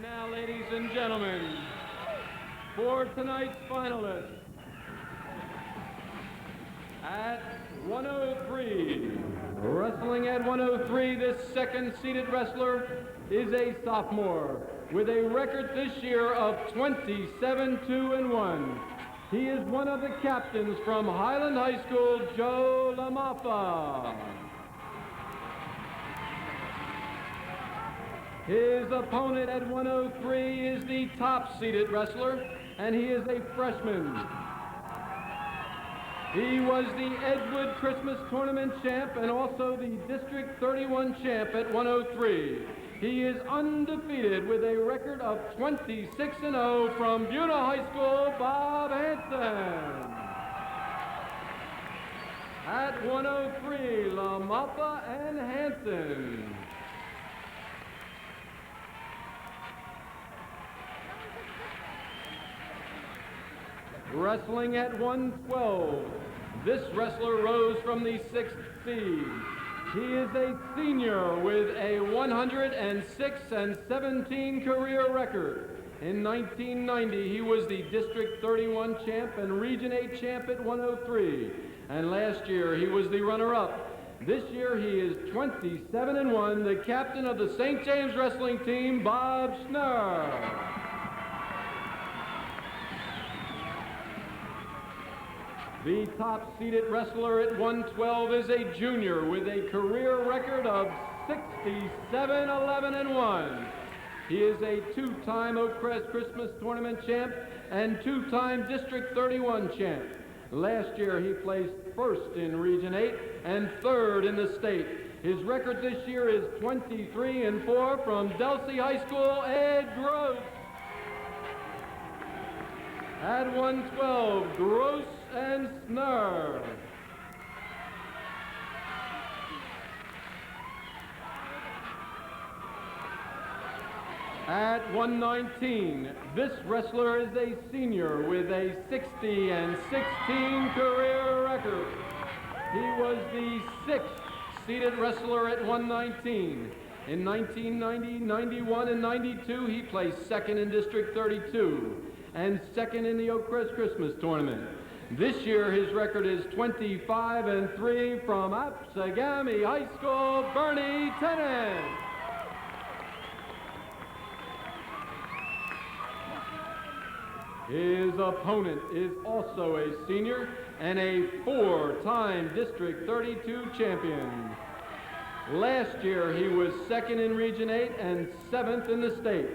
Now, ladies and gentlemen, for tonight's finalists, at 103, wrestling at 103, this second-seated wrestler is a sophomore with a record this year of 27-2-1. He is one of the captains from Highland High School, Joe LaMaffa. His opponent at 103 is the top-seeded wrestler, and he is a freshman. He was the Edgewood Christmas Tournament champ and also the District 31 champ at 103. He is undefeated with a record of 26-0 from Buena High School, Bob Hansen. At 103, LaMaffa and Hansen. Wrestling at 112, this wrestler rose from the 6th seed. He is a senior with a 106-17 career record. In 1990, he was the District 31 champ and Region 8 champ at 103. And last year, he was the runner-up. This year, he is 27-1, the captain of the St. James wrestling team, Bob Schnurr. The top-seeded wrestler at 112 is a junior with a career record of 67-11-1. He is a two-time Oak Crest Christmas Tournament champ and two-time District 31 champ. Last year, he placed first in Region 8 and third in the state. His record this year is 23-4 from Delsey High School, Ed Gross. At 112, Gross and Schnurr. At 119, this wrestler is a senior with a 60-16 career record. He was the 6th seeded wrestler at 119. In 1990, 91, and 92, he placed second in District 32 and second in the Oak Crest Christmas Tournament. This year, his record is 25-3 from Absegami High School, Bernie Tennant. His opponent is also a senior and a four-time District 32 champion. Last year, he was second in Region 8 and 7th in the state.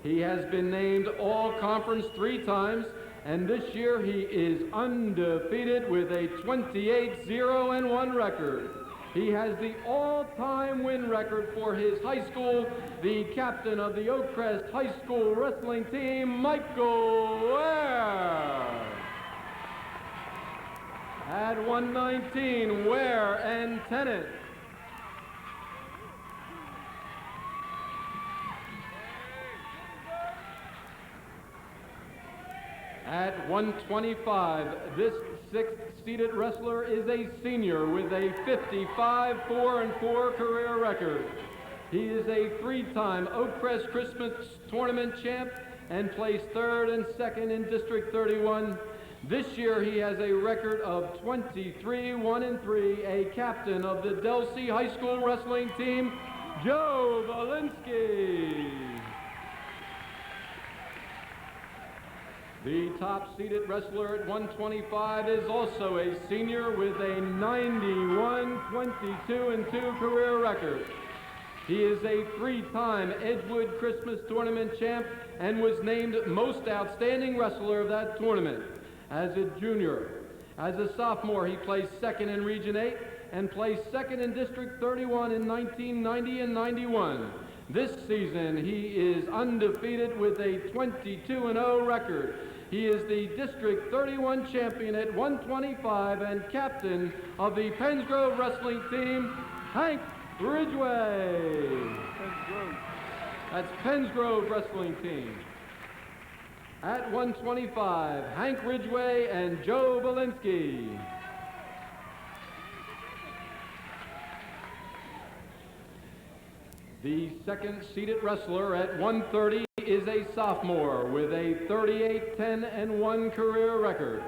He has been named All-Conference 3 times, and this year he is undefeated with a 28-0-1 record. He has the all-time win record for his high school, the captain of the Oak Crest High School wrestling team, Michael Ware. At 119, Ware and Tennant. At 125, this 6th-seeded wrestler is a senior with a 55-4-4 career record. He is a three-time Oak Crest Christmas Tournament champ and placed third and second in District 31. This year, he has a record of 23-1-3, a captain of the Delsey High School wrestling team, Joe Valinsky. The top-seeded wrestler at 125 is also a senior with a 91-22-2 career record. He is a three-time Edgewood Christmas Tournament champ and was named Most Outstanding Wrestler of that tournament as a junior. As a sophomore, he placed second in Region 8 and placed second in District 31 in 1990 and 91. This season, he is undefeated with a 22-0 record. He is the District 31 champion at 125 and captain of the Pensgrove wrestling team, Hank Ridgway. That's Pensgrove wrestling team. At 125, Hank Ridgway and Joe Valinsky. The second-seeded wrestler at 130 is a sophomore with a 38-10-1 career record.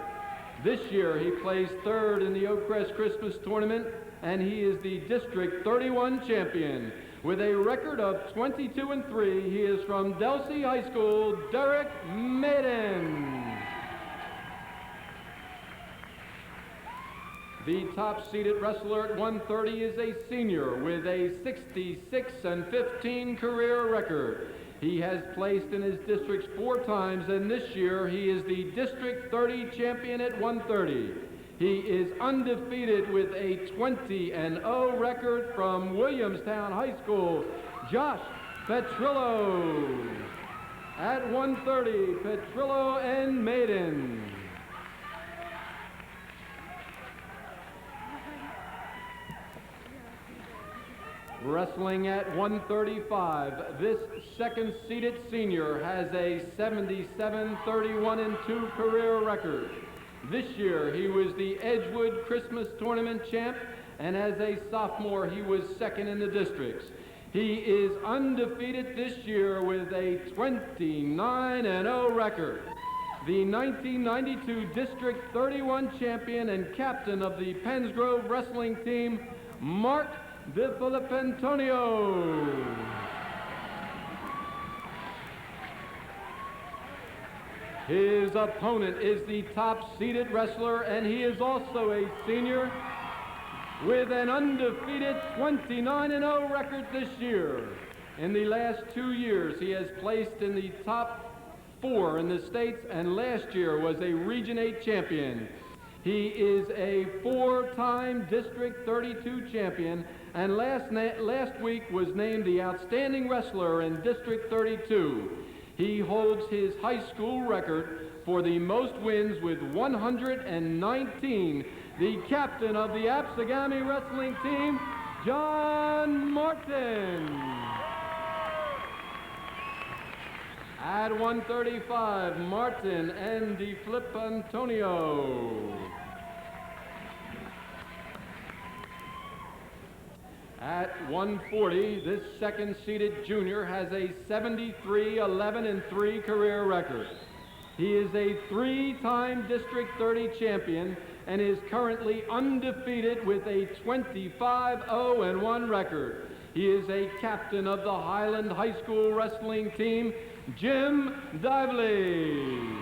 This year he placed third in the Oakcrest Christmas Tournament, and he is the District 31 champion. With a record of 22-3, he is from Delsea High School, Derek Maiden. The top-seeded wrestler at 130 is a senior with a 66-15 career record. He has placed in his districts 4 times, and this year he is the District 30 champion at 130. He is undefeated with a 20-0 record from Williamstown High School, Josh Petrillo. At 130, Petrillo and Maiden. Wrestling at 135, this second-seeded senior has a 77-31-2 career record. This year, he was the Edgewood Christmas Tournament champ, and as a sophomore, he was second in the districts. He is undefeated this year with a 29-0 record. The 1992 District 31 champion and captain of the Penns Grove wrestling team, Mark De Filipentonio. His opponent is the top-seeded wrestler, and he is also a senior with an undefeated 29-0 record this year. In the last 2 years, he has placed in the top 4 in the states, and last year was a Region 8 champion. He is a 4-time District 32 champion, and last week was named the Outstanding Wrestler in District 32. He holds his high school record for the most wins with 119. The captain of the Absegami wrestling team, John Martin. At 135, Martin and De Filipentonio. At 140, this second-seeded junior has a 73-11-3 career record. He is a 3-time District 30 champion and is currently undefeated with a 25-0-1 record. He is a captain of the Highland High School wrestling team, Jim Dively.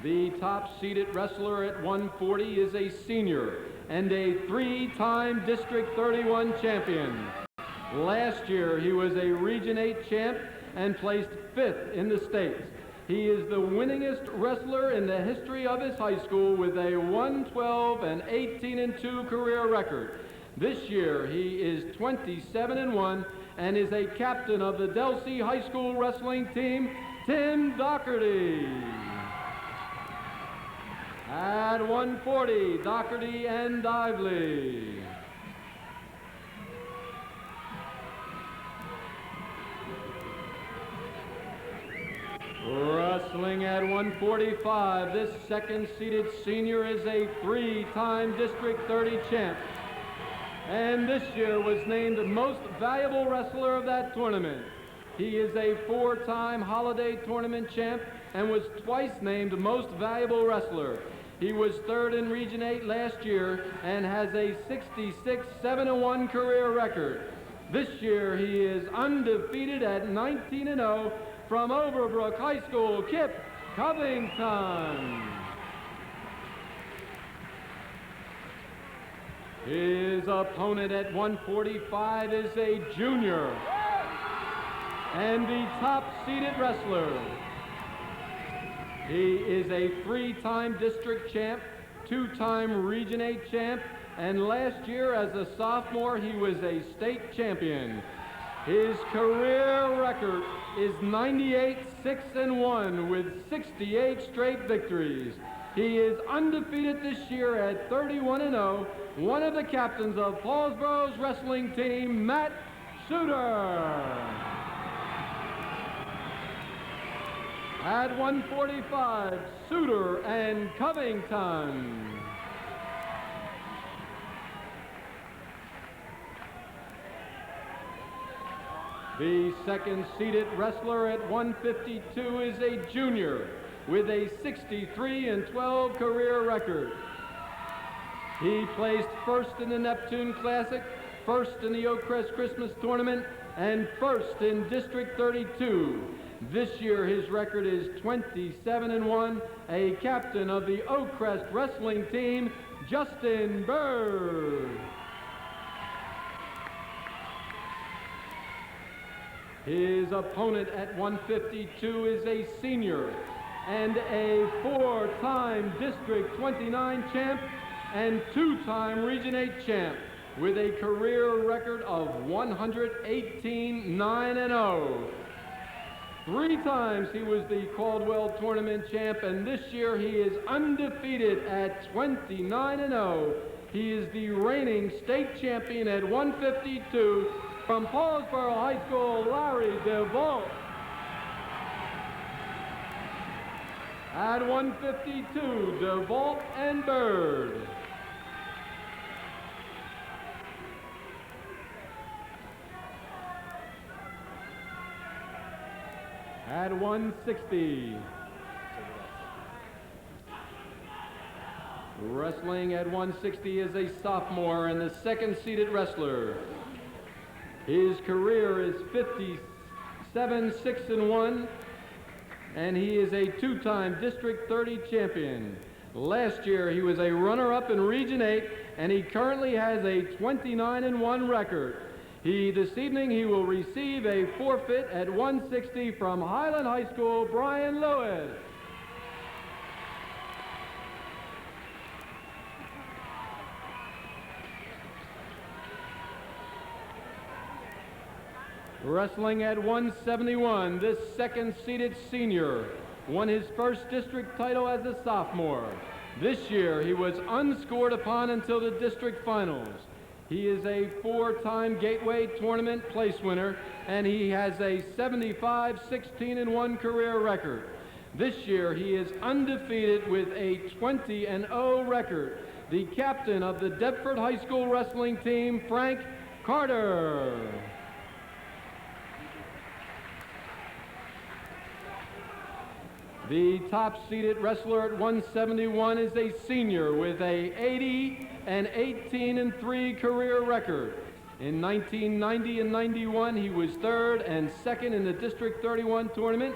The top-seeded wrestler at 140 is a senior and a 3-time District 31 champion. Last year, he was a Region 8 champ and placed 5th in the states. He is the winningest wrestler in the history of his high school with a 112-18-2 career record. This year, he is 27-1 and is a captain of the Delsea High School wrestling team, Tim Doherty. At 140, Doherty and Dively. Wrestling at 145, this second-seeded senior is a 3-time District 30 champ, and this year was named Most Valuable Wrestler of that tournament. He is a 4-time Holiday Tournament champ and was twice named Most Valuable Wrestler. He was 3rd in Region 8 last year and has a 66-7-1 career record. This year he is undefeated at 19-0 from Overbrook High School, Kip Covington. His opponent at 145 is a junior and the top-seeded wrestler. He is a 3-time district champ, 2-time Region 8 champ, and last year as a sophomore he was a state champion. His career record is 98-6-1 with 68 straight victories. He is undefeated this year at 31-0, one of the captains of Paulsboro's wrestling team, Matt Suter. At 145, Suter and Covington. The second-seeded wrestler at 152 is a junior with a 63-12 career record. He placed first in the Neptune Classic, first in the Oakcrest Christmas Tournament, and first in District 32. This year his record is 27-1, a captain of the Oakcrest wrestling team, Justin Bird. His opponent at 152 is a senior and a four-time District 29 champ and two-time Region 8 champ with a career record of 118-9-0. Three times he was the Caldwell Tournament champ, and this year he is undefeated at 29-0. He is the reigning state champion at 152 from Paulsboro High School, Larry DeVault. At 152, DeVault and Bird. At 160. Wrestling at 160 is a sophomore and the second-seeded wrestler. His career is 57-6-1, and he is a two-time District 30 champion. Last year he was a runner-up in Region 8, and he currently has a 29-1 record. This evening he will receive a forfeit at 160 from Highland High School, Brian Lewis. Wrestling at 171, this second-seeded senior won his first district title as a sophomore. This year he was unscored upon until the district finals. He is a four-time Gateway Tournament place winner, and he has a 75-16-1 career record. This year he is undefeated with a 20-0 record. The captain of the Deptford High School wrestling team, Frank Carter. The top-seeded wrestler at 171 is a senior with a 80-18-3 career record. In 1990 and 91, he was third and second in the District 31 tournament,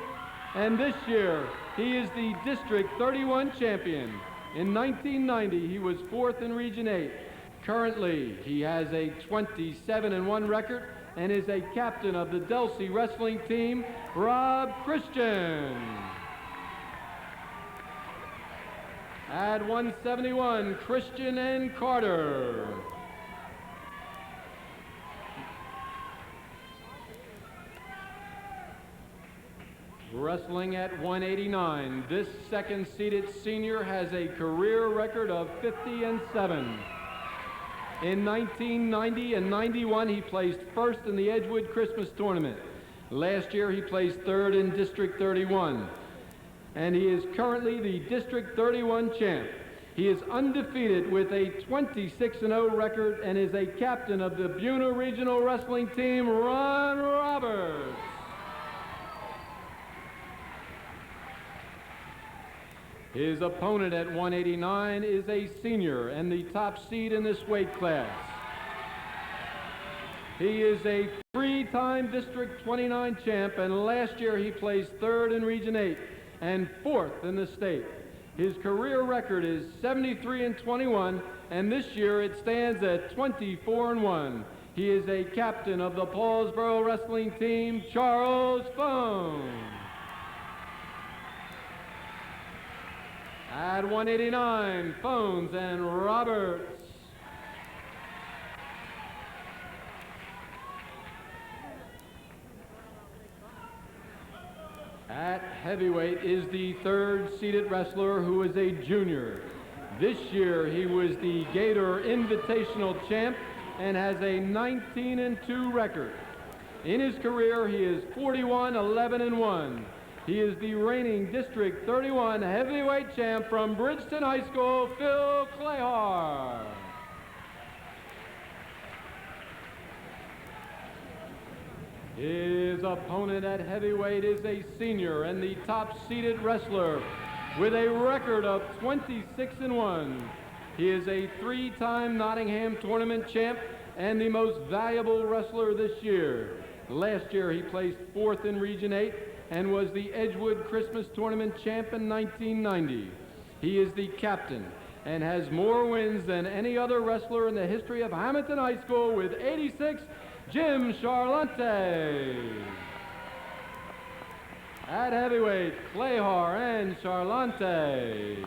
and this year he is the District 31 champion. In 1990, he was fourth in Region 8. Currently, he has a 27-1 record and is a captain of the Delsey wrestling team, Rob Christian. At 171, Christian and Carter. Wrestling at 189, this second-seeded senior has a career record of 50-7. In 1990 and 91, he placed first in the Edgewood Christmas Tournament. Last year, he placed third in District 31. And he is currently the District 31 champ. He is undefeated with a 26-0 record and is a captain of the Buena Regional Wrestling Team, Ron Roberts. His opponent at 189 is a senior and the top seed in this weight class. He is a three-time District 29 champ, and last year he placed third in Region 8 and fourth in the state. His career record is 73-21, and this year it stands at 24-1. He is a captain of the Paulsboro wrestling team, Charles Fone. At 189, Fones and Roberts. At heavyweight is the third-seeded wrestler who is a junior. This year he was the Gator Invitational champ and has a 19-2 record. In his career he is 41-11-1. He is the reigning District 31 heavyweight champ from Bridgeton High School, Phil Clayhar. His opponent at heavyweight is a senior and the top-seeded wrestler with a record of 26-1. He is a three-time Nottingham tournament champ and the most valuable wrestler this year. Last year he placed 4th in Region 8 and was the Edgewood Christmas Tournament champ in 1990. He is the captain and has more wins than any other wrestler in the history of Hamilton High School with 86, Jim Charlante. At heavyweight, Clayhar and Charlante.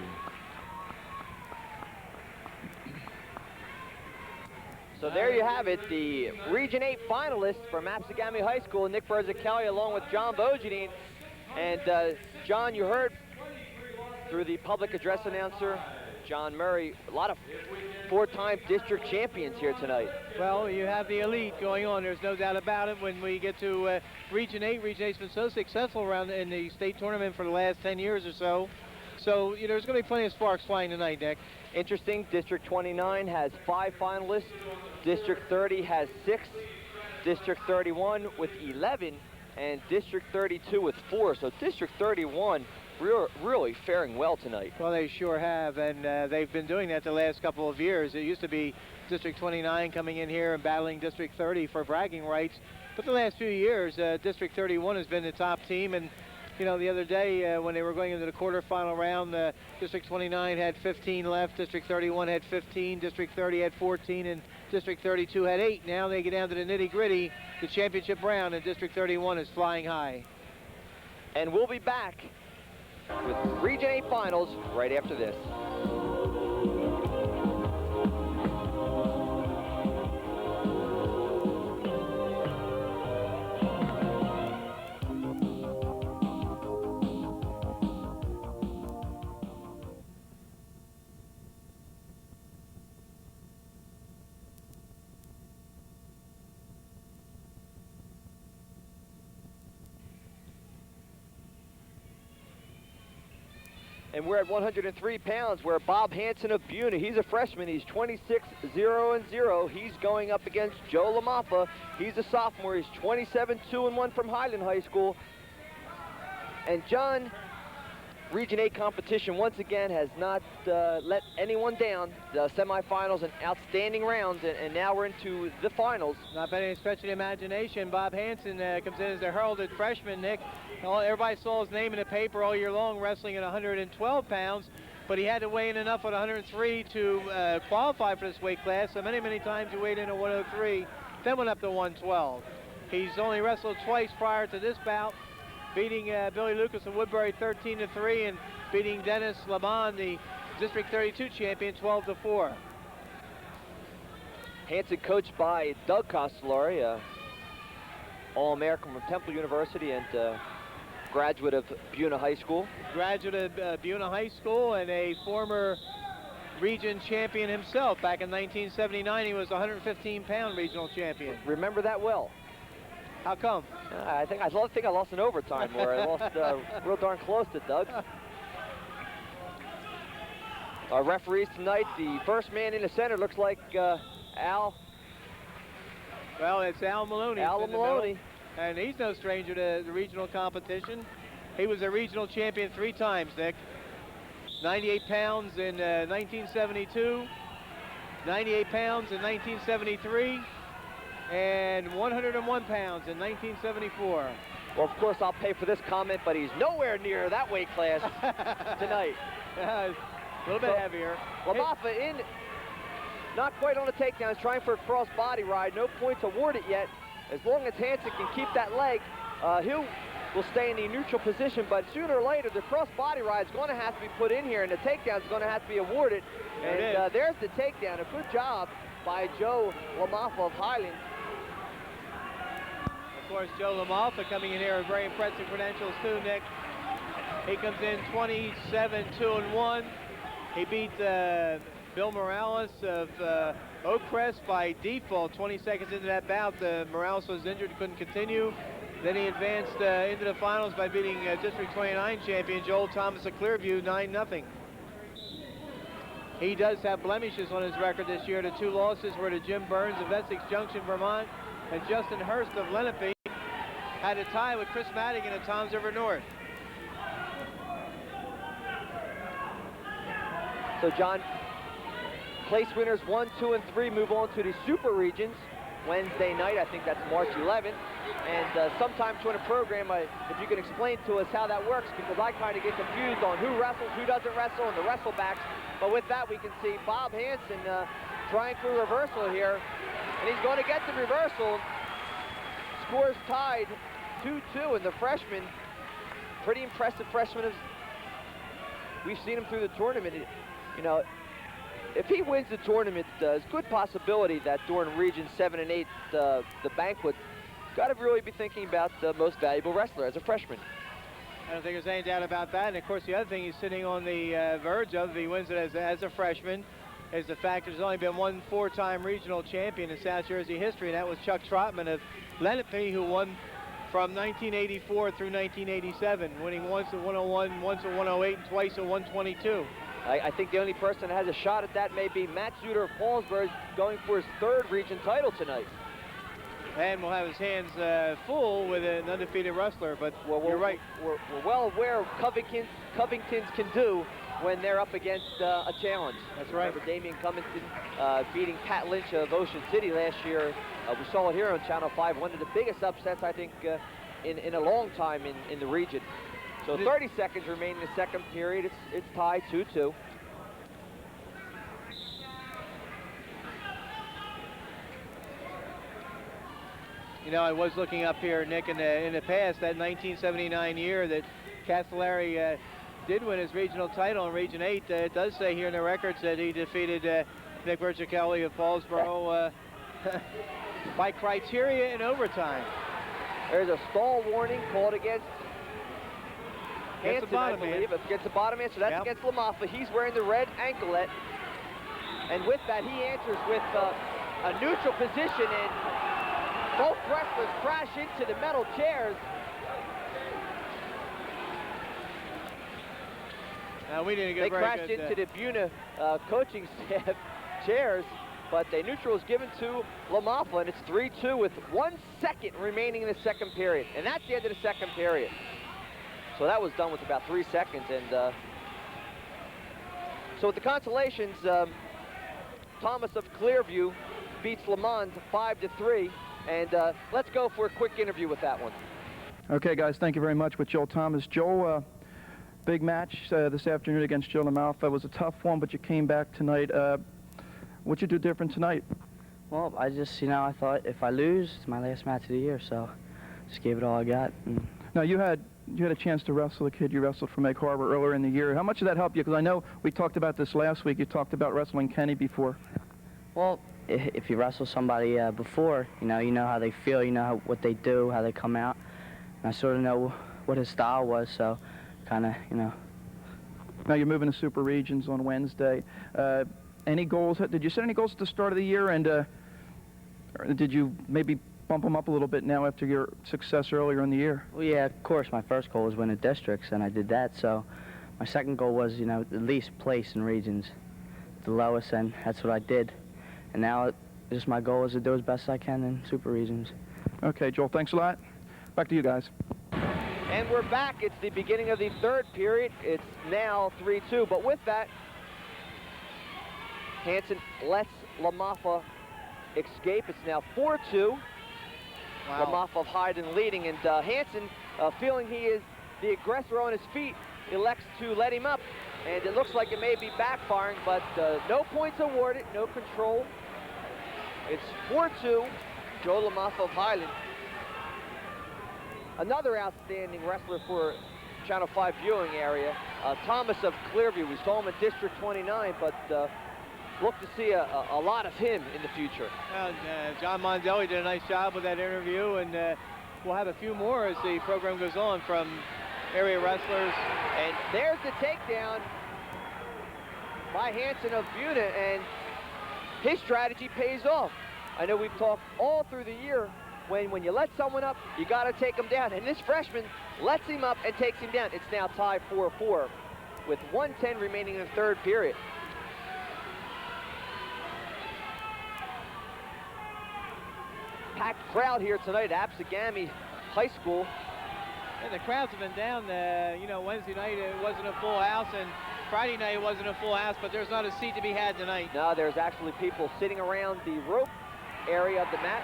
So there you have it, the Region 8 finalists from Absegami High School, Nick Berzichelli along with John Bogadine. And John, you heard through the public address announcer, John Murray, a lot of 4-time district champions here tonight. Well, you have the elite going on, there's no doubt about it. When we get to Region 8, Region 8's been so successful around in the state tournament for the last 10 years or so. So, you know, there's going to be plenty of sparks flying tonight, Nick. Interesting, District 29 has 5 finalists, District 30 has 6, District 31 with 11, and District 32 with 4. So District 31 really faring well tonight. Well, they sure have, and they've been doing that the last couple of years. It used to be District 29 coming in here and battling District 30 for bragging rights, but the last few years, District 31 has been the top team. And you know, the other day when they were going into the quarterfinal round, District 29 had 15 left, District 31 had 15, District 30 had 14, and District 32 had 8. Now they get down to the nitty-gritty, the championship round, and District 31 is flying high. And we'll be back with Region 8 finals right after this. And we're at 103 pounds, where Bob Hansen of Buna, he's a freshman, he's 26-0-0. He's going up against Joe LaMaffa. He's a sophomore, he's 27-2-1 from Highland High School. And John, Region 8 competition once again has not let anyone down. The semifinals, an outstanding round, and now we're into the finals. Not by any stretch of the imagination. Bob Hansen comes in as the heralded freshman, Nick. Everybody saw his name in the paper all year long, wrestling at 112 pounds, but he had to weigh in enough at 103 to qualify for this weight class. So many times he weighed in at 103, then went up to 112. He's only wrestled twice prior to this bout, beating Billy Lucas of Woodbury 13-3 and beating Dennis Lamont, the District 32 champion, 12-4. Hansen coached by Doug Castellari, All-American from Temple University and graduate of Buna High School. Graduate of Buna High School and a former region champion himself. Back in 1979, he was 115-pound regional champion. Remember that well. How come? I think I lost in overtime, where I lost real darn close to Doug. Our referees tonight, the first man in the center looks like Al. Well, it's Al Maloney. Al Maloney. And he's no stranger to the regional competition. He was a regional champion 3 times, Nick. 98 pounds in 1972, 98 pounds in 1973, and 101 pounds in 1974. Well, of course, I'll pay for this comment, but he's nowhere near that weight class tonight. A little bit heavier. LaMaffa in, not quite on the takedowns, trying for a cross body ride. No points awarded yet. As long as Hansen can keep that leg, he will stay in the neutral position, but sooner or later, the cross body ride is going to have to be put in here, and the takedown is going to have to be awarded. And there's the takedown. A good job by Joe LaMaffa of Highland. Of course, Joe LaMaffa coming in here with very impressive credentials too, Nick. He comes in 27-2-1. He beat Bill Morales of Oakcrest by default 20 seconds into that bout. Morales was injured, couldn't continue. Then he advanced into the finals by beating District 29 champion Joel Thomas of Clearview 9-0. He does have blemishes on his record this year. The 2 losses were to Jim Burns of Essex Junction, Vermont, and Justin Hurst of Lenape. had a tie with Chris Madigan of Toms River North. So John, place winners 1, 2, and 3 move on to the Super Regions Wednesday night. I think that's March 11th. And sometime during the program, if you can explain to us how that works, because I kind of get confused on who wrestles, who doesn't wrestle, and the wrestlebacks. But with that, we can see Bob Hansen trying for a reversal here. And he's going to get the reversal. Scores tied 2-2, and the freshman, pretty impressive freshman. We've seen him through the tournament. You know, if he wins the tournament, there's good possibility that during Region 7 and 8, the banquet, got to really be thinking about the most valuable wrestler as a freshman. I don't think there's any doubt about that. And of course, the other thing he's sitting on the verge of, if he wins it as a freshman, is the fact there's only been one 4-time regional champion in South Jersey history, and that was Chuck Trotman of Lenape, who won from 1984 through 1987, winning once at 101, once at 108, and twice at 122. I think the only person that has a shot at that may be Matt Zuder of Paulsburg, going for his 3rd region title tonight. And will have his hands full with an undefeated wrestler, but you're right. We're well aware of Covington's can do when they're up against a challenge. That's right. Remember Damian Covington beating Pat Lynch of Ocean City last year. We saw it here on Channel 5, one of the biggest upsets, I think, in a long time in the region. So 30 seconds remaining in the second period. It's tied 2-2. You know, I was looking up here, Nick, in the past, that 1979 year that Castellari did win his regional title in Region 8. It does say here in the records that he defeated Nick Berchichelli of Paulsboro by criteria in overtime. There's a stall warning called against Hansen, I believe. Against the bottom man, so that's against Lamaffa. He's wearing the red anklet. And with that, he answers with a neutral position, and both wrestlers crash into the metal chairs. We didn't get They crashed into the Buna coaching staff chairs, but the neutral is given to Lamaffa, and it's 3-2 with 1 second remaining in the second period. And that's the end of the second period. So that was done with about 3 seconds. And so with the consolations, Thomas of Clearview beats Lamont 5-3. And let's go for a quick interview with that one. Okay, guys, thank you very much with Joel Thomas. Joel, big match this afternoon against Joe Lamalfa. It was a tough one, but you came back tonight. What'd you do different tonight? Well, I just, I thought if I lose, it's my last match of the year, so just gave it all I got. And now, you had a chance to wrestle a kid you wrestled from Egg Harbor earlier in the year. How much did that help you? Because I know we talked about this last week. You talked about wrestling Kenny before. Well, if you wrestle somebody before, you know how they feel, you know what they do, how they come out. And I sort of know what his style was, so kind of, Now you're moving to Super Regions on Wednesday. Any goals? Did you set any goals at the start of the year? And or did you maybe bump them up a little bit now after your success earlier in the year? Well, yeah, of course, my first goal was win the districts, and I did that. So my second goal was, at least place in regions, the lowest, and that's what I did. And now just my goal is to do as best as I can in Super Regions. Okay, Joel, thanks a lot. Back to you guys. And we're back. It's the beginning of the third period. It's now 3-2. But with that, Hansen lets Lamaffa escape. It's now 4-2. Wow. Lamaffa of Hyden leading. And Hansen, feeling he is the aggressor on his feet, elects to let him up. And it looks like it may be backfiring, but no points awarded, no control. It's 4-2, Joe Lamaffa of Highland. Another outstanding wrestler for Channel 5 viewing area, Thomas of Clearview. We saw him in District 29, but look to see a lot of him in the future. Well, John Mondelli did a nice job with that interview, and we'll have a few more as the program goes on from area wrestlers. And there's the takedown by Hansen of Buna, and his strategy pays off. I know we've talked all through the year, when you let someone up, you got to take them down. And this freshman lets him up and takes him down. It's now tied 4-4 with 1:10 remaining in the third period. Packed crowd here tonight at Absegami High School. And the crowds have been down. You know, Wednesday night it wasn't a full house, and Friday night it wasn't a full house, but there's not a seat to be had tonight. No, there's actually people sitting around the rope area of the mat.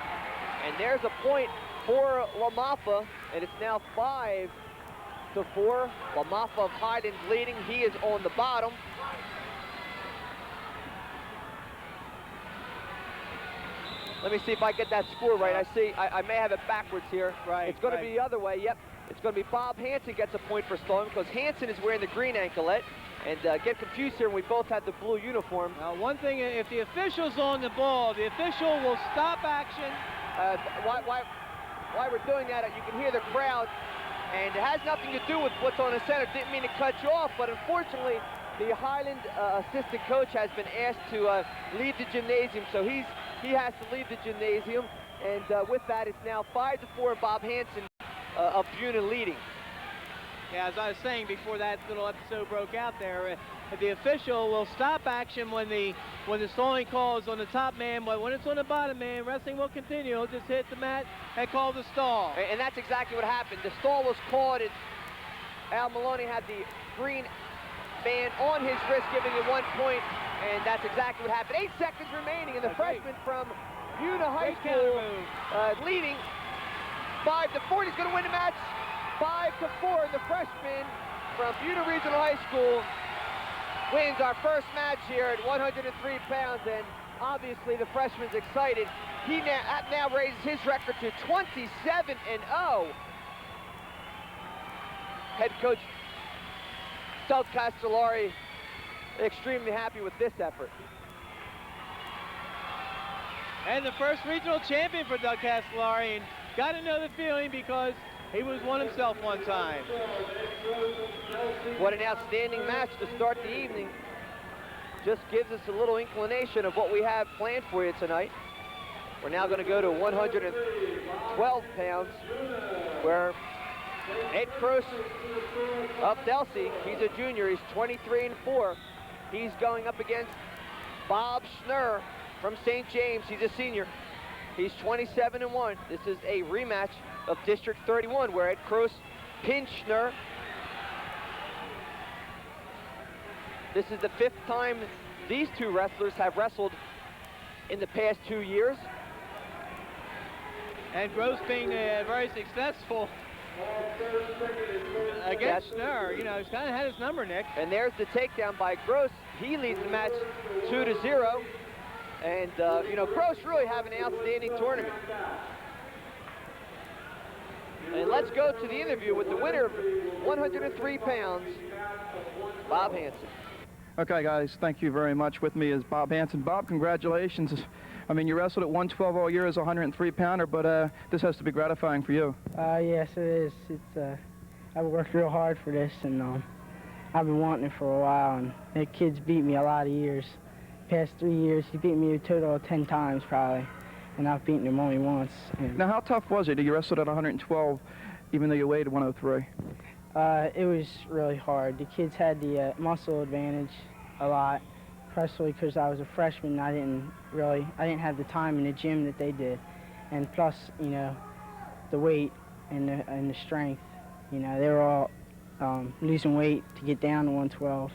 And there's a point for LaMaffa, and it's now 5-4. LaMaffa of Hyden's leading. He is on the bottom. Let me see if I get that score right. I may have it backwards here. Right. It's going to be the other way. Yep. It's going to be Bob Hansen gets a point for stalling because Hansen is wearing the green anklet. And get confused here, we both had the blue uniform. Now, one thing, if the official's on the ball, the official will stop action. Why we're doing that, you can hear the crowd. And it has nothing to do with what's on the center. Didn't mean to cut you off, but unfortunately, the Highland assistant coach has been asked to leave the gymnasium, so he has to leave the gymnasium. And with that, it's now 5-4, Bob Hansen of Buena leading. Yeah, as I was saying before that little episode broke out there, the official will stop action when the stalling call is on the top man, but when it's on the bottom man, wrestling will continue. He'll just hit the mat and call the stall. And that's exactly what happened. The stall was called, and Al Maloney had the green band on his wrist, giving it 1 point, and that's exactly what happened. 8 seconds remaining, and the freshman from Buena High School leading 5-4. He's going to win the match 5-4, and the freshman from Buena Regional High School wins our first match here at 103 pounds, and obviously the freshman's excited. He now raises his record to 27-0. Head coach Doug Castellari extremely happy with this effort. And the first regional champion for Doug Castellari, and got to know the feeling because he was one himself one time. What an outstanding match to start the evening. Just gives us a little inclination of what we have planned for you tonight. We're now going to go to 112 pounds, where Ed Cross of Delsey, he's a junior, he's 23-4. He's going up against Bob Schnurr from St. James, he's a senior. He's 27-1. This is a rematch of District 31, where Ed Cross pinned Schnurr. This is the 5th time these two wrestlers have wrestled in the past 2 years. And Gross being very successful against Schnurr. You know, he's kind of had his number, Nick. And there's the takedown by Gross. He leads the match 2-0. And, you know, Gross really have an outstanding tournament. And let's go to the interview with the winner of 103 pounds, Bob Hansen. Okay, guys, thank you very much. With me is Bob Hansen. Bob, congratulations. I mean, you wrestled at 112 all year as a 103-pounder, but this has to be gratifying for you. Yes, it is. I've worked real hard for this, and I've been wanting it for a while, and the kid's beat me a lot of years. Past 3 years, he beat me a total of 10 times, probably, and I've beaten him only once. Now, how tough was it? You wrestled at 112, even though you weighed 103. It was really hard. The kids had the muscle advantage a lot, especially because I was a freshman. I didn't have the time in the gym that they did, and plus, you know, the weight and the strength. You know, they were all losing weight to get down to 112,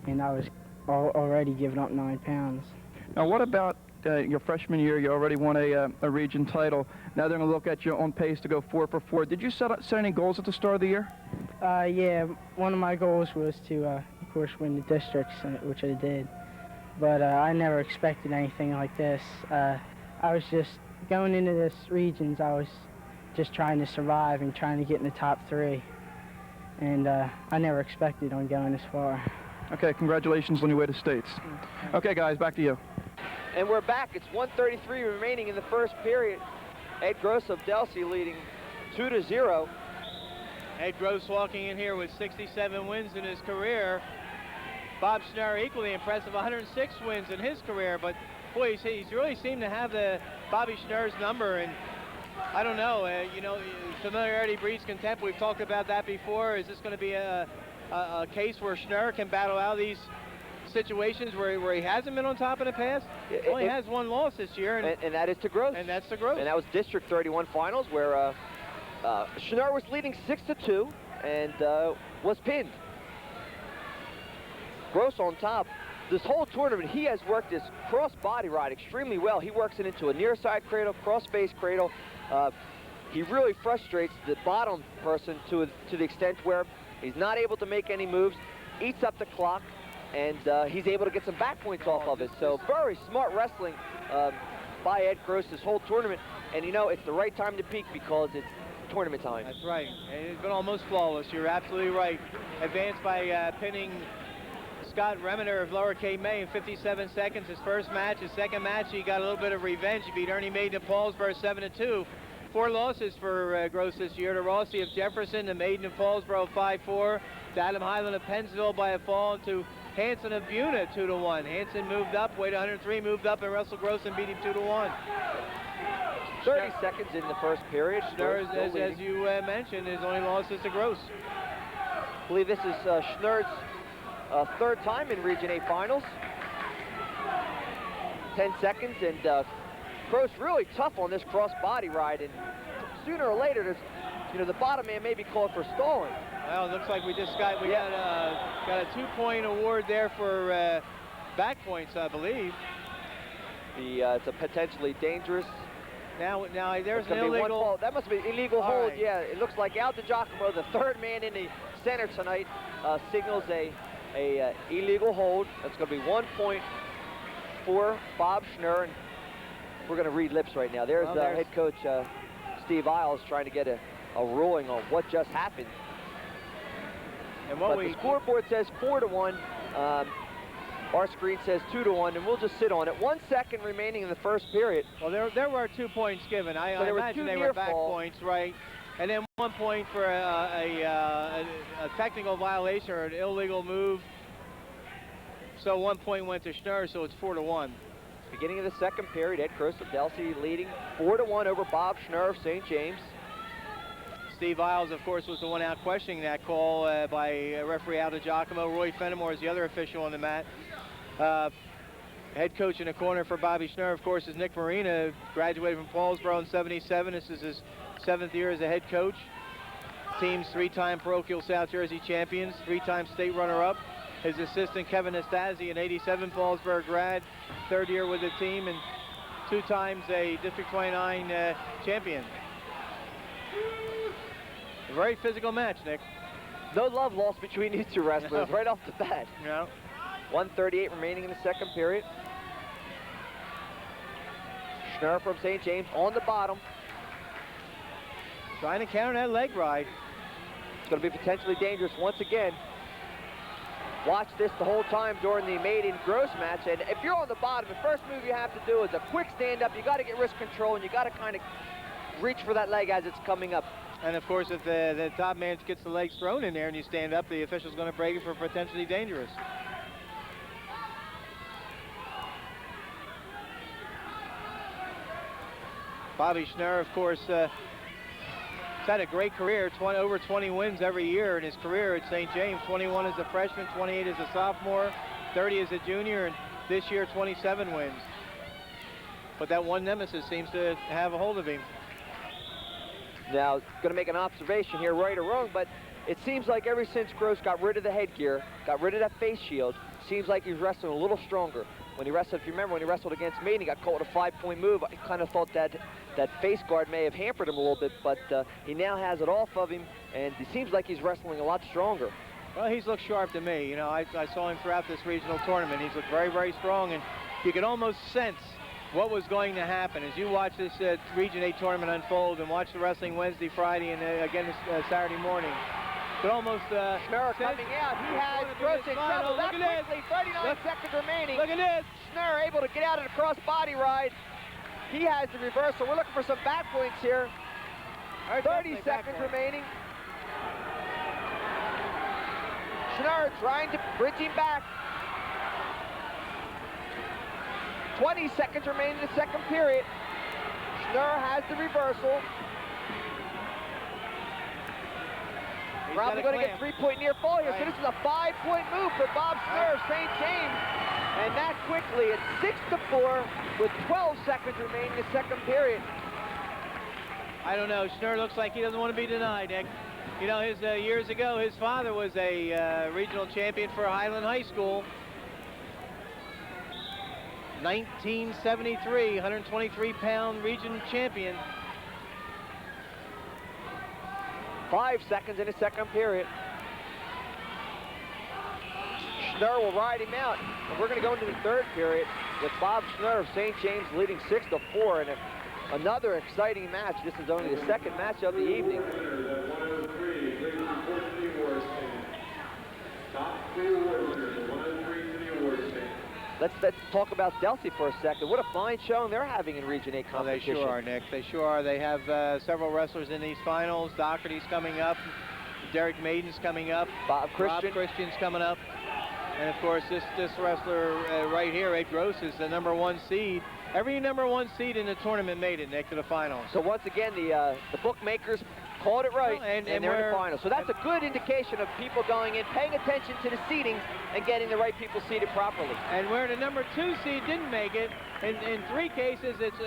and I was already giving up 9 pounds. Now, what about your freshman year? You already won a region title. Now they're going to look at you on pace to go 4 for 4. Did you set any goals at the start of the year? Yeah, one of my goals was to, of course, win the districts, which I did. But I never expected anything like this. I was just going into this regions. I was just trying to survive and trying to get in the top 3. And I never expected on going this far. Okay, congratulations on your way to states. Okay, guys, back to you. And we're back. It's 1:33 remaining in the first period. Ed Gross of Delsey leading 2-0. Ed Gross walking in here with 67 wins in his career. Bob Schnurr equally impressive, 106 wins in his career. But boy, he's really seemed to have the Bobby Schnurr's number. And I don't know, you know, familiarity breeds contempt. We've talked about that before. Is this going to be a case where Schnurr can battle out these situations where he hasn't been on top in the past? He only has 1 loss this year. And that is to Gross. And that's to Gross. And that was District 31 finals, where Schnurr was leading 6-2 and was pinned. Gross on top. This whole tournament, he has worked his cross body ride extremely well. He works it into a near side cradle, cross face cradle. He really frustrates the bottom person to the extent where he's not able to make any moves, eats up the clock, and he's able to get some back points off of it. So very smart wrestling by Ed Gross this whole tournament. And you know, it's the right time to peak because it's tournament time. That's right. And it's been almost flawless. You're absolutely right. Advanced by pinning Scott Reminer of Lower Cape May in 57 seconds. His first match. His second match, he got a little bit of revenge. He beat Ernie Maiden of Paulsboro 7-2. 4 losses for Gross this year. To Rossi of Jefferson, the Maiden of Paulsboro 5-4. To Adam Highland of Pennsville by a fall. And to Hanson of Buna 2-1. Hanson moved up, weighed 103, moved up, and wrestled Gross and beat him 2-1. 30 seconds in the first period. Schnurr, as you mentioned, his only loss is to Gross. I believe this is Schnurr's third time in Region 8 finals. 10 seconds, and Gross really tough on this cross body ride, and sooner or later, there's, you know, the bottom man may be called for stalling. Well, it looks like we got a 2-point award there for back points, I believe. It's a potentially dangerous. Now there's an illegal. That must be illegal hold. Right. Yeah, it looks like Al DiGiacomo, the third man in the center tonight, signals a illegal hold. That's going to be 1 point for Bob Schnurr. And we're going to read lips right now. There's head coach Steve Isles trying to get a ruling on what just happened. And the scoreboard says 4-1. Our screen says 2-1, and we'll just sit on it. 1 second remaining in the first period. Well, there were 2 points given. I imagine they were back points, right? And then 1 point for a technical violation or an illegal move. So 1 point went to Schnurr, so it's 4-1. Beginning of the second period, Ed Gross of Delsey leading 4-1 over Bob Schnurr of St. James. Steve Isles, of course, was the one out questioning that call by referee Al DiGiacomo. Roy Fenimore is the other official on the mat. Head coach in the corner for Bobby Schnurr, of course, is Nick Marina, graduated from Paulsboro in '77. This is his 7th year as a head coach. Team's 3-time parochial South Jersey champions, 3-time state runner-up. His assistant, Kevin Estasi, an '87 Paulsboro grad, 3rd year with the team, and 2 times a District 29 champion. A very physical match, Nick. No love lost between these two wrestlers right off the bat. No. 1:38 remaining in the second period. Schnurr from St. James on the bottom. Trying to counter that leg ride. It's going to be potentially dangerous once again. Watch this the whole time during the Maiden Gross match. And if you're on the bottom, the first move you have to do is a quick stand-up. You got to get wrist control, and you got to kind of reach for that leg as it's coming up. And of course, if the top man gets the legs thrown in there and you stand up, the official's going to break it for potentially dangerous. Bobby Schnurr, of course, has had a great career, over 20 wins every year in his career at St. James. 21 as a freshman, 28 as a sophomore, 30 as a junior, and this year 27 wins. But that one nemesis seems to have a hold of him. Now, going to make an observation here, right or wrong, but it seems like ever since Gross got rid of the headgear, got rid of that face shield, seems like he's wrestling a little stronger. When he wrestled, if you remember, when he wrestled against Maine, he got caught with a 5-point move. I kind of thought that face guard may have hampered him a little bit, but he now has it off of him, and it seems like he's wrestling a lot stronger. Well, he's looked sharp to me. You know, I saw him throughout this regional tournament. He's looked very, very strong, and you could almost sense what was going to happen as you watch this Region 8 tournament unfold and watch the wrestling Wednesday, Friday, and again this Saturday morning. But almost Schnurr coming out. He has Gross in trouble. That quickly, 39 seconds remaining. Look at this. Schnurr able to get out of the cross body ride. He has the reversal. We're looking for some back points here. 30 seconds remaining. Schnurr trying to bridge him back. 20 seconds remaining in the second period. Schnurr has the reversal. Probably going to get 3-point near fall here. So this is a 5-point move for Bob Schnurr of St. James. And that quickly, it's 6-4 with 12 seconds remaining in the second period. I don't know. Schnurr looks like he doesn't want to be denied, Nick. You know, years ago, his father was a regional champion for Highland High School. 1973, 123-pound region champion. 5 seconds in the second period. Schnurr will ride him out. And we're going to go into the third period with Bob Schnurr of St. James leading 6-4 in another exciting match. This is only the second match of the evening. Let's talk about Delcy for a second. What a fine showing they're having in Region 8 competition. Oh, they sure are, Nick. They sure are. They have several wrestlers in these finals. Doherty's coming up. Derek Maiden's coming up. Bob Christian's coming up. And, of course, this wrestler right here, Ed Gross, is the #1 seed. Every #1 seed in the tournament made it, Nick, to the finals. So, once again, the bookmakers called it right, and they're in the final. So that's a good indication of people going in, paying attention to the seedings, and getting the right people seated properly. And where the #2 seed didn't make it, in 3 cases, it's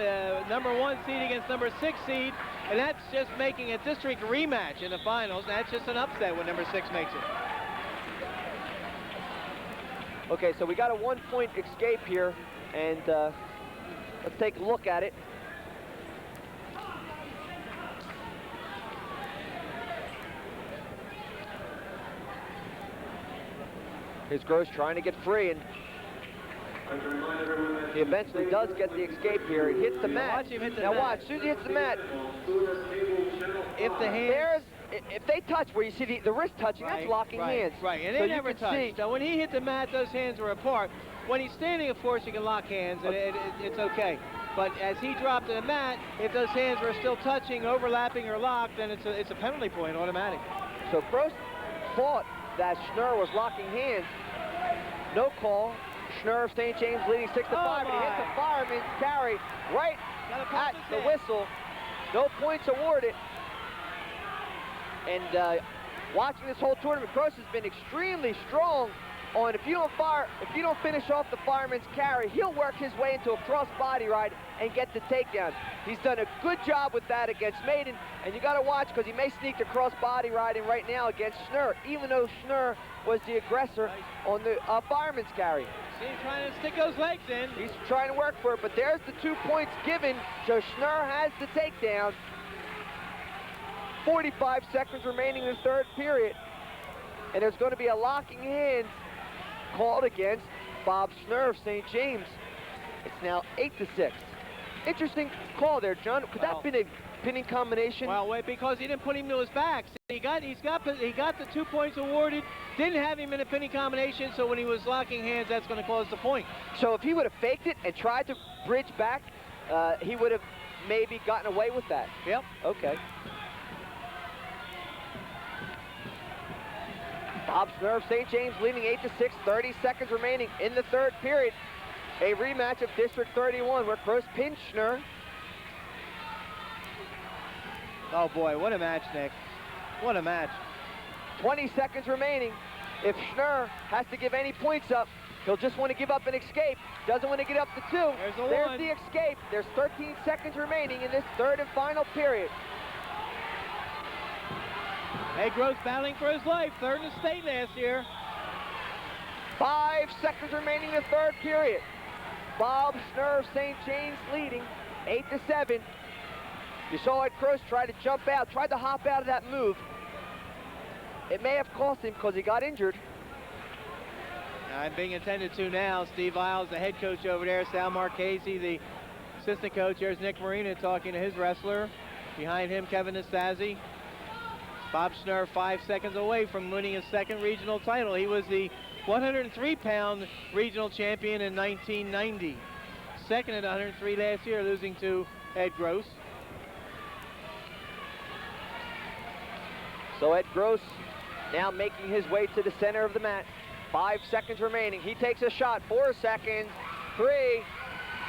#1 seed against #6 seed, and that's just making a district rematch in the finals. That's just an upset when #6 makes it. Okay, so we got a 1-point escape here, and let's take a look at it. Here's Gross trying to get free, and he eventually does get the escape here. He hits the mat. Watch him hit the now mat. watch, as soon as he hits the mat, if they touch where you see the wrist touching, that's locking hands. Right, and So they you never can touch. see- So when he hit the mat, those hands were apart. When he's standing, of course, you can lock hands, and it's okay. But as he dropped to the mat, if those hands were still touching, overlapping, or locked, then it's a penalty point automatic. So Gross thought that Schnurr was locking hands. No call. Schnurr of St. James leading 6-5, and he hits the fireman's carry right at the whistle. No points awarded. And watching this whole tournament, Gross has been extremely strong on if you don't finish off the fireman's carry, he'll work his way into a cross body ride and get the takedown. He's done a good job with that against Maiden, and you got to watch because he may sneak the cross body riding right now against Schnurr, even though Schnurr was the aggressor on the fireman's carry. See him trying to stick those legs in. He's trying to work for it, but there's the 2 points given, so Schnurr has the takedown. 45 seconds remaining in the third period, and there's going to be a locking hands called against Bob Schnurr of St. James. It's now 8-6. Interesting call there, John. Could that have been a pinning combination? Well, wait, because he didn't put him to his back. See, he got the 2 points awarded. Didn't have him in a pinning combination, so when he was locking hands, that's going to close the point. So if he would have faked it and tried to bridge back, he would have maybe gotten away with that. Yep. Okay. Bob Schnurr of St. James leading 8-6, 30 seconds remaining in the third period. A rematch of District 31 where Gross pinned Schnurr. Oh boy, what a match, Nick. What a match. 20 seconds remaining. If Schnurr has to give any points up, he'll just want to give up an escape. Doesn't want to get up to 2. There's the escape. There's 13 seconds remaining in this third and final period. Ed Gross battling for his life, third in the state last year. 5 seconds remaining in the third period. Bob Schnurr of St. James leading 8-7. You saw Ed Gross try to jump out, tried to hop out of that move. It may have cost him because he got injured. I'm being attended to now. Steve Isles, the head coach over there. Sal Marchese, the assistant coach. There's Nick Marina talking to his wrestler. Behind him, Kevin Nastasi. Bob Schnurr 5 seconds away from winning his second regional title. He was the 103-pound regional champion in 1990. Second at 103 last year, losing to Ed Gross. So Ed Gross now making his way to the center of the mat. 5 seconds remaining. He takes a shot. 4 seconds. 3,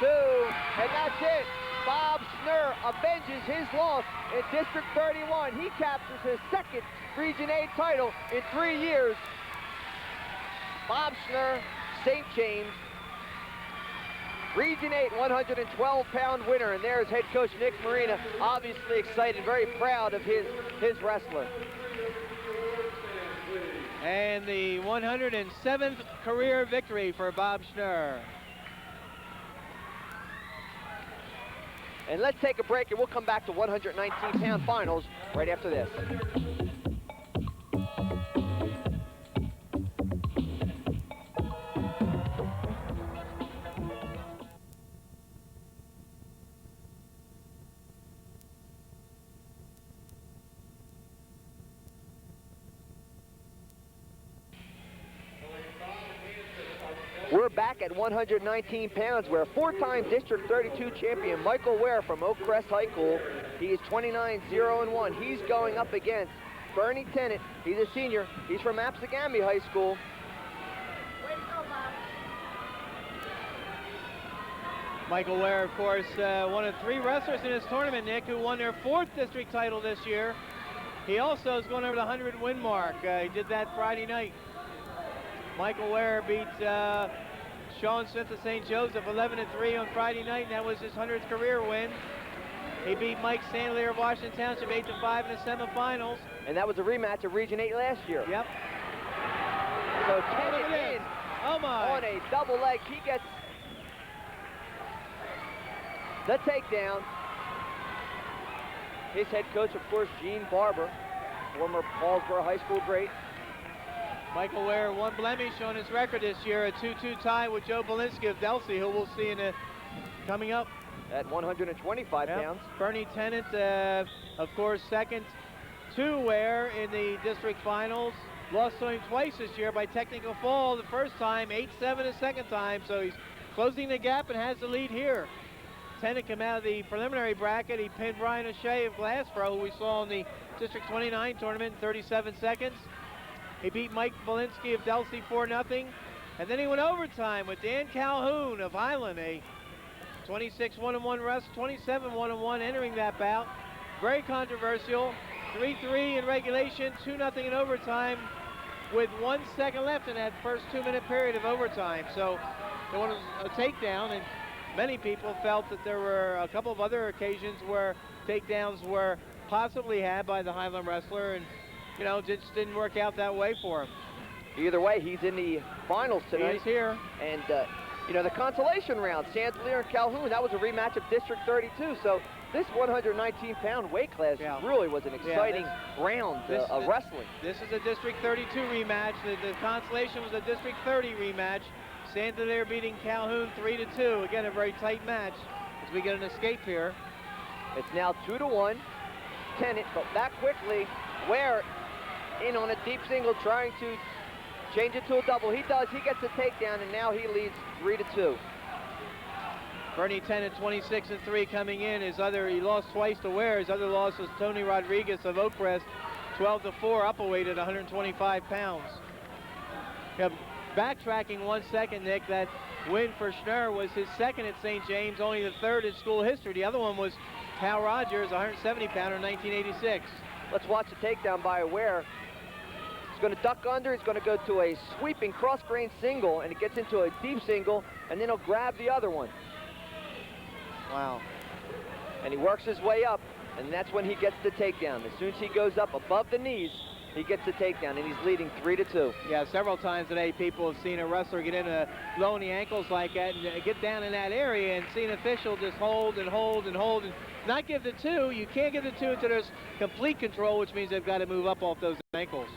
2, and that's it. Bob Schnurr avenges his loss in District 31. He captures his second Region 8 title in 3 years. Bob Schnurr, St. James. Region 8 112-pound winner, and there's head coach Nick Marina, obviously excited, very proud of his wrestler. And the 107th career victory for Bob Schnurr. And let's take a break, and we'll come back to 119-pound finals right after this. We're back at 119 pounds where four-time District 32 champion Michael Ware from Oak Crest High School, he is 29-0-1. He's going up against Bernie Tennant. He's a senior. He's from Absegami High School. Michael Ware, of course, one of three wrestlers in this tournament, Nick, who won their 4th district title this year. He also is going over the 100-win mark. He did that Friday night. Michael Ware beat Sean Smith of St. Joseph 11-3 on Friday night, and that was his 100th career win. He beat Mike Sandler of Washington Township 8-5 in the semifinals. And that was a rematch of Region 8 last year. Yep. So Tennant in on a double leg. He gets the takedown. His head coach, of course, Gene Barber, former Paulsboro High School great. Michael Ware, one blemish on his record this year, a 2-2 tie with Joe Belinsky of Delsey, who we'll see in coming up. At 125 pounds. Bernie Tennant, of course, second to Ware in the district finals. Lost to him twice this year by technical fall the first time, 8-7 the second time, so he's closing the gap and has the lead here. Tennant came out of the preliminary bracket. He pinned Brian O'Shea of Glassboro, who we saw in the District 29 tournament in 37 seconds. He beat Mike Belinsky of Delsey 4-0. And then he went overtime with Dan Calhoun of Highland, a 26-1-1 wrestler, 27-1-1 entering that bout. Very controversial. 3-3 in regulation, 2-0 in overtime with 1 second left in that first 2-minute period of overtime. So they wanted a takedown, and many people felt that there were a couple of other occasions where takedowns were possibly had by the Highland wrestler, and you know, just didn't work out that way for him. Either way, he's in the finals tonight. He's here. And, you know, the consolation round, Sandler and Calhoun, that was a rematch of District 32. So this 119-pound weight class really was an exciting round of wrestling. This is a District 32 rematch. The consolation was a District 30 rematch. Sandler beating Calhoun 3-2. Again, a very tight match as we get an escape here. It's now 2-1. Tennant, but back quickly. Ware in on a deep single, trying to change it to a double. He does. He gets a takedown, and now he leads 3-2. Bernie Tennant, 26-3 coming in. He lost twice to Ware. His other loss was Tony Rodriguez of Oak Crest, 12-4, up a weight at 125 pounds. Yeah, backtracking 1 second, Nick, that win for Schnurr was his second at St. James, only the third in school history. The other one was Hal Rogers, 170-pounder in 1986. Let's watch the takedown by Ware. He's going to duck under. He's going to go to a sweeping cross-grain single, and it gets into a deep single, and then he'll grab the other one. Wow. And he works his way up, and that's when he gets the takedown. As soon as he goes up above the knees, he gets the takedown, and he's leading 3-2. Yeah, several times today people have seen a wrestler get in low in the ankles like that and get down in that area, and see an official just hold and hold and hold and not give the two. You can't give the two until there's complete control, which means they've got to move up off those ankles.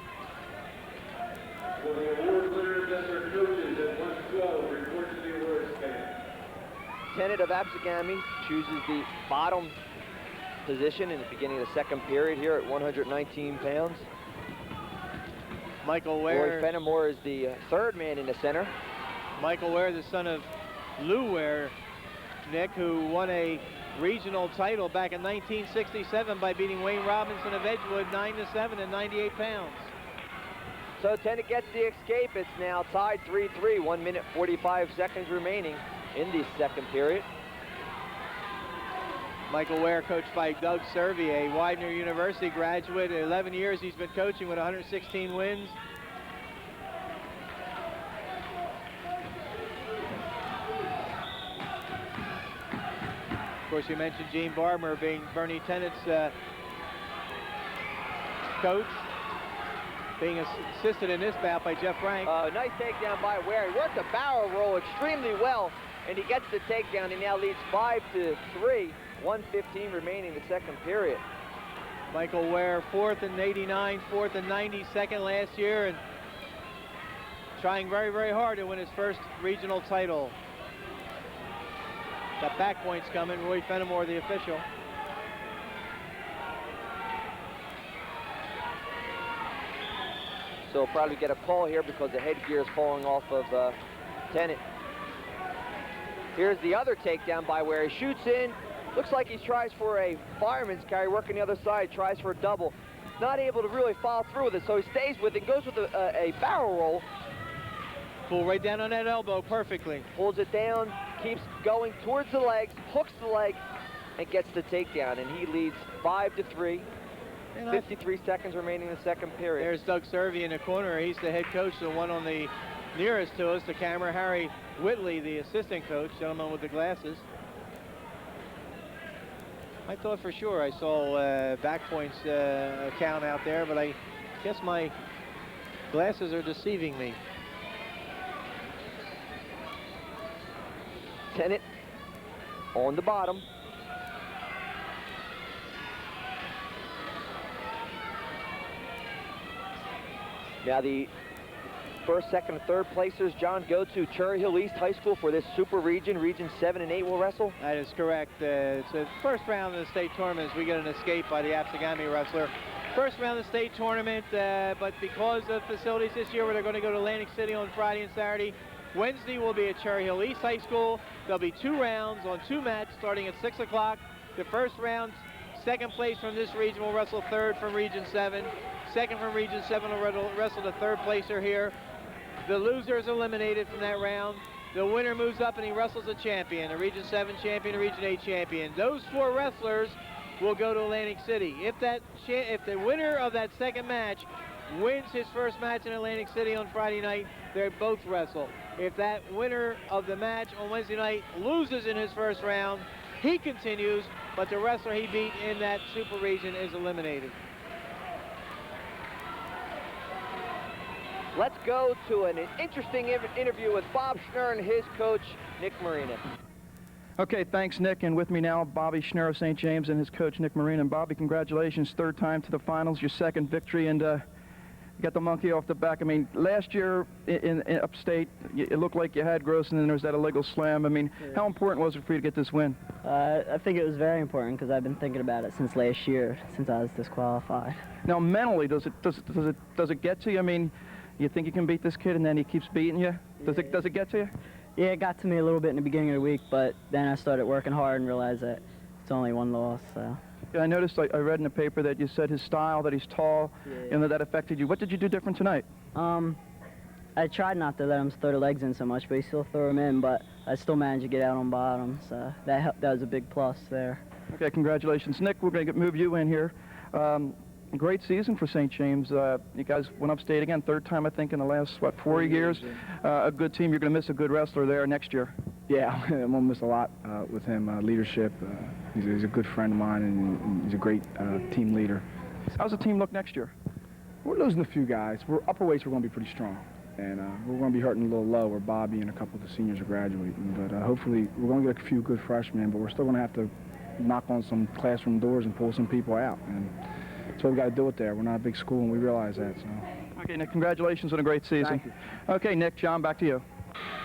For the award winners and their coaches at 112, report to the awards stand. Tennant of Absegami chooses the bottom position in the beginning of the second period here at 119 pounds. Michael Ware. Roy Fenimore is the third man in the center. Michael Ware, the son of Lou Ware, Nick, who won a regional title back in 1967 by beating Wayne Robinson of Edgewood 9-7 at 98 pounds. So Tennant gets the escape. It's now tied 3-3, 1 minute 45 seconds remaining in the second period. Michael Ware, coached by Doug Servey, a Widener University graduate. 11 years he's been coaching with 116 wins. course, you mentioned Gene Barber being Bernie Tennett's coach, being assisted in this bout by Jeff Frank. Nice takedown by Ware. He worked a barrel roll extremely well, and he gets the takedown. He now leads 5-3, 1:15 remaining in the second period. Michael Ware, 4th in 89, 4th in 90, second last year, and trying very, very hard to win his first regional title. Got back points coming. Roy Fenimore, the official. So he'll probably get a call here because the headgear is falling off of Tennant. Here's the other takedown by Ware. He shoots in. Looks like he tries for a fireman's carry, working the other side, tries for a double. Not able to really follow through with it, so he stays with it, goes with a barrel roll. Pull right down on that elbow perfectly. Pulls it down, keeps going towards the legs, hooks the leg, and gets the takedown. And he leads 5-3. 53 seconds remaining in the second period. There's Doug Servey in the corner. He's the head coach, the one on the nearest to us, the camera. Harry Whitley, the assistant coach, gentleman with the glasses. I thought for sure I saw back points count out there, but I guess my glasses are deceiving me. Tennant on the bottom. Now the first, second, and third placers, John, go to Cherry Hill East High School for this Super Region. Region 7 and 8 will wrestle. That is correct. It's the first round of the state tournament. We get an escape by the Absegami wrestler. First round of the state tournament, but because of facilities this year where they're going to go to Atlantic City on Friday and Saturday, Wednesday will be at Cherry Hill East High School. There'll be 2 rounds on 2 mats starting at 6 o'clock. The first round, second place from this region will wrestle third from Region 7. Second from Region 7 will wrestle the third placer here. The loser is eliminated from that round. The winner moves up and he wrestles a champion, a Region 7 champion, a Region 8 champion. Those 4 wrestlers will go to Atlantic City. If the winner of that second match wins his first match in Atlantic City on Friday night, they both wrestle. If that winner of the match on Wednesday night loses in his first round, he continues, but the wrestler he beat in that super region is eliminated. Let's go to an interesting interview with Bob Schnurr and his coach, Nick Marina. Okay, thanks, Nick. And with me now, Bobby Schnurr of St. James and his coach, Nick Marina. And Bobby, congratulations, 3rd time to the finals, your 2nd victory, and you got the monkey off the back. I mean, last year in upstate, it looked like you had gross, and then there was that illegal slam. I mean, how important was it for you to get this win? I think it was very important because I've been thinking about it since last year, since I was disqualified. Now, mentally, does it get to you? I mean, you think you can beat this kid, and then he keeps beating you? Does it get to you? Yeah, it got to me a little bit in the beginning of the week, but then I started working hard and realized that it's only 1 loss. So. Yeah, I noticed. I read in the paper that you said his style, that he's tall, and that affected you. What did you do different tonight? I tried not to let him throw the legs in so much, but he still threw them in. But I still managed to get out on bottom, so that was a big plus there. Okay, congratulations, Nick. We're going to move you in here. Great season for St. James. You guys went upstate again, 3rd time, I think, in the last, 4 years. A good team. You're going to miss a good wrestler there next year. Yeah, I'm going to miss a lot with him. Leadership. He's a good friend of mine, and he's a great team leader. How's the team look next year? We're losing a few guys. Upper weights, we're going to be pretty strong. And we're going to be hurting a little low where Bobby and a couple of the seniors are graduating. But hopefully, we're going to get a few good freshmen, but we're still going to have to knock on some classroom doors and pull some people out. And that's what we got to do it there. We're not a big school, and we realize that. So. Okay, Nick, congratulations on a great season. Thank you. Okay, Nick, John, back to you.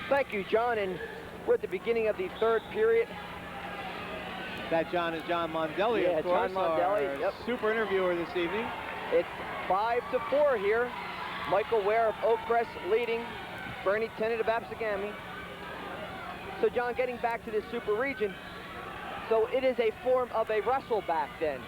Thank you, John, and we're at the beginning of the 3rd period. That John is John Mondelli, Yeah, of course, John Mondelli, our yep. super interviewer this evening. It's 5-4 here. Michael Ware of Oakcrest leading. Bernie Tennant of Absegami. So, John, getting back to this super region, so it is a form of a wrestle back then.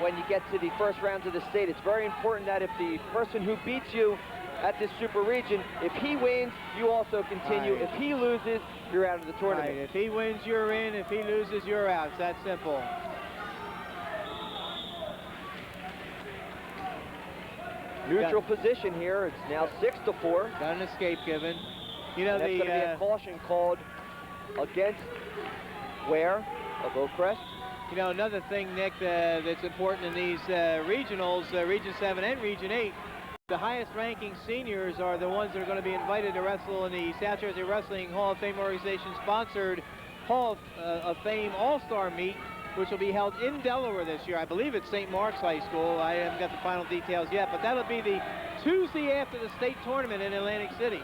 When you get to the first rounds of the state, it's very important that if the person who beats you at this super region, if he wins, you also continue. Right. If he loses, you're out of the tournament. Right. If he wins, you're in. If he loses, you're out. It's that simple. Neutral position here. It's now 6-4. Got an escape given. You know, That's going to be a caution called against Ware. of Oak Crest. You know, another thing, Nick, that's important in these regionals, Region 7 and Region 8, the highest ranking seniors are the ones that are going to be invited to wrestle in the South Jersey Wrestling Hall of Fame organization sponsored Hall of Fame All-Star Meet, which will be held in Delaware this year. I believe it's St. Mark's High School. I haven't got the final details yet, but that'll be the Tuesday after the state tournament in Atlantic City.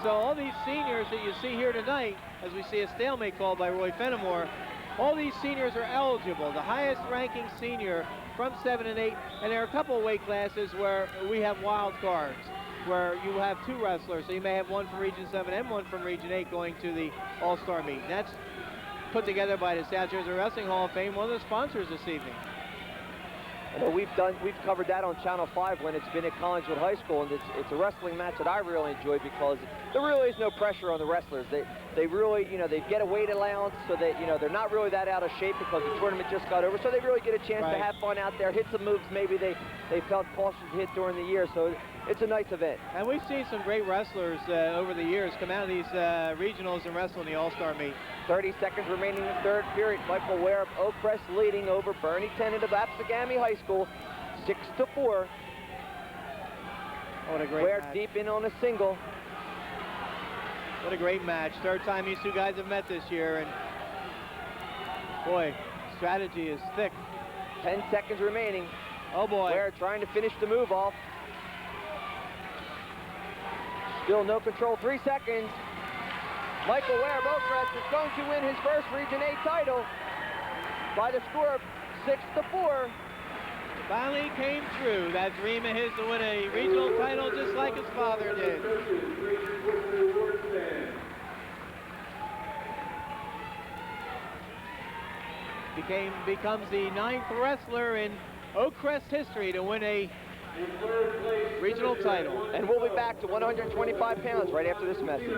So all these seniors that you see here tonight, as we see a stalemate called by Roy Fenimore, all these seniors are eligible. The highest ranking senior from 7 and 8, and there are a couple of weight classes where we have wild cards, where you have 2 wrestlers, so you may have one from Region 7 and one from Region 8 going to the All-Star Meet. And that's put together by the South Jersey Wrestling Hall of Fame, one of the sponsors this evening. I know we've covered that on Channel 5 when it's been at Collingswood High School, and it's a wrestling match that I really enjoy because there really is no pressure on the wrestlers. They really, you know, they get a weight allowance, so that, you know, they're not really that out of shape because the tournament just got over, so they really get a chance to have fun out there, hit some moves maybe they felt cautious to hit during the year. So it's a nice event. And we've seen some great wrestlers over the years come out of these regionals and wrestle in the All-Star Meet. 30 seconds remaining in the third period. Michael Ware of Oak Crest leading over Bernie Tennant of Absegami High School, 6-4. What a great Ware match. deep in on a single. What a great match. Third time these two guys have met this year, and boy, strategy is thick. 10 seconds remaining. Oh boy. Ware trying to finish the move off. Still no control, 3 seconds. Michael Ware of Oak Crest is going to win his first Region 8 title by the score of 6-4. Finally came true. That dream of his to win a regional title just like his father did. Becomes the 9th wrestler in Oak Crest history to win a regional title. And we'll be back to 125 pounds right after this message.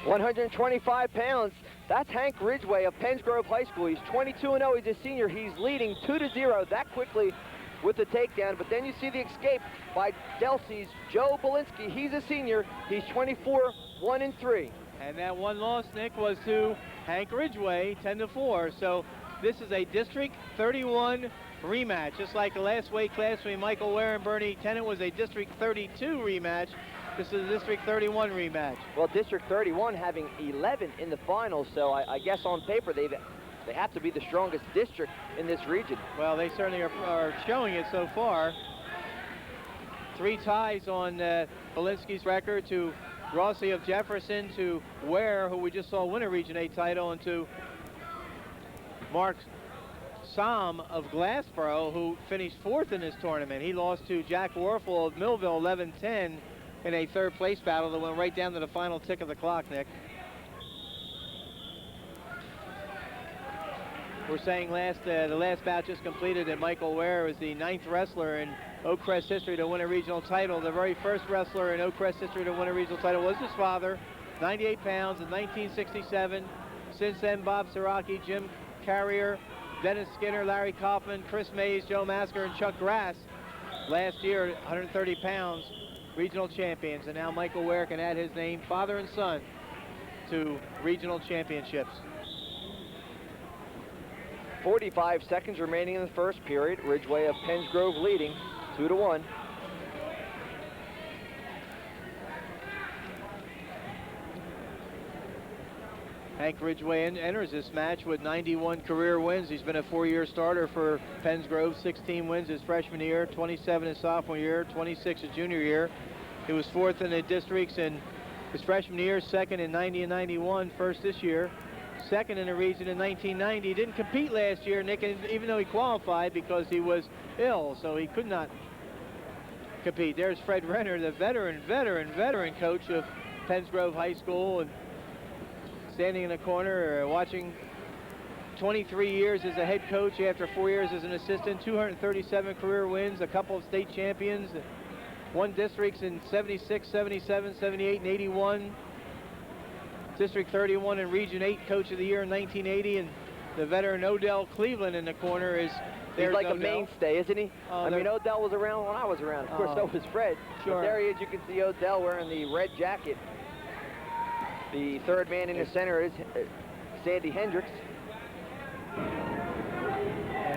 £125. That's Hank Ridgway of Penns Grove High School. He's 22-0. He's a senior. He's leading 2-0 that quickly with the takedown. But then you see the escape by Delsey's Joe Belinsky. He's a senior. He's 24-1-3. And that one loss, Nick, was to Hank Ridgway, 10-4. So this is a District 31 rematch, just like the last weight class between Michael Ware and Bernie Tennant was a District 32 rematch. This is a District 31 rematch. Well, District 31 having 11 in the finals, so I guess on paper they have to be the strongest district in this region. Well, they certainly are showing it so far. 3 ties on Belinsky's record, to Rossi of Jefferson, to Ware, who we just saw win a Region 8 title, and to Mark Som of Glassboro, who finished 4th in this tournament. He lost to Jack Warfel of Millville 11-10 in a 3rd place battle that went right down to the final tick of the clock, Nick. We're saying the last bout just completed that Michael Ware is the 9th wrestler in Oak Crest history to win a regional title. The very first wrestler in Oak Crest history to win a regional title was his father, 98 pounds in 1967. Since then, Bob Siraki, Jim Carrier, Dennis Skinner, Larry Kaufman, Chris Mays, Joe Masker, and Chuck Grass last year, 130 pounds, regional champions. And now Michael Ware can add his name, father and son, to regional championships. 45 seconds remaining in the first period. Ridgway of Penns Grove leading 2-1. Hank Ridgway enters this match with 91 career wins. He's been a 4-year starter for Penns Grove, 16 wins his freshman year, 27 his sophomore year, 26 his junior year. He was 4th in the districts in his freshman year, 2nd in 90 and 91, 1st this year, 2nd in the region in 1990. He didn't compete last year, Nick, even though he qualified because he was ill, so he could not compete. There's Fred Renner, the veteran coach of Penns Grove High School, and standing in the corner watching. 23 years as a head coach after 4 years as an assistant, 237 career wins, a couple of state champions, won districts in 76, 77, 78, and 81. District 31 and Region 8 Coach of the Year in 1980, and the veteran Odell Cleveland in the corner. He's like Odell. a mainstay, isn't he? Oh, I mean, Odell was around when I was around. Of course, so was Fred. Sure. But there he is. You can see Odell wearing the red jacket. The third man in the center is Sandy Hendricks.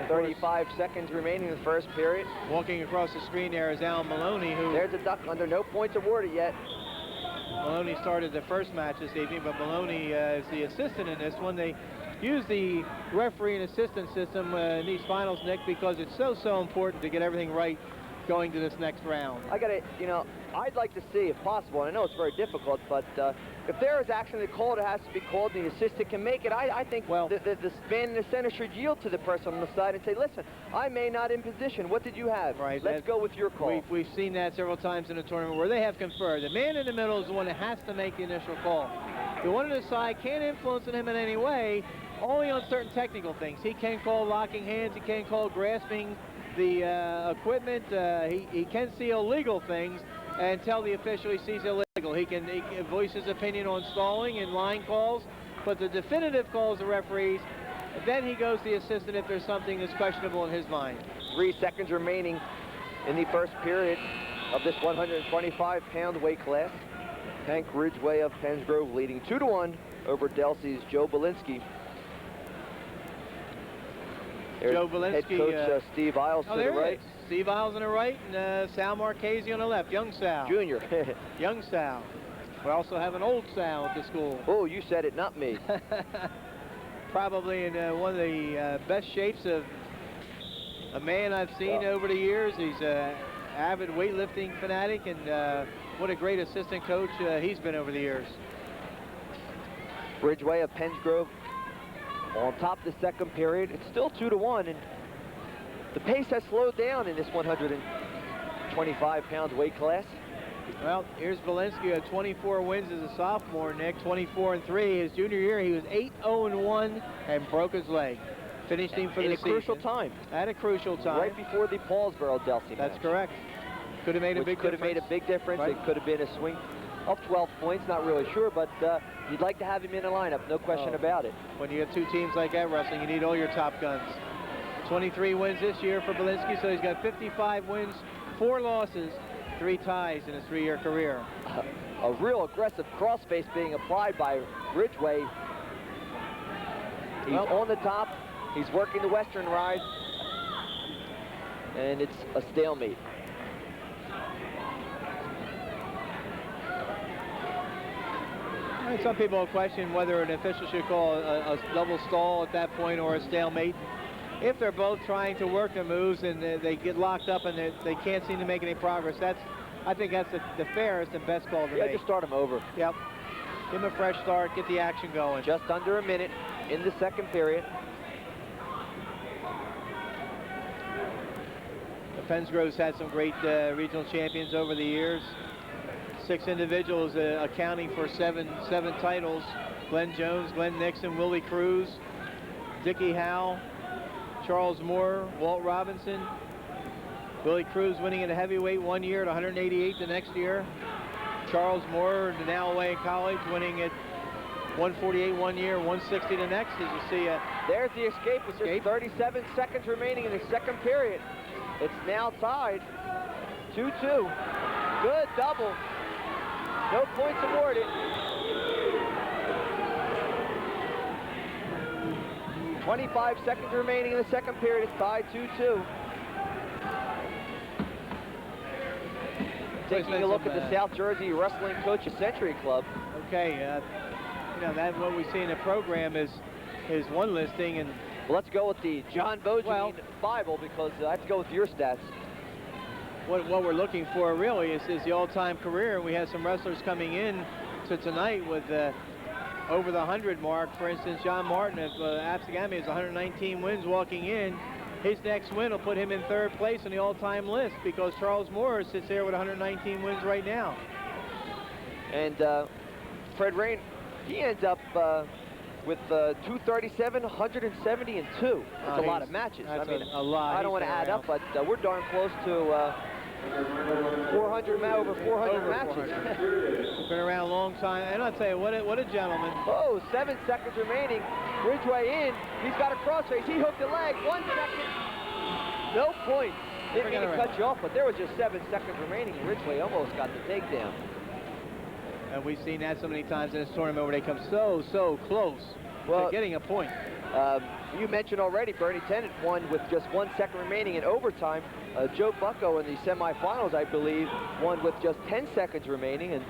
35 seconds remaining in the first period. Walking across the screen there is Al Maloney, who... There's a duck under no points awarded yet. Maloney started the first match this evening, but Maloney is the assistant in this one. They use the referee and assistant system in these finals, Nick, because it's so important to get everything right going to this next round. I got to, you know, I'd like to see, if possible, and I know it's very difficult, but if there is actually a call that has to be called and the assistant can make it, I think the man in the center should yield to the person on the side and say, listen, I may not in position. What did you have? Right. Let's go with your call. We've seen that several times in the tournament where they have conferred. The man in the middle is the one that has to make the initial call. The one on the side can't influence him in any way, only on certain technical things. He can call locking hands. He can call grasping the equipment. He can see illegal things and tell the official he sees illegal. He can voice his opinion on stalling and line calls, but the definitive calls the referees. Then he goes to the assistant if there's something that's questionable in his mind. 3 seconds remaining in the first period of this 125-pound weight class. Hank Ridgway of Pensgrove leading 2-1 over Delsey's Joe Belinsky. There's Joe Belinsky, head coach Steve Isles to the right. Steve Isles on the right and Sal Marchese on the left. Young Sal. Junior. Young Sal. We also have an old Sal at the school. Oh, you said it, not me. Probably in one of the best shapes of a man I've seen over the years. He's an avid weightlifting fanatic, and what a great assistant coach he's been over the years. Ridgway of Pensgrove on top of the second period. It's still 2-1, and the pace has slowed down in this 125-pound weight class. Well, here's Belinsky at 24 wins as a sophomore, Nick. 24-3. His junior year, he was 8-0-1 and broke his leg. Finished him for the season. At a crucial time. At a crucial time. Right before the Paulsboro Delsey match. That's correct. Could have made a big difference. Could have made a big difference. Right. It could have been a swing of 12 points. Not really sure, but you'd like to have him in the lineup. No question about it. When you have two teams like that wrestling, you need all your top guns. 23 wins this year for Belinsky, so he's got 55 wins, 4 losses, 3 ties in his 3-year career. A real aggressive crossface being applied by Ridgway. He's on the top. He's working the Western ride. And it's a stalemate. Some people will question whether an official should call a double stall at that point or a stalemate. If they're both trying to work their moves and they get locked up and they can't seem to make any progress, I think that's the fairest and best call to make. Yeah, just start them over. Yep. Give them a fresh start, get the action going. Just under a minute in the second period. Pensgrove's had some great regional champions over the years. 6 individuals accounting for seven titles. Glenn Jones, Glenn Nixon, Willie Cruz, Dickie Howe, Charles Moore, Walt Robinson. Willie Cruz winning at a heavyweight 1 year at 188 the next year. Charles Moore, now away in college, winning at 148 1 year, 160 the next. As you see, there's the escape with just 37 seconds remaining in the second period. It's now tied 2-2. Good double. No points awarded. 25 seconds remaining in the second period. It's tied 2-2. Taking a look at the South Jersey Wrestling Coaches Century Club. Okay, you know, that's what we see in the program is one listing, and well, let's go with the John Bojanine Bible because I have to go with your stats. What we're looking for really is the all-time career, and we have some wrestlers coming in to tonight with over the 100 mark. For instance, John Martin of Absegami has 119 wins walking in. His next win will put him in 3rd place on the all-time list because Charles Moore sits there with 119 wins right now. And Fred Rain, he ends up with 237, 170, and 2. That's a lot of matches. That's I mean, a lot. I don't want to add up, but we're darn close to Over 400 matches. He's been around a long time. And I'll tell you, what a gentleman. Oh, 7 seconds remaining. Ridgway in. He's got a crossface. He hooked the leg. 1 second. No point. Didn't mean to cut you off, but there was just 7 seconds remaining. Ridgway almost got the takedown. And we've seen that so many times in this tournament where they come so close to getting a point. You mentioned already Bernie Tennant won with just 1 second remaining in overtime. Joe Bucko in the semifinals, I believe, won with just 10 seconds remaining. And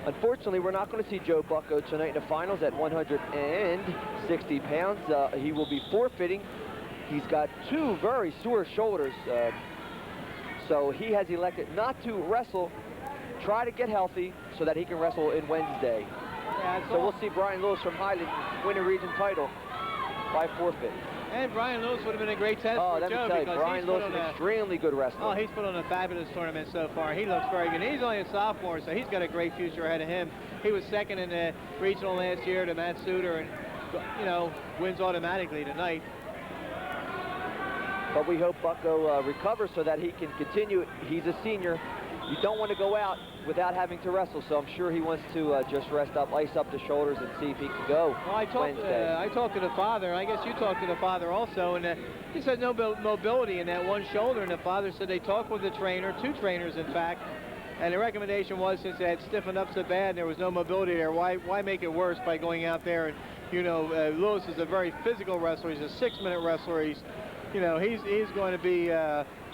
unfortunately, we're not going to see Joe Bucko tonight in the finals at 160 pounds. He will be forfeiting. He's got 2 very sore shoulders. So he has elected not to wrestle, try to get healthy so that he can wrestle in Wednesday. Yeah, so we'll see Brian Lewis from Highland win a region title by forfeit. And Brian Lewis would have been a great test for Joe, because Brian Lewis is an extremely good wrestler. Oh, he's put on a fabulous tournament so far. He looks very good. He's only a sophomore, so he's got a great future ahead of him. He was second in the regional last year to Matt Suter, and, you know, wins automatically tonight. But we hope Bucko recovers so that he can continue. He's a senior. You don't want to go out without having to wrestle, so I'm sure he wants to just rest up, ice up the shoulders, and see if he can go Wednesday. I talked to the father, and I guess you talked to the father also, and he said no mobility in that one shoulder, and the father said they talked with the trainer, 2 trainers in fact, and the recommendation was, since it had stiffened up so bad and there was no mobility there, why make it worse by going out there? And, you know, Lewis is a very physical wrestler. He's a 6-minute wrestler. He's, you know, he's going to be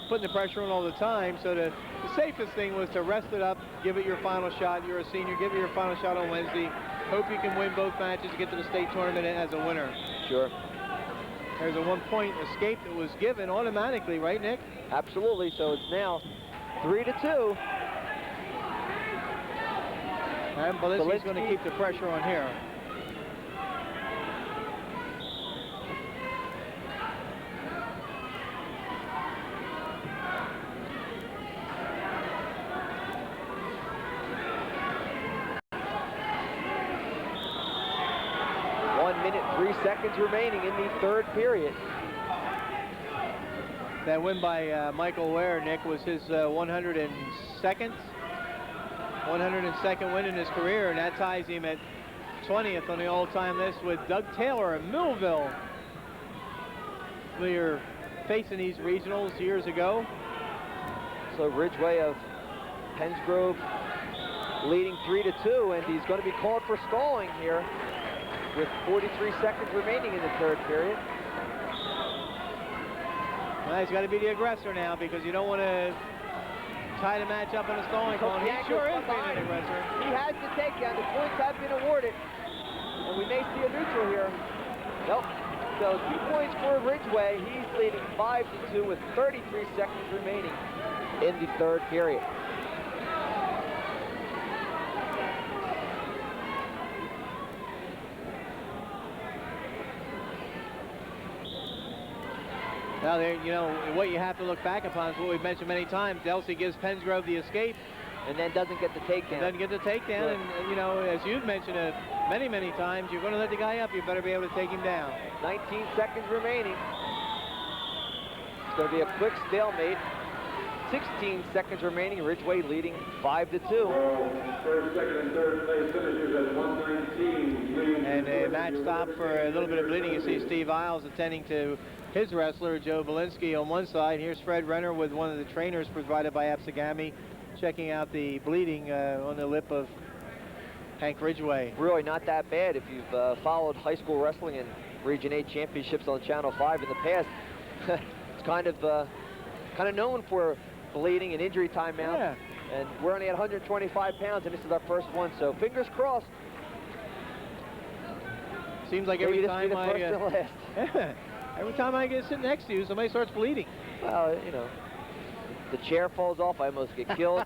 putting the pressure on all the time. So the safest thing was to rest it up, give it your final shot. You're a senior, give it your final shot on Wednesday. Hope you can win both matches to get to the state tournament as a winner. Sure. There's a 1-point escape that was given automatically, right, Nick? Absolutely. So it's now 3-2. And Belinsky's going to keep the pressure on here. Seconds remaining in the 3rd period. That win by Michael Ware, Nick, was his 102nd win in his career, and that ties him at 20th on the all-time list with Doug Taylor of Millville. We were facing these regionals years ago. So Ridgway of Pensgrove leading 3-2, and he's going to be called for stalling here with 43 seconds remaining in the 3rd period. Well, he's got to be the aggressor now, because you don't want to tie the match up on a stalling call. He sure is being an aggressor. He has the takedown. The points have been awarded, and we may see a neutral here. Nope. So 2 points for Ridgway. He's leading 5-2 with 33 seconds remaining in the 3rd period. Now, there, you know, what you have to look back upon is what we've mentioned many times. Delsey gives Pensgrove the escape. And then doesn't get the takedown. Doesn't get the takedown, right. And, you know, as you've mentioned many times, you're going to let the guy up, you better be able to take him down. 19 seconds remaining. It's going to be a quick stalemate. 16 seconds remaining. Ridgway leading 5-2. First, second, and third place finishers at 119. And a match stop for a little bit of bleeding. You see Steve Isles attending to his wrestler, Joe Belinsky, on one side. Here's Fred Renner with one of the trainers provided by Absegami, checking out the bleeding on the lip of Hank Ridgway. Really not that bad if you've followed high school wrestling and Region 8 championships on Channel 5 in the past. It's kind of known for bleeding and injury timeout. Yeah. And we're only at 125 pounds, and this is our first one, so fingers crossed. Seems like every time every time I get sit next to you, somebody starts bleeding. Well, you know, the chair falls off, I almost get killed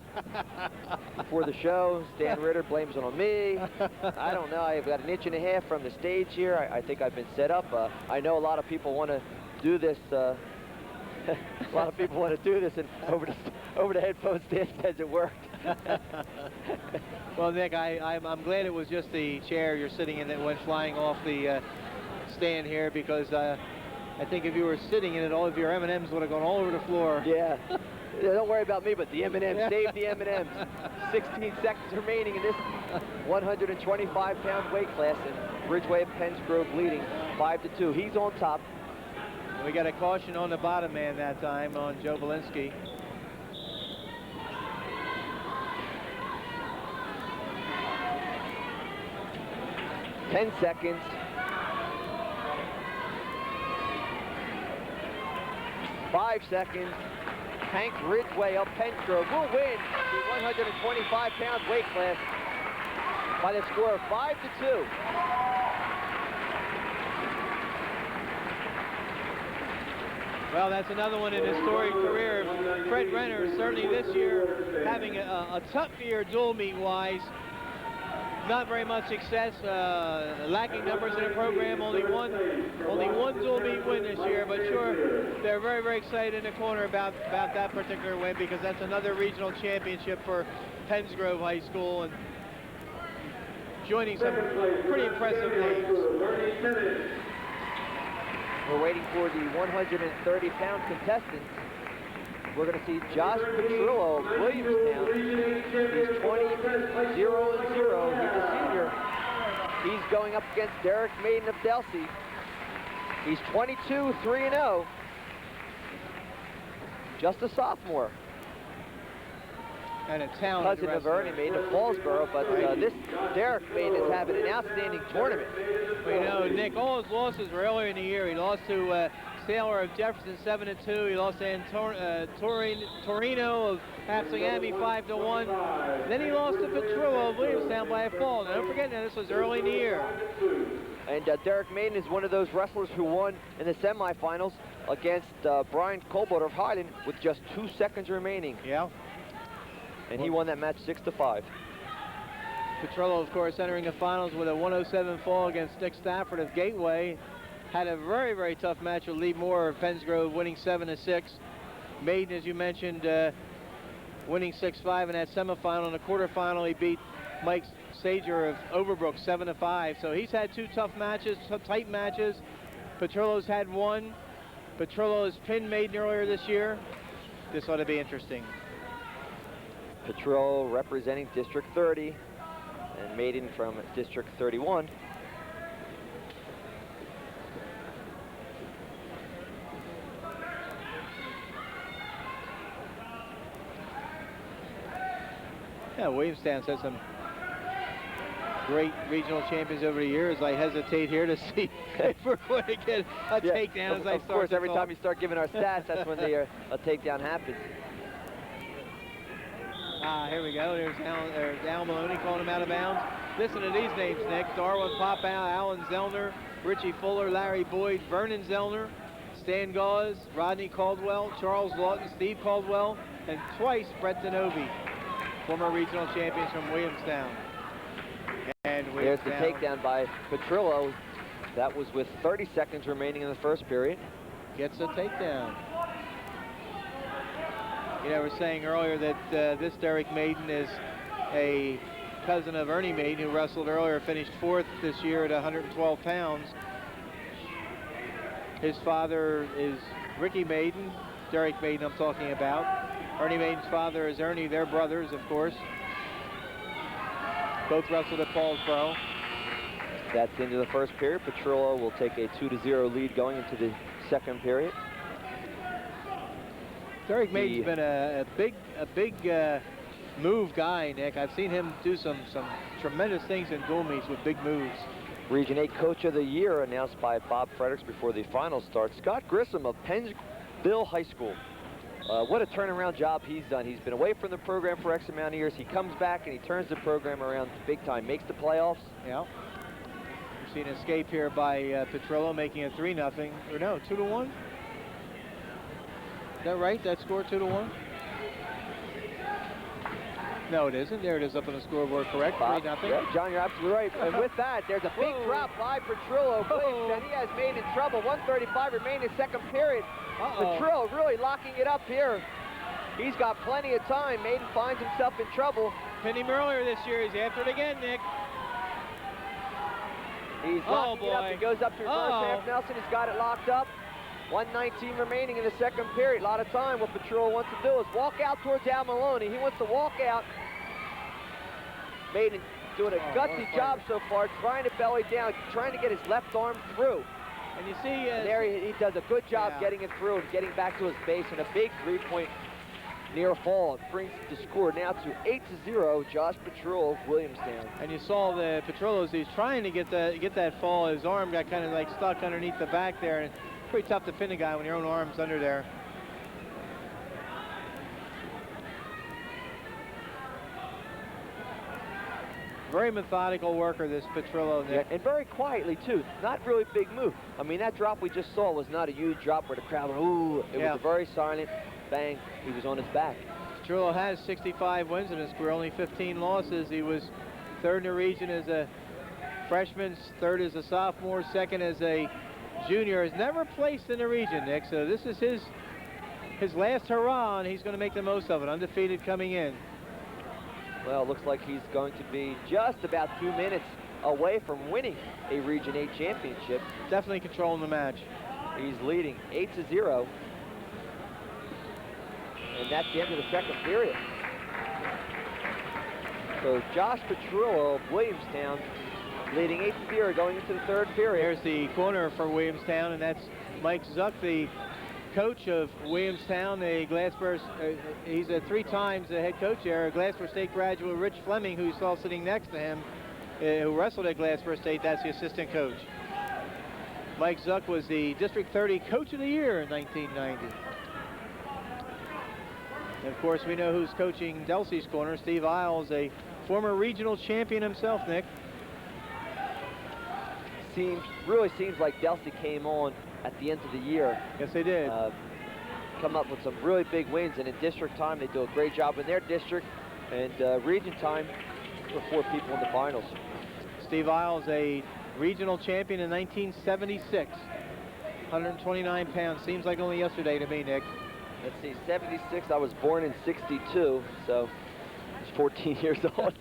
before the show. Stan Ritter blames it on me. I don't know, I've got an inch and a half from the stage here. I think I've been set up. I know a lot of people want to do this. A lot of people want to do this, and over the headphones, Stan says it worked. Well, Nick, I'm glad it was just the chair you're sitting in that went flying off the stand here, because I think if you were sitting in it, all of your M&Ms would have gone all over the floor. Yeah. Don't worry about me, but the M&Ms. Save the M&Ms. 16 seconds remaining in this 125-pound weight class, and Ridgeway of Penns Grove leading 5-2. He's on top. We got a caution on the bottom man that time on Joe Belinsky. Ten seconds. Five seconds. Hank Ridgeway of Penns Grove will win the 125-pound weight class by the score of 5-2. Well, that's another one in his storied career. Fred Renner certainly this year having a tough year dual meet-wise. Not very much success, lacking numbers in the program. Only one dual meet win this year, but sure, they're very, very excited in the corner about that particular win, because that's another regional championship for Penns Grove High School, and joining some pretty impressive names. We're waiting for the 130-pound contestants. We're going to see Josh Petrillo of Williamstown. He's 20-0-0. He's a senior. He's going up against Derek Maiden of Delsey. He's 22-3-0. Just a sophomore. And a talented cousin of Ernie Maiden of Fallsboro, but this Derek Maiden is having an outstanding tournament. Well, you know, Nick, all his losses were earlier in the year. He lost to Sailor of Jefferson 7-2. He lost to Torino of Absegami 5-1. Then he lost to Petrillo of Williamstown by a fall. Now, don't forget, now this was early in the year. And Derek Maiden is one of those wrestlers who won in the semifinals against Brian Colbert of Highland with just 2 seconds remaining. Yeah. And he won that match 6-5. Petrillo, of course, entering the finals with a 107 fall against Nick Stafford of Gateway. Had a very, very tough match with Lee Moore of Penns Grove, winning 7-6. Maiden, as you mentioned, winning 6-5 in that semifinal. In the quarterfinal, he beat Mike Sager of Overbrook 7-5. So he's had 2 tough matches, tight matches. Petrillo's had 1. Petrillo's pinned Maiden earlier this year. This ought to be interesting. Petrillo representing District 30 and Maiden from District 31. Yeah, Williamstown's had some great regional champions over the years. I hesitate here to see if we're going to get a takedown as I start. Of course, every time you start giving our stats, that's when a takedown happens. Here we go. There's Al Maloney calling him out of bounds. Listen to these names, Nick. Darwin Popow, Alan Zellner, Richie Fuller, Larry Boyd, Vernon Zellner, Stan Gauze, Rodney Caldwell, Charles Lawton, Steve Caldwell, and twice Brett Denobi, former regional champions from Williamstown. And there's the takedown by Petrillo. That was with 30 seconds remaining in the first period. Gets a takedown. You know, we were saying earlier that this Derek Maiden is a cousin of Ernie Maiden, who wrestled earlier, finished 4th this year at 112 pounds. His father is Ricky Maiden, Derek Maiden I'm talking about. Ernie Maiden's father is Ernie, they're brothers, of course. Both wrestled at Paulsboro. That's into the first period. Petrillo will take a 2-0 lead going into the second period. Derek Maiden's been a big move guy, Nick. I've seen him do some tremendous things in dual meets with big moves. Region 8 Coach of the Year announced by Bob Fredericks before the final starts. Scott Grissom of Pennsville High School. What a turnaround job he's done. He's been away from the program for X amount of years. He comes back and he turns the program around big time. Makes the playoffs. Yeah. We've seen an escape here by Petrillo, making it 3-0. Or no, 2-1. Is that right? That score 2-1? No, it isn't. There it is up on the scoreboard, correct? 3-0. Yeah, John, you're absolutely right. And with that, there's a big drop by Petrillo. That he has made in trouble. 1:35 remaining second period. Petrillo really locking it up here. He's got plenty of time. Maiden finds himself in trouble. Pinned him earlier this year. He's after it again, Nick. He's locking it up. He goes up to reverse half Nelson. He's got it locked up. 1:19 remaining in the second period. A lot of time. What Petrillo wants to do is walk out towards Al Maloney. He wants to walk out. Maiden doing a gutsy job so far, trying to belly down, trying to get his left arm through. And you see... and there he does a good job getting it through and getting back to his base, and a big three-point near fall. It brings the score now to 8-0, Josh Petrillo of Williamstown. And you saw the Petrillo, he's trying to get that fall. His arm got kind of like stuck underneath the back there, and it's pretty tough to pin a guy when your own arm's under there. Very methodical worker, this Petrillo, Nick. Yeah, and very quietly, too. Not really big move. I mean, that drop we just saw was not a huge drop where the crowd went, ooh. It was a very silent bang. He was on his back. Petrillo has 65 wins in his career, only 15 losses. He was third in the region as a freshman, third as a sophomore, second as a junior. Has never placed in the region, Nick. So this is his last hurrah, and he's going to make the most of it. Undefeated coming in. Well, it looks like he's going to be just about 2 minutes away from winning a Region 8 championship. Definitely controlling the match. He's leading 8-0. And that's the end of the second period. So Josh Petrillo of Williamstown leading 8-0 going into the third period. Here's the corner for Williamstown, and that's Mike Zuck, the coach of Williamstown, a Glassboro, he's a 3 times head coach there, a Glassboro State graduate, Rich Fleming, who you saw sitting next to him, who wrestled at Glassboro State. That's the assistant coach. Mike Zuck was the District 30 Coach of the Year in 1990. And of course, we know who's coaching Delsey's corner. Steve Isles, a former regional champion himself, Nick. Really seems like Delsey came on at the end of the year. Yes, they did. Come up with some really big wins, and in district time, they do a great job in their district, and region time, for 4 people in the finals. Steve Isles, a regional champion in 1976. 129 pounds. Seems like only yesterday to me, Nick. Let's see, 76. I was born in 62, so I was 14 years old.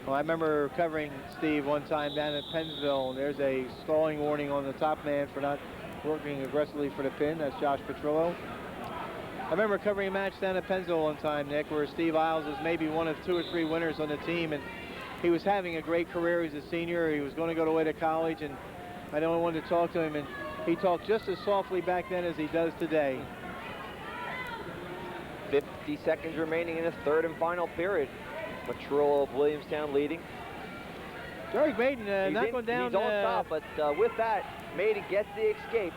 Well, I remember covering Steve one time down at Pennsville, and there's a stalling warning on the top man for not working aggressively for the pin. That's Josh Petrillo. I remember covering a match down at Pennsville one time, Nick, where Steve Isles was maybe one of 2 or 3 winners on the team, and he was having a great career. He was a senior. He was going to go away to college, and I know I wanted to talk to him, and he talked just as softly back then as he does today. 50 seconds remaining in the third and final period. Petrillo of Williamstown leading. Derek Maiden not going down. He's on top, but with that, Maiden gets the escape.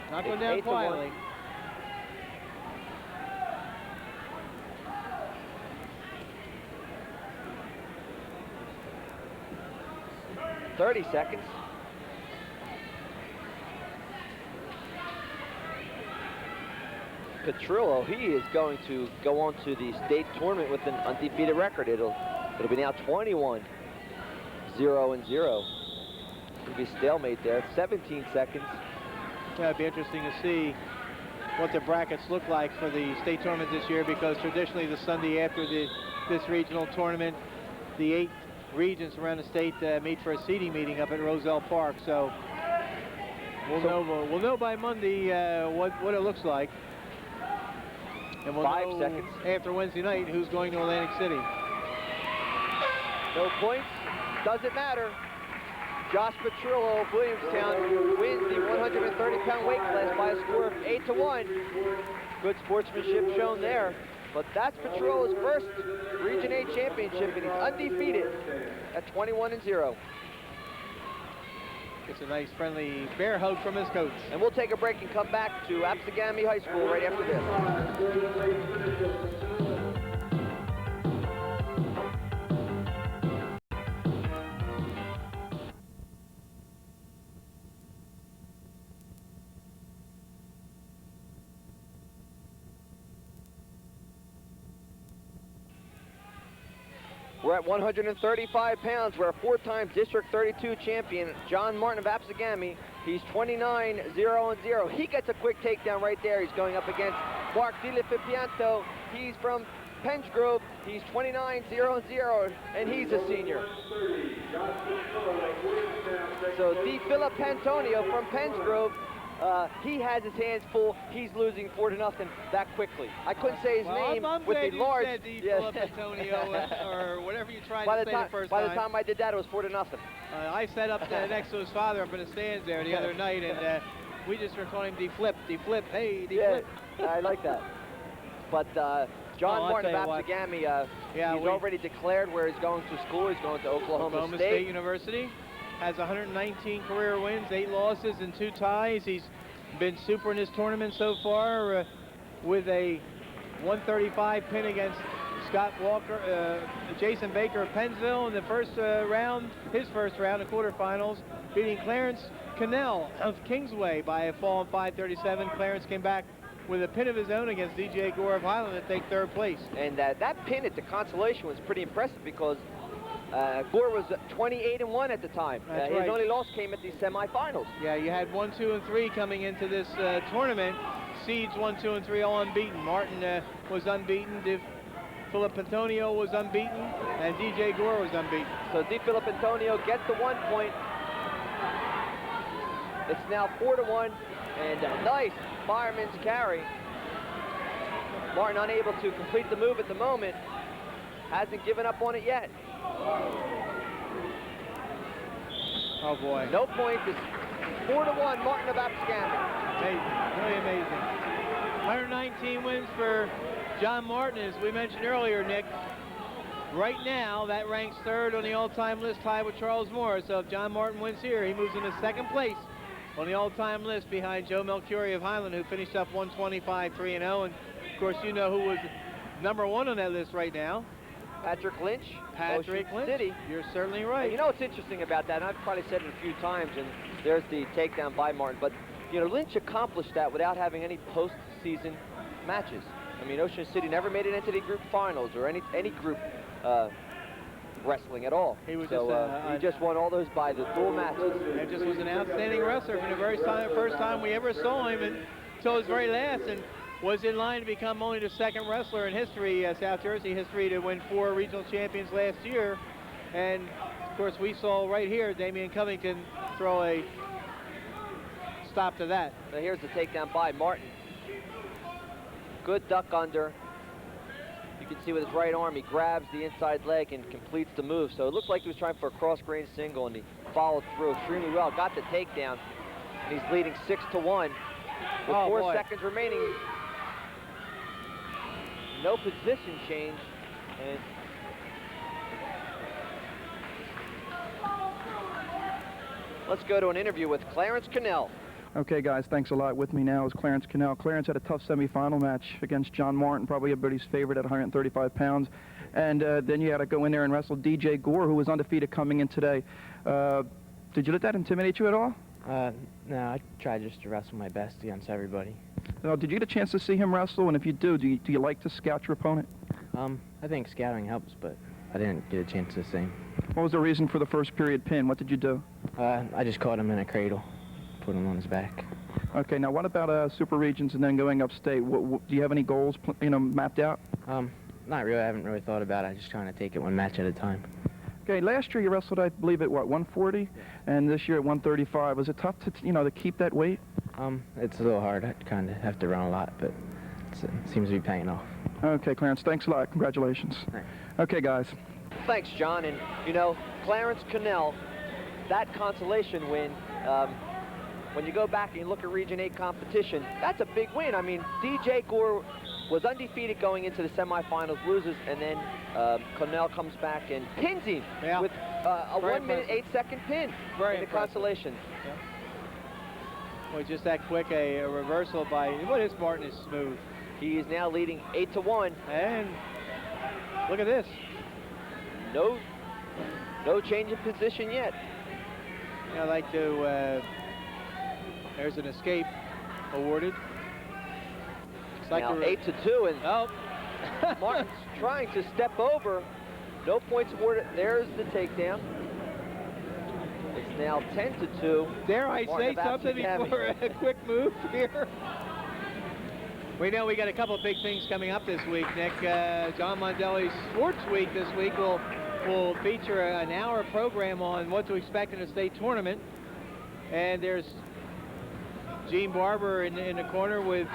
Not going down quietly. 30 seconds. Petrillo, he is going to go on to the state tournament with an undefeated record. It'll be now 21-0-0. It'll be stalemate there. 17 seconds. Yeah, it'd be interesting to see what the brackets look like for the state tournament this year, because traditionally the Sunday after this regional tournament, the 8 regions around the state meet for a seeding meeting up at Roselle Park. So we'll know by Monday what it looks like. And we'll 5 know seconds after Wednesday night who's going to Atlantic City. No points, doesn't matter. Josh Petrillo of Williamstown wins the 130-pound weight class by a score of 8-1. Good sportsmanship shown there. But that's Petrillo's first Region 8 championship, and he's undefeated at 21-0. Gets a nice friendly bear hug from his coach. And we'll take a break and come back to Absegami High School right after this. We're at 135 pounds. We're a 4-time District 32 champion, John Martin of Absegami. He's 29-0-0. He gets a quick takedown right there. He's going up against Mark Di Fipianto. He's from Pensgrove. He's 29-0-0, and he's a senior. So DeFilip Antonio from Pensgrove, he has his hands full. He's losing 4-0 that quickly. I couldn't say his name I'm with glad the you large. said DeFilip Antonio or whatever you tried by to the say time, the first by time. the time I did that, it was 4-0. I sat up next to his father up in the stands there the other night, and we just were calling him DeFlip, hey, DeFlip. Yeah, I like that. But John I'll Martin tell of you what. Absegami, he's already declared where he's going to school. He's going to Oklahoma State University. Has 119 career wins, 8 losses, and 2 ties. He's been super in this tournament so far with a 135 pin against Scott Walker, Jason Baker of Pennsville in the first round, his first round of quarterfinals, beating Clarence Cannell of Kingsway by a fall in 5:37. Clarence came back with a pin of his own against DJ Gore of Highland to take 3rd place. And that pin at the consolation was pretty impressive because Gore was 28-1 at the time. His only loss came at the semifinals. Yeah, you had 1, 2, and 3 coming into this tournament. Seeds 1, 2, and 3 all unbeaten. Martin was unbeaten. DeFilip Antonio was unbeaten, and DJ Gore was unbeaten. So DeFilip Antonio gets the 1 point. It's now 4-1, and a nice fireman's carry. Martin unable to complete the move at the moment. Hasn't given up on it yet. Oh boy. No points. It's 4-1, Martin of Absegami. Amazing, really amazing. 119 wins for John Martin, as we mentioned earlier, Nick. Right now, that ranks 3rd on the all-time list, tied with Charles Moore. So if John Martin wins here, he moves into 2nd place on the all-time list behind Joe Melchiori of Highland, who finished up 125, 3-0. And of course, you know who was number 1 on that list right now. Patrick Lynch, Patrick Ocean Lynch. City. You're certainly right. And you know what's interesting about that, and I've probably said it a few times, and there's the takedown by Martin, but you know, Lynch accomplished that without having any postseason matches. I mean, Ocean City never made it into the group finals or any group wrestling at all. He was he just won all those by the dual matches. And just was an outstanding wrestler from the first time we ever saw him until his very last, and was in line to become only the 2nd wrestler in history, South Jersey history, to win 4 regional champions last year. And of course, we saw right here Damian Covington throw a stop to that. Now here's the takedown by Martin. Good duck under. You can see with his right arm, he grabs the inside leg and completes the move. So it looked like he was trying for a cross-grain single, and he followed through extremely well. Got the takedown. He's leading 6-1 with 4 seconds remaining. No position change. And let's go to an interview with Clarence Cannell. Okay, guys, thanks a lot. With me now is Clarence Cannell. Clarence had a tough semifinal match against John Martin, probably everybody's favorite at 135 pounds. And then you had to go in there and wrestle DJ Gore, who was undefeated coming in today. Did you let that intimidate you at all? No, I try just to wrestle my best against everybody. Did you get a chance to see him wrestle? And if you do you like to scout your opponent? I think scouting helps, but I didn't get a chance to see him. What was the reason for the first period pin? What did you do? I just caught him in a cradle, put him on his back. Okay, now what about Super Regions and then going upstate? Do you have any goals, mapped out? Not really. I haven't really thought about it. I'm just trying to take it one match at a time. Okay, last year you wrestled, I believe, at what, 140, and this year at 135. Was it tough to, to keep that weight? It's a little hard. I kind of have to run a lot, but it seems to be paying off. Okay, Clarence, thanks a lot. Congratulations. Thanks. Okay, guys. Thanks, John. And Clarence Cannell, that consolation win. When you go back and you look at Region 8 competition, that's a big win. I mean, DJ Gore was undefeated going into the semifinals, loses, and then Cannell comes back and pins him with a 1 minute, 8 second pin in the consolation. Yeah. Well, just that quick a reversal by, what is Martin is smooth. He is now leading 8-1. And look at this. No change in position yet. I'd like to, there's an escape awarded. Like now 8-2, and Martin's trying to step over. No points awarded. There's the takedown. It's now 10-2. Dare I say something before a quick move here? We know we got a couple of big things coming up this week, Nick. John Mondelli's Sports Week this week will feature an hour program on what to expect in a state tournament. And there's Gene Barber in the corner with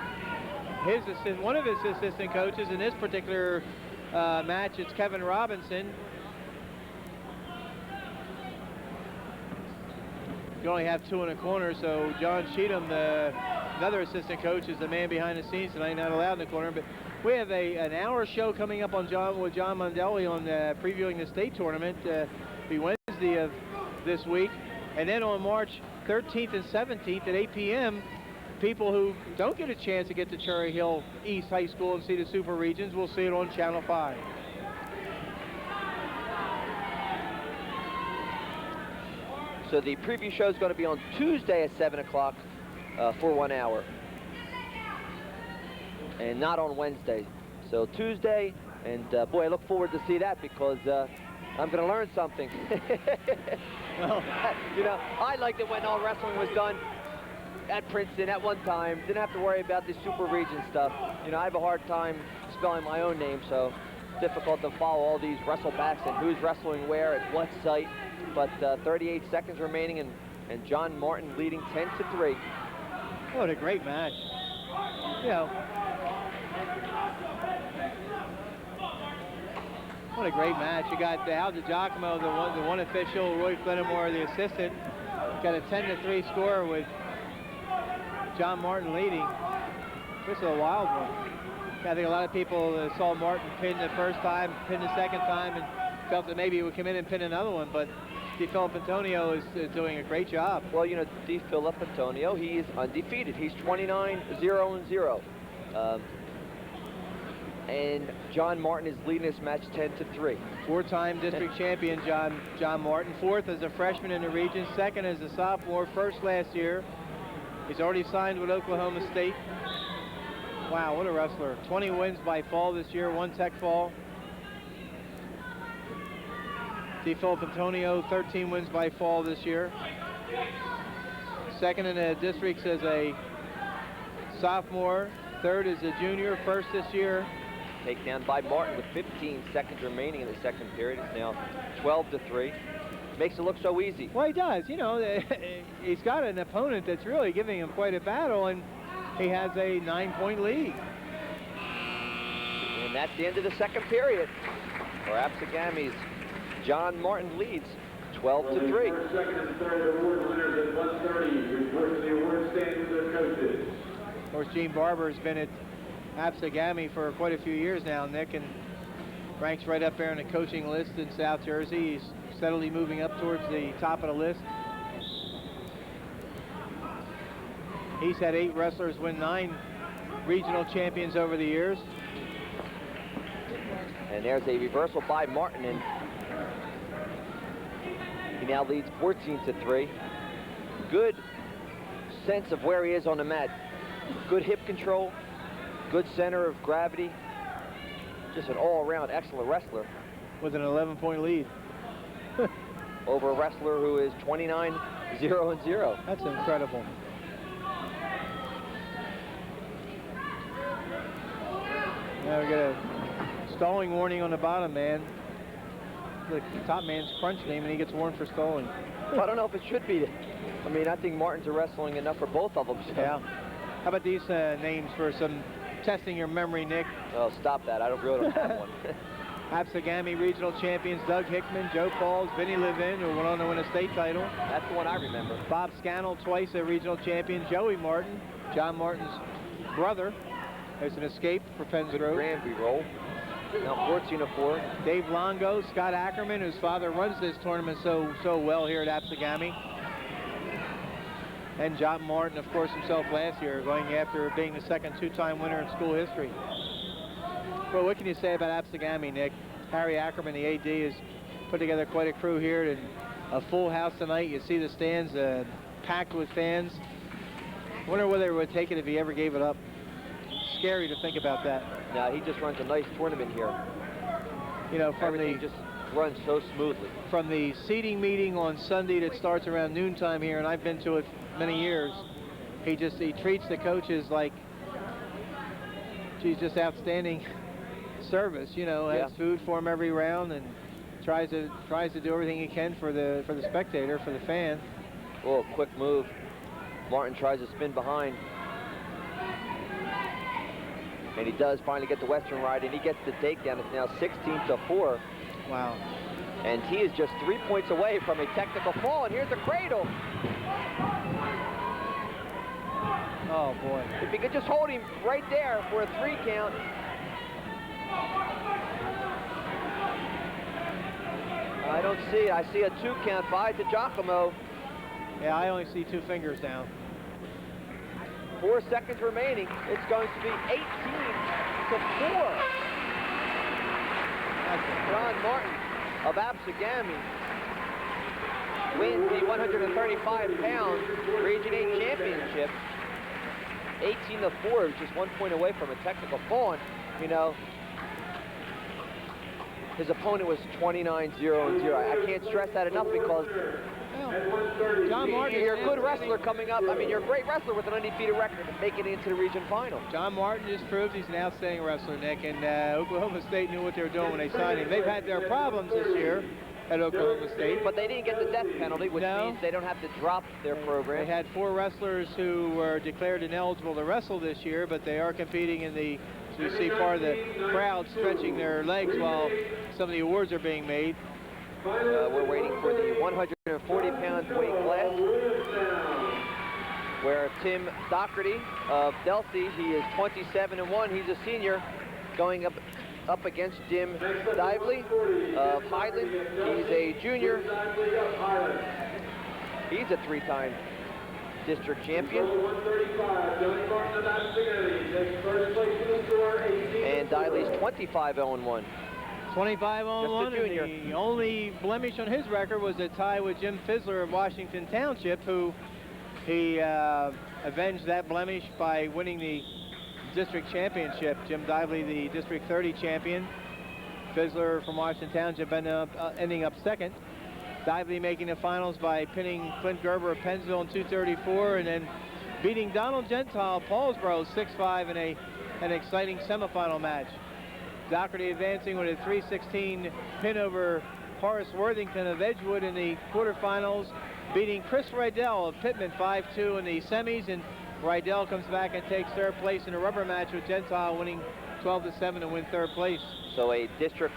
one of his assistant coaches. In this particular match, it's Kevin Robinson. You only have two in a corner, so John Cheatham, another assistant coach, is the man behind the scenes tonight, not allowed in the corner. But we have an hour show coming up on with John Mondelli on previewing the state tournament. Be Wednesday of this week, and then on March 13th and 17th at 8 p.m. people who don't get a chance to get to Cherry Hill East High School and see the Super Regions will see it on Channel 5. So the preview show is going to be on Tuesday at 7 o'clock for 1 hour. And not on Wednesday. So Tuesday, and boy, I look forward to see that because I'm going to learn something. Well, you know, I liked it when all wrestling was done at Princeton at one time. Didn't have to worry about the Super Region stuff. You know, I have a hard time spelling my own name, so it's difficult to follow all these wrestlebacks and who's wrestling where at what site. But 38 seconds remaining, and John Martin leading 10-3. What a great match. You know, what a great match. You got Al DiGiacomo, the one official, Roy Fenimore, the assistant. Got a 10-3 score with John Martin leading. This is a wild one. I think a lot of people saw Martin pin the first time, pin the second time, and felt that maybe he would come in and pin another one, but DeFilip Antonio is doing a great job. Well, you know, DeFilip Antonio, he is undefeated. He's 29-0-0. And John Martin is leading this match 10-3. Four-time district champion John Martin. Fourth as a freshman in the region. Second as a sophomore. First last year. He's already signed with Oklahoma State. Wow, what a wrestler. 20 wins by fall this year, 1 tech fall. DeFilip Antonio, 13 wins by fall this year. Second in the districts as a sophomore. Third as a junior, first this year. Takedown by Martin with 15 seconds remaining in the second period. It's now 12-3. Makes it look so easy. Well, he does. You know, he's got an opponent that's really giving him quite a battle, and he has a 9-point lead. And that's the end of the second period. For Absegami's John Martin leads 12-3. First, second, and third award winners at 1:30. Report to the award stand with their coaches. Of course, Gene Barber has been at Absegami for quite a few years now, Nick, and ranks right up there on the coaching list in South Jersey. He's steadily moving up towards the top of the list. He's had 8 wrestlers win 9 regional champions over the years. And there's a reversal by Martin, and he now leads 14-3. Good sense of where he is on the mat. Good hip control, good center of gravity. Just an all-around excellent wrestler. With an 11-point lead. Over a wrestler who is 29-0-0. That's incredible. Now we got a stalling warning on the bottom man. The top man's crunching him and he gets warned for stalling. Well, I don't know if it should be. I mean, I think Martin's wrestling enough for both of them. So. Yeah. How about these names for some testing your memory, Nick? Oh, stop that. I really don't have one. Absegami regional champions Doug Hickman, Joe Pauls, Vinny Levin, who went on to win a state title. That's the one I remember. Bob Scannell, twice a regional champion. Joey Martin, John Martin's brother. There's an escape for Penns Grove. Granby roll. Now 14-4. Dave Longo, Scott Ackerman, whose father runs this tournament so well here at Absegami. And John Martin, of course, himself last year, going after being the second 2-time winner in school history. Well, what can you say about Absegami, Nick? Harry Ackerman, the AD, has put together quite a crew here. And a full house tonight. You see the stands packed with fans. I wonder whether it would take it if he ever gave it up. Scary to think about that. Now he just runs a nice tournament here. You know, from everything just runs so smoothly. From the seating meeting on Sunday that starts around noontime here, and I've been to it many years, he treats the coaches like she's just outstanding service. You know, has food for him every round and tries to do everything he can for the spectator, for the fan. Oh, quick move. Martin tries to spin behind. And he does finally get the Western ride, and he gets the takedown. It's now 16-4. Wow. And he is just 3 points away from a technical fall, and here's the cradle. Oh, boy. If he could just hold him right there for a 3 count. I don't see it. I see a 2 count by to Giacomo. Yeah, I only see 2 fingers down. 4 seconds remaining. It's going to be 18-4. John Martin of Absegami wins the 135-pound Region 8 championship. 18-4, just 1 point away from a technical fall. And, you know, his opponent was 29-0-0. I can't stress that enough because John Martin, you're a good wrestler coming up. I mean, you're a great wrestler with an undefeated record and making it into the region final. John Martin just proved he's an outstanding wrestler, Nick, and Oklahoma State knew what they were doing when they signed him. They've had their problems this year at Oklahoma State. But they didn't get the death penalty, which means they don't have to drop their program. They had 4 wrestlers who were declared ineligible to wrestle this year, but they are competing in the, so you see part of the crowd stretching their legs while some of the awards are being made. We're waiting for the 140-pound weight class, where Tim Doherty of Delsey, he is 27-1. He's a senior, going up against Jim Dively of Highland. He's a junior. He's a 3-time district champion. And Dively's 25-0-1. 25-0-1, and the only blemish on his record was a tie with Jim Fizzler of Washington Township, who he avenged that blemish by winning the district championship. Jim Dively, the District 30 champion. Fizzler from Washington Township ending up second. Dively making the finals by pinning Clint Gerber of Pennsville in 234, and then beating Donald Gentile of Paulsboro 6-5 in an exciting semifinal match. Doherty advancing with a 316 pin over Horace Worthington of Edgewood in the quarterfinals, beating Chris Rydell of Pittman 5-2 in the semis, and Rydell comes back and takes 3rd place in a rubber match with Gentile, winning 12-7 to win 3rd place. So a District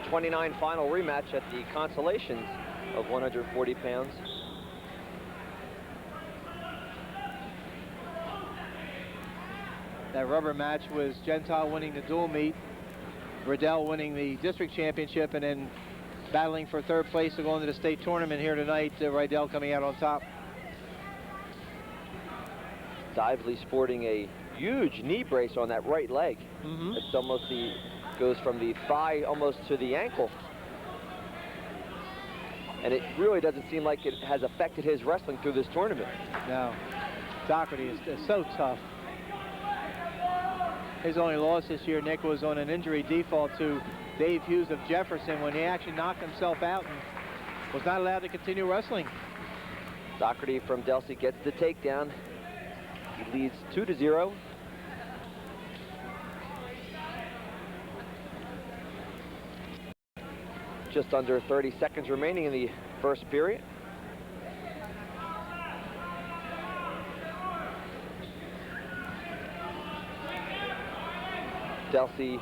29 final rematch at the Consolations of 140 pounds. That rubber match was Gentile winning the dual meet, Riddell winning the district championship, and then battling for 3rd place to go into the state tournament here tonight. Riddell coming out on top. Dively sporting a huge knee brace on that right leg. It's almost goes from the thigh almost to the ankle. And it really doesn't seem like it has affected his wrestling through this tournament. No. Doherty is so tough. His only loss this year, Nick, was on an injury default to Dave Hughes of Jefferson when he actually knocked himself out and was not allowed to continue wrestling. Doherty from Delsey gets the takedown. He leads 2-0. Just under 30 seconds remaining in the first period. Delsey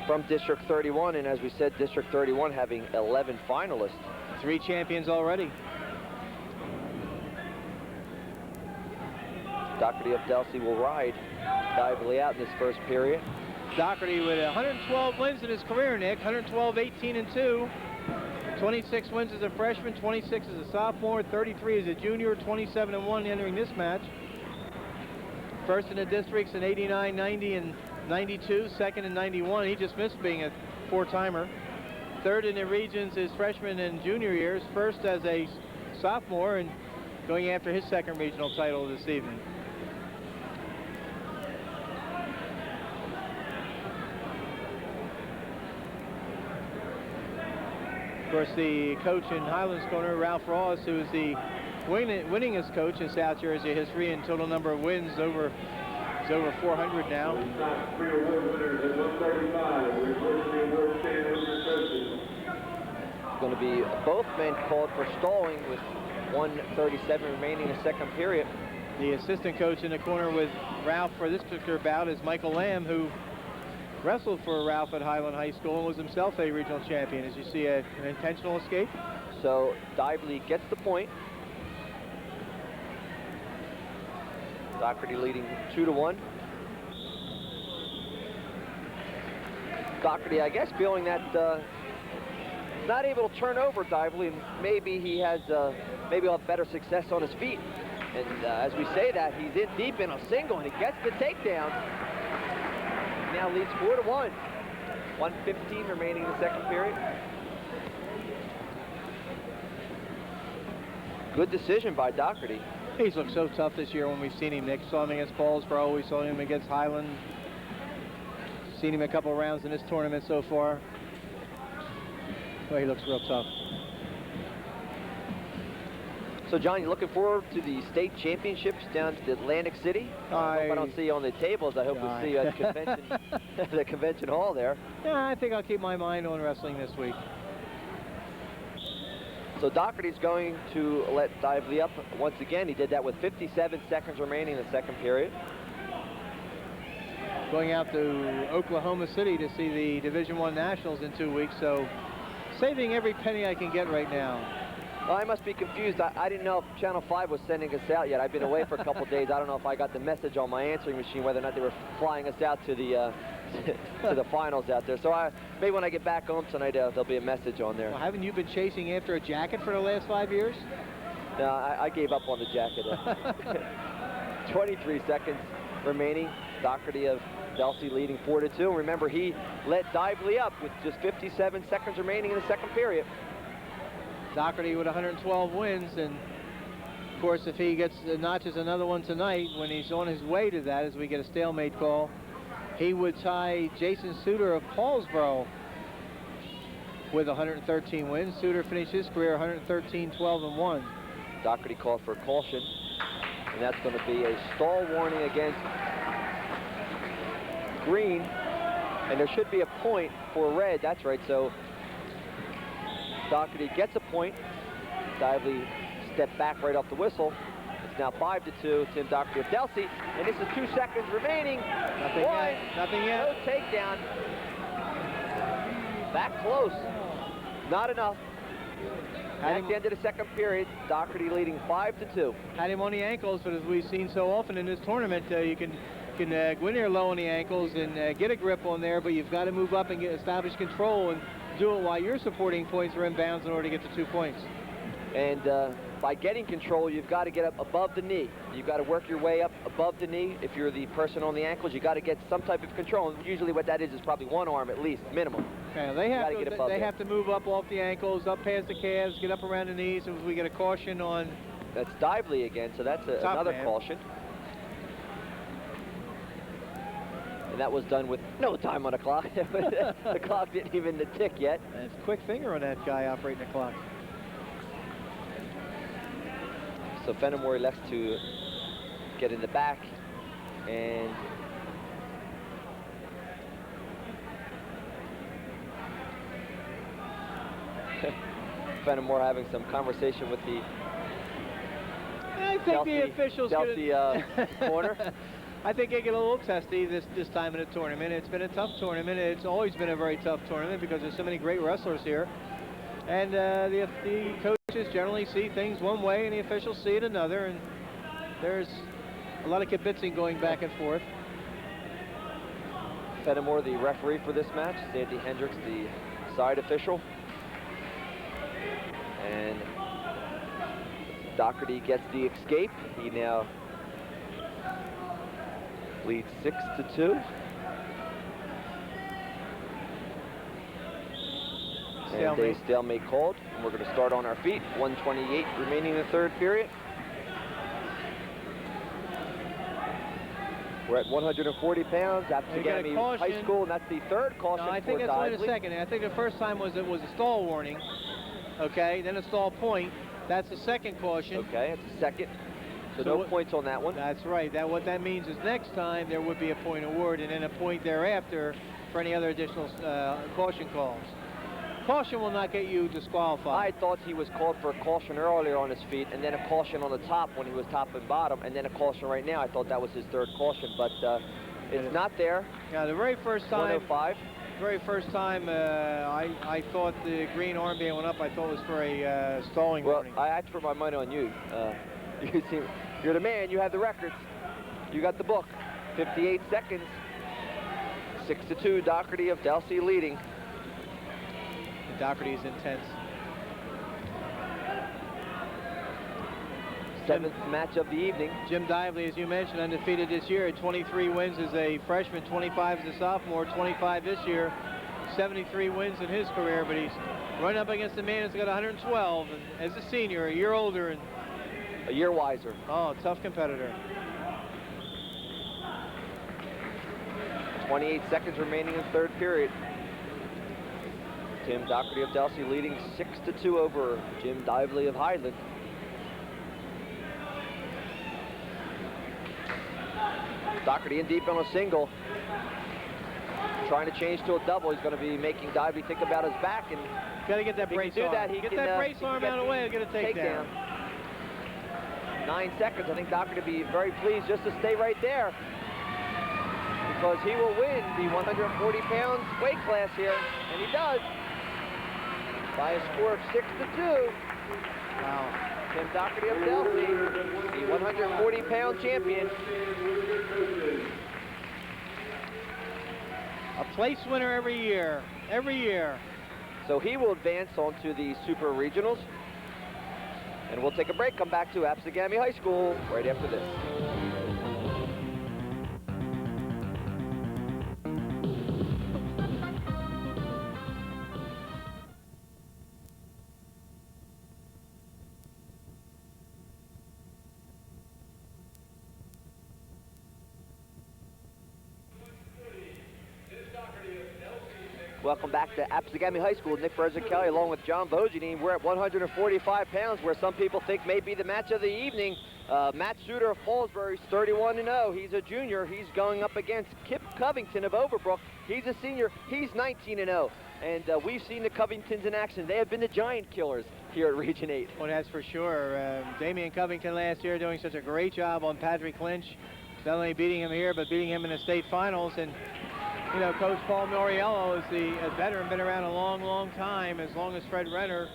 from District 31, and as we said, District 31 having 11 finalists. 3 champions already. Doherty of Delsey will ride Dively out in this first period. Doherty with 112 wins in his career, Nick. 112, 18-2. 26 wins as a freshman, 26 as a sophomore, 33 as a junior, 27-1 entering this match. First in the districts in 89, 90, and 92. Second in 91. He just missed being a 4-timer. Third in the regions his freshman and junior years. First as a sophomore and going after his 2nd regional title this evening. Of course, the coach in Highlands Corner, Ralph Ross, who is the winningest coach in South Jersey history in total number of wins, over He's over 400 now. Top 3 award winners at 135. We report to the award stand with your coaches. It's going to be both men called for stalling with 1:37 remaining in the second period. The assistant coach in the corner with Ralph for this particular bout is Michael Lamb, who wrestled for Ralph at Highland High School and was himself a regional champion. As you see, an intentional escape. So Dively gets the point. Doherty leading 2-1. Doherty, I guess, feeling that not able to turn over Dively, and maybe he has maybe he'll have better success on his feet. And as we say that, he's in deep in a single, and he gets the takedown. Now leads 4-1. 1:15 remaining in the second period. Good decision by Doherty. He's looked so tough this year when we've seen him, Nick. Saw him against Paulsboro, we saw him against Highland. Seen him a couple of rounds in this tournament so far. Well, he looks real tough. So, John, you looking forward to the state championships down to Atlantic City? I hope I don't see you on the tables. I hope we'll see you at convention, the convention hall there. Yeah, I think I'll keep my mind on wrestling this week. So Doherty's going to let Dively up once again. He did that with 57 seconds remaining in the second period. Going out to Oklahoma City to see the Division I Nationals in 2 weeks, so saving every penny I can get right now. Well, I must be confused. I didn't know if Channel 5 was sending us out yet. I've been away for a couple days. I don't know if I got the message on my answering machine, whether or not they were flying us out to the to the finals out there. So maybe when I get back home tonight, there'll be a message on there. Well, haven't you been chasing after a jacket for the last 5 years? No, I gave up on the jacket. 23 seconds remaining. Doherty of Delsey leading 4-2. Remember, he let Dively up with just 57 seconds remaining in the second period. Doherty with 112 wins, and of course, if he notches another one tonight, when he's on his way to that, as we get a stalemate call, he would tie Jason Suter of Paulsboro with 113 wins. Suter finished his career 113-12-1. Doherty called for a caution, and that's going to be a stall warning against green, and there should be a point for red. That's right. So Doherty gets a point. Dively stepped back right off the whistle. It's now 5-2. Tim Doherty of Delsey, and this is 2 seconds remaining. Nothing yet. Nothing yet. No takedown. Back close. Not enough. At the end of the second period, Doherty leading 5-2. Had him on the ankles, but as we've seen so often in this tournament, you can go in there low on the ankles and get a grip on there, but you've got to move up and establish control and do it while your supporting points are in bounds in order to get the 2 points. And by getting control, you've got to get up above the knee. You've got to work your way up above the knee. If you're the person on the ankles, you've got to get some type of control. And usually what that is probably one arm at least, minimum. Yeah, they have to move up off the ankles, up past the calves, get up around the knees, and we get a caution on. That's Dively again, so that's another caution. And that was done with no time on the clock. The clock didn't even tick yet. That's a quick finger on that guy operating the clock. So Fenimore elects to get in the back, and Fenimore having some conversation with the I think the officials corner. I think they get a little testy this time in the tournament. It's been a tough tournament. It's always been a very tough tournament because there's so many great wrestlers here. And the coaches generally see things one way and the officials see it another. And there's a lot of kibitzing going back and forth. Fenimore, the referee for this match. Sandy Hendricks, the side official. And Doherty gets the escape. He now leads 6-2. And a stalemate called. And we're going to start on our feet. 1:28 remaining in the third period. We're at 140 pounds. Absegami High School, and that's the third caution. No, I think that's only the second. I think the first time was a stall warning. Okay, then a stall point. That's the second caution. Okay, it's the second. So no points on that one. That's right. What that means is next time there would be a point award and then a point thereafter for any other additional caution calls. Caution will not get you disqualified. I thought he was called for a caution earlier on his feet, and then a caution on the top when he was top and bottom, and then a caution right now. I thought that was his third caution, but it's not there. Yeah, the very first time. 105. Very first time I thought the green armband went up, I thought it was for a stalling warning. Well, I had to put my money on you. You're the man. You have the records. You got the book. 58 seconds. 6-2. Doherty of Delsey leading. Doherty is intense. 7th match of the evening. Jim Dively, as you mentioned, undefeated this year. 23 wins as a freshman, 25 as a sophomore, 25 this year, 73 wins in his career, but he's running up against a man who's got 112 and as a senior, a year older and a year wiser. Oh, tough competitor. 28 seconds remaining in the third period. Tim Doherty of Delsey leading 6-2 over Jim Dively of Highland. Doherty in deep on a single. Trying to change to a double. He's going to be making Dively think about his back, and got to get that brace arm. That, he get can, that brace arm out of the way and get a takedown. 9 seconds. I think Doherty will be very pleased just to stay right there, because he will win the 140 pounds weight class here, and he does by a score of 6-2. Wow. Tim Doherty of Delsey, the 140-pound champion. A place winner every year. Every year. So he will advance on to the Super Regionals. And we'll take a break, come back to Absegami High School right after this. Welcome back to Absegami High School. Nick Berger-Kelly along with John Bojani. We're at 145 pounds, where some people think may be the match of the evening. Matt Suter of Fallsbury's 31-0. He's a junior. He's going up against Kip Covington of Overbrook. He's a senior. He's 19-0. And we've seen the Covingtons in action. They have been the giant killers here at Region 8. Well, that's for sure. Damian Covington last year doing such a great job on Patrick Lynch. Not only beating him here, but beating him in the state finals. And you know, Coach Paul Moriello is a veteran, been around a long, long time, as long as Fred Renner.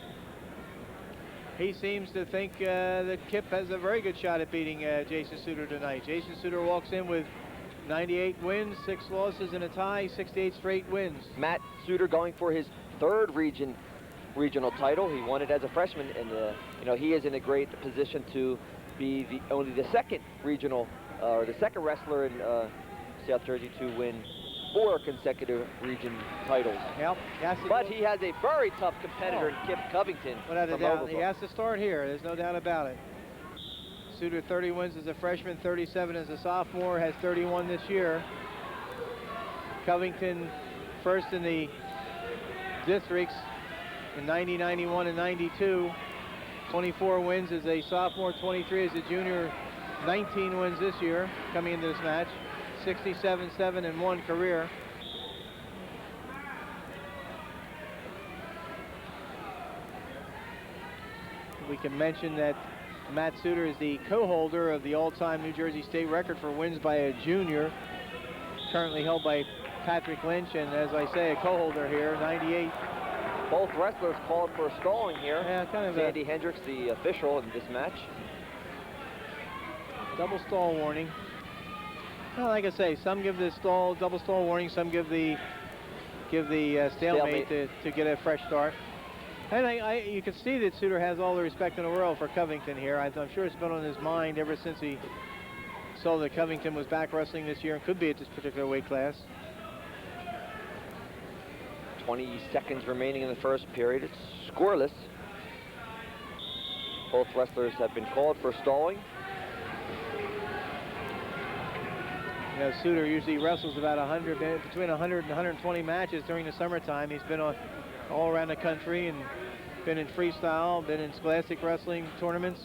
He seems to think that Kip has a very good shot at beating Jason Suter tonight. Jason Suter walks in with 98 wins, 6 losses, and a tie, 68 straight wins. Matt Suter going for his third regional title. He won it as a freshman, and you know, he is in a great position to be only the second regional, or the second wrestler in South Jersey to win 4 consecutive region titles. Yep. But he has a very tough competitor in Kip Covington. Without a doubt, he has to start here. There's no doubt about it. Suter 30 wins as a freshman, 37 as a sophomore, has 31 this year. Covington first in the districts in 90, 91, and 92. 24 wins as a sophomore, 23 as a junior, 19 wins this year coming into this match. 67, 7, and 1 career. We can mention that Matt Suter is the co-holder of the all-time New Jersey State record for wins by a junior, currently held by Patrick Lynch, and as I say, a co-holder here, 98. Both wrestlers called for stalling here. Yeah, kind of Sandy Hendricks, the official in this match. Double stall warning. Well, like I say, some give the double stall warning, some give the stalemate to get a fresh start. And you can see that Suter has all the respect in the world for Covington here. I'm sure it's been on his mind ever since he saw that Covington was back wrestling this year and could be at this particular weight class. 20 seconds remaining in the first period. It's scoreless. Both wrestlers have been called for stalling. You know, Suter usually wrestles about between 100 and 120 matches during the summertime. He's been all around the country and been in freestyle, been in scholastic wrestling tournaments.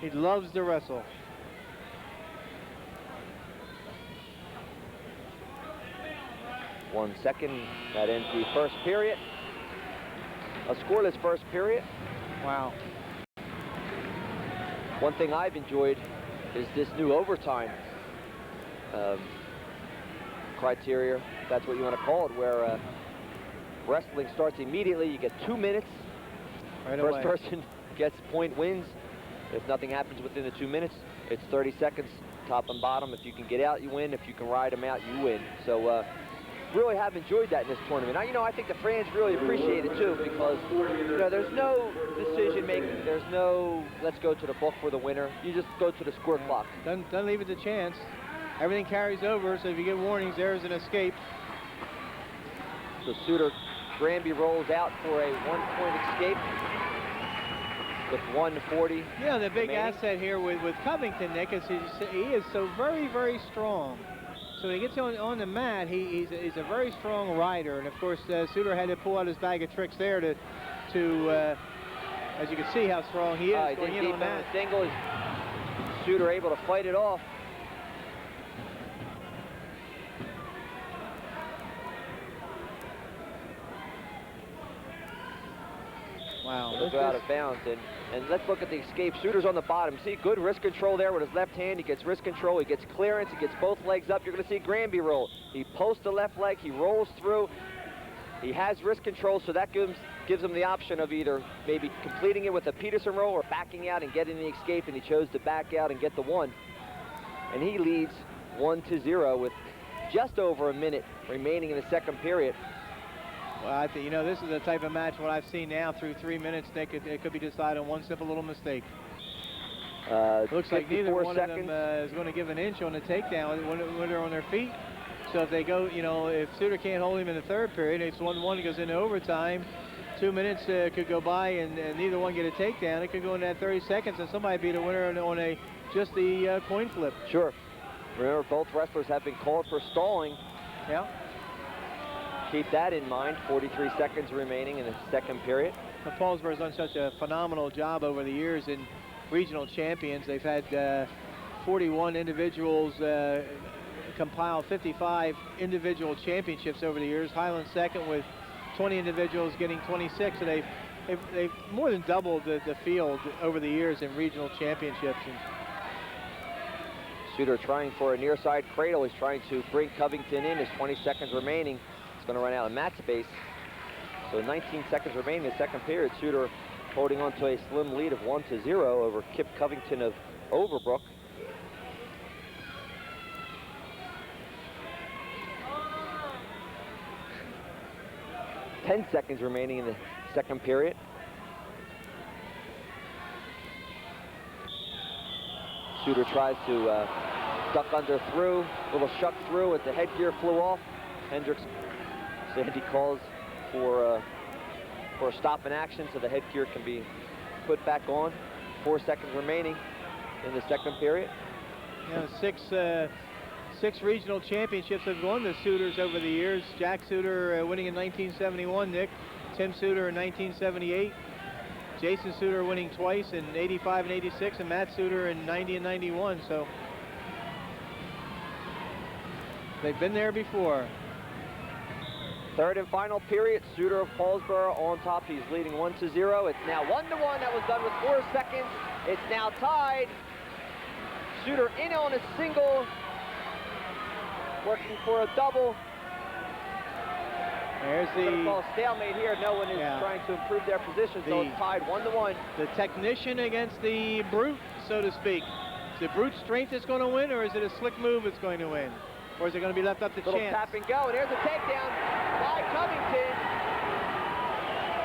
He loves to wrestle. One second, that ends the first period. A scoreless first period. Wow. One thing I've enjoyed is this new overtime criteria, if that's what you want to call it, where wrestling starts immediately. You get 2 minutes. Right First away. person gets point wins. If nothing happens within the 2 minutes, it's 30 seconds, top and bottom. If you can get out, you win. If you can ride them out, you win. So really have enjoyed that in this tournament. Now, I think the fans really appreciate it too, because there's no decision making. There's no let's go to the book for the winner. You just go to the score clock. Doesn't leave it to chance. Everything carries over, so if you get warnings, there's an escape. So Suter Granby rolls out for a 1-point escape with 1:40. Yeah, the big remaining. asset here with Covington, Nick, is he is so very, very strong. So when he gets on the mat, he's a very strong rider. And of course, Suter had to pull out his bag of tricks there to as you can see how strong he is going in on that. Single is Suter able to fight it off. Wow. It'll go out of bounds, and let's look at the escape. Suter's on the bottom. See, good wrist control there with his left hand. He gets wrist control, he gets clearance, he gets both legs up. You're going to see Granby roll. He posts the left leg, he rolls through. He has wrist control, so that gives him the option of either maybe completing it with a Peterson roll or backing out and getting the escape, and he chose to back out and get the one. And he leads 1-0 with just over a minute remaining in the second period. Well, I think, this is the type of match what I've seen now through 3 minutes, Nick. It could be decided on one simple little mistake. Looks like neither one of them is going to give an inch on the takedown when they're on their feet. So if they go, if Suter can't hold him in the third period, it's 1-1, goes into overtime. 2 minutes could go by and neither one get a takedown. It could go in that 30 seconds and somebody be the winner on just the coin flip. Sure. Remember, both wrestlers have been called for stalling. Yeah. Keep that in mind. 43 seconds remaining in the second period. Paulsboro's done such a phenomenal job over the years in regional champions. They've had 41 individuals compile 55 individual championships over the years. Highland second with 20 individuals getting 26. So they've more than doubled the field over the years in regional championships. And Suter trying for a near side cradle. He's trying to bring Covington in. There's 20 seconds remaining. It's going to run out of mat space. So 19 seconds remaining in the second period. Suter holding on to a slim lead of 1-0 over Kip Covington of Overbrook. Ten seconds remaining in the second period. Suter tries to duck under through, little shuck through as the headgear flew off. Hendricks, Sandy calls for a stop in action so the headgear can be put back on. 4 seconds remaining in the second period. Six regional championships have gone to Suters over the years. Jack Suter winning in 1971, Nick. Tim Suter in 1978. Jason Suter winning twice in 85 and 86, and Matt Suter in 90 and 91. So they've been there before. Third and final period. Suter of Paulsboro on top. He's leading 1-0. It's now 1-1. That was done with 4 seconds. It's now tied. Suter in on a single, working for a double. There's We're going to call a stalemate here. No one is trying to improve their position, so it's tied 1-1. The technician against the brute, so to speak. Is it brute strength that's going to win, or is it a slick move that's going to win? Or is it going to be left up to Little chance? tap and go, and there's a takedown by Covington.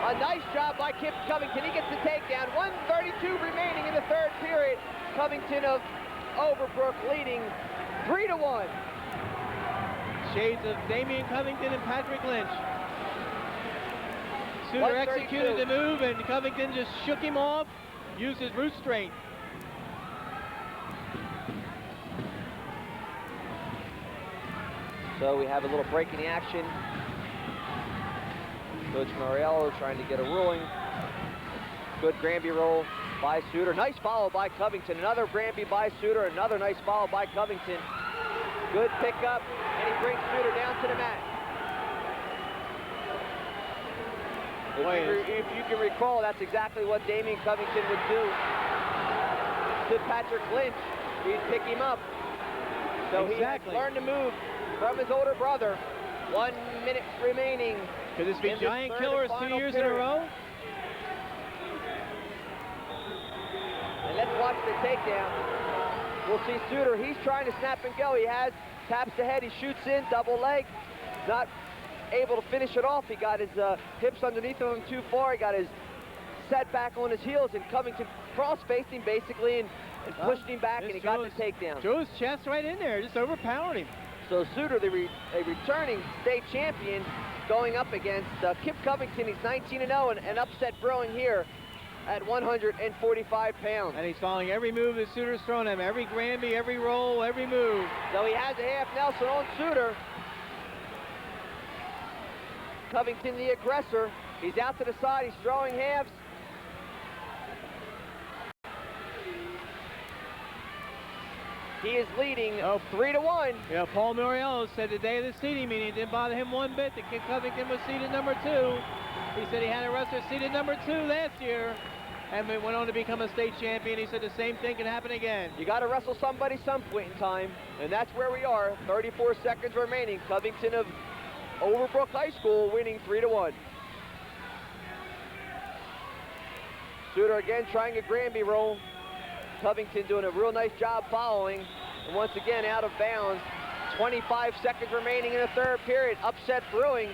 A nice job by Kip Covington. He gets the takedown. 1:32 remaining in the third period. Covington of Overbrook leading 3-1. Shades of Damian Covington and Patrick Lynch. Suter executed the move, and Covington just shook him off, used his brute strength. So we have a little break in the action. Coach Mariello trying to get a ruling. Good Granby roll by Suter. Nice follow by Covington. Another Granby by Suter. Another nice follow by Covington. Good pickup, and he brings Suter down to the mat. If you can recall, that's exactly what Damian Covington would do to Patrick Lynch. He'd pick him up. So Exactly. he has learned to move from his older brother. 1 minute remaining. Could this be in giant third and killers 2 final years in a period. row? And let's watch the takedown. We'll see Suter. He's trying to snap and go. He taps the head. He shoots in, double leg. Not able to finish it off. He got his hips underneath of him too far. He got his set back on his heels, and Covington cross-faced him basically and pushed him back, and he got the takedown. Drew his chest right in there, just overpowered him. So Suter, a returning state champion, going up against Kip Covington. He's 19-0, and an upset brewing here at 145 pounds. And he's following every move that Suter's thrown him, every Granby, every roll, every move. So he has a half Nelson on Suter. Covington, the aggressor. He's out to the side. He's throwing halves. He is leading 3-1. Yeah, Paul Muriello said the day of the seating meeting, it didn't bother him one bit that Kip Covington was seated number 2. He said he had a wrestler seated number 2 last year and went on to become a state champion. He said the same thing can happen again. You got to wrestle somebody some point in time, and that's where we are. 34 seconds remaining. Covington of Overbrook High School winning 3-1. Suter again trying a Granby roll. Covington doing a real nice job following, and once again out of bounds. 25 seconds remaining in the third period. Upset brewing.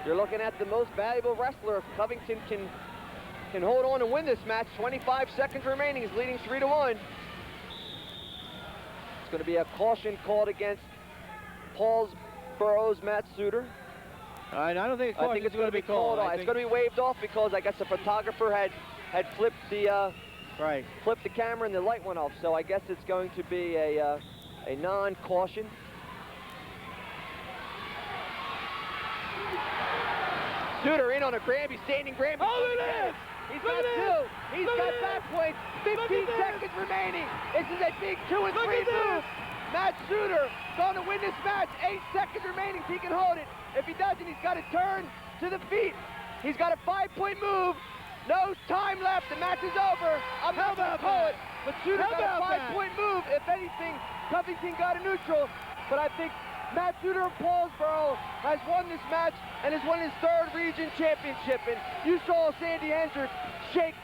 You're looking at the most valuable wrestler. If Covington can hold on and win this match. 25 seconds remaining. He's leading 3-1. It's going to be a caution called against Paulsboro's Matt Suter. I don't think it's going to be called off. It's going to be waved off because I guess the photographer had flipped the flipped the camera and the light went off. So I guess it's going to be a non-caution. Suter in on a Granby, standing Granby. Oh, it is! He's got 2. He's got back points. 15 seconds remaining. This is a big 2 and 3 move. Matt Suter going to win this match. 8 seconds remaining. He can hold it. If he doesn't, he's got to turn to the feet. He's got a 5-point move. No time left. The match is over. I'm not going to call it. But Suter got a 5-point move. If anything, Covington got a neutral. But I think Matt Suter of Paulsboro has won this match and has won his 3rd region championship. And you saw Sandy Hendricks shake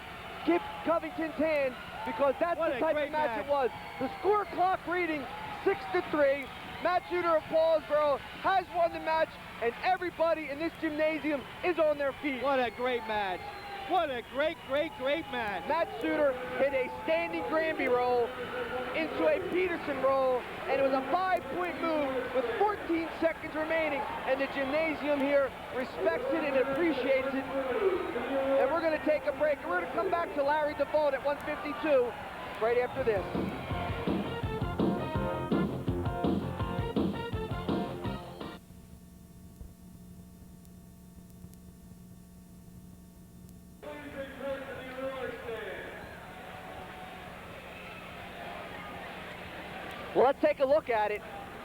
Kip Covington's hand because that's the type of match it was. The score clock reading 6-3. Matt Suter of Paulsboro has won the match, and everybody in this gymnasium is on their feet. What a great match. What a great, great, great match. Matt Suter hit a standing Granby roll into a Peterson roll, and it was a 5-point move with 14 seconds remaining, and the gymnasium here respects it and appreciates it. And we're going to take a break, and we're going to come back to Larry DeVault at 152 right after this. Well, let's take a look at it.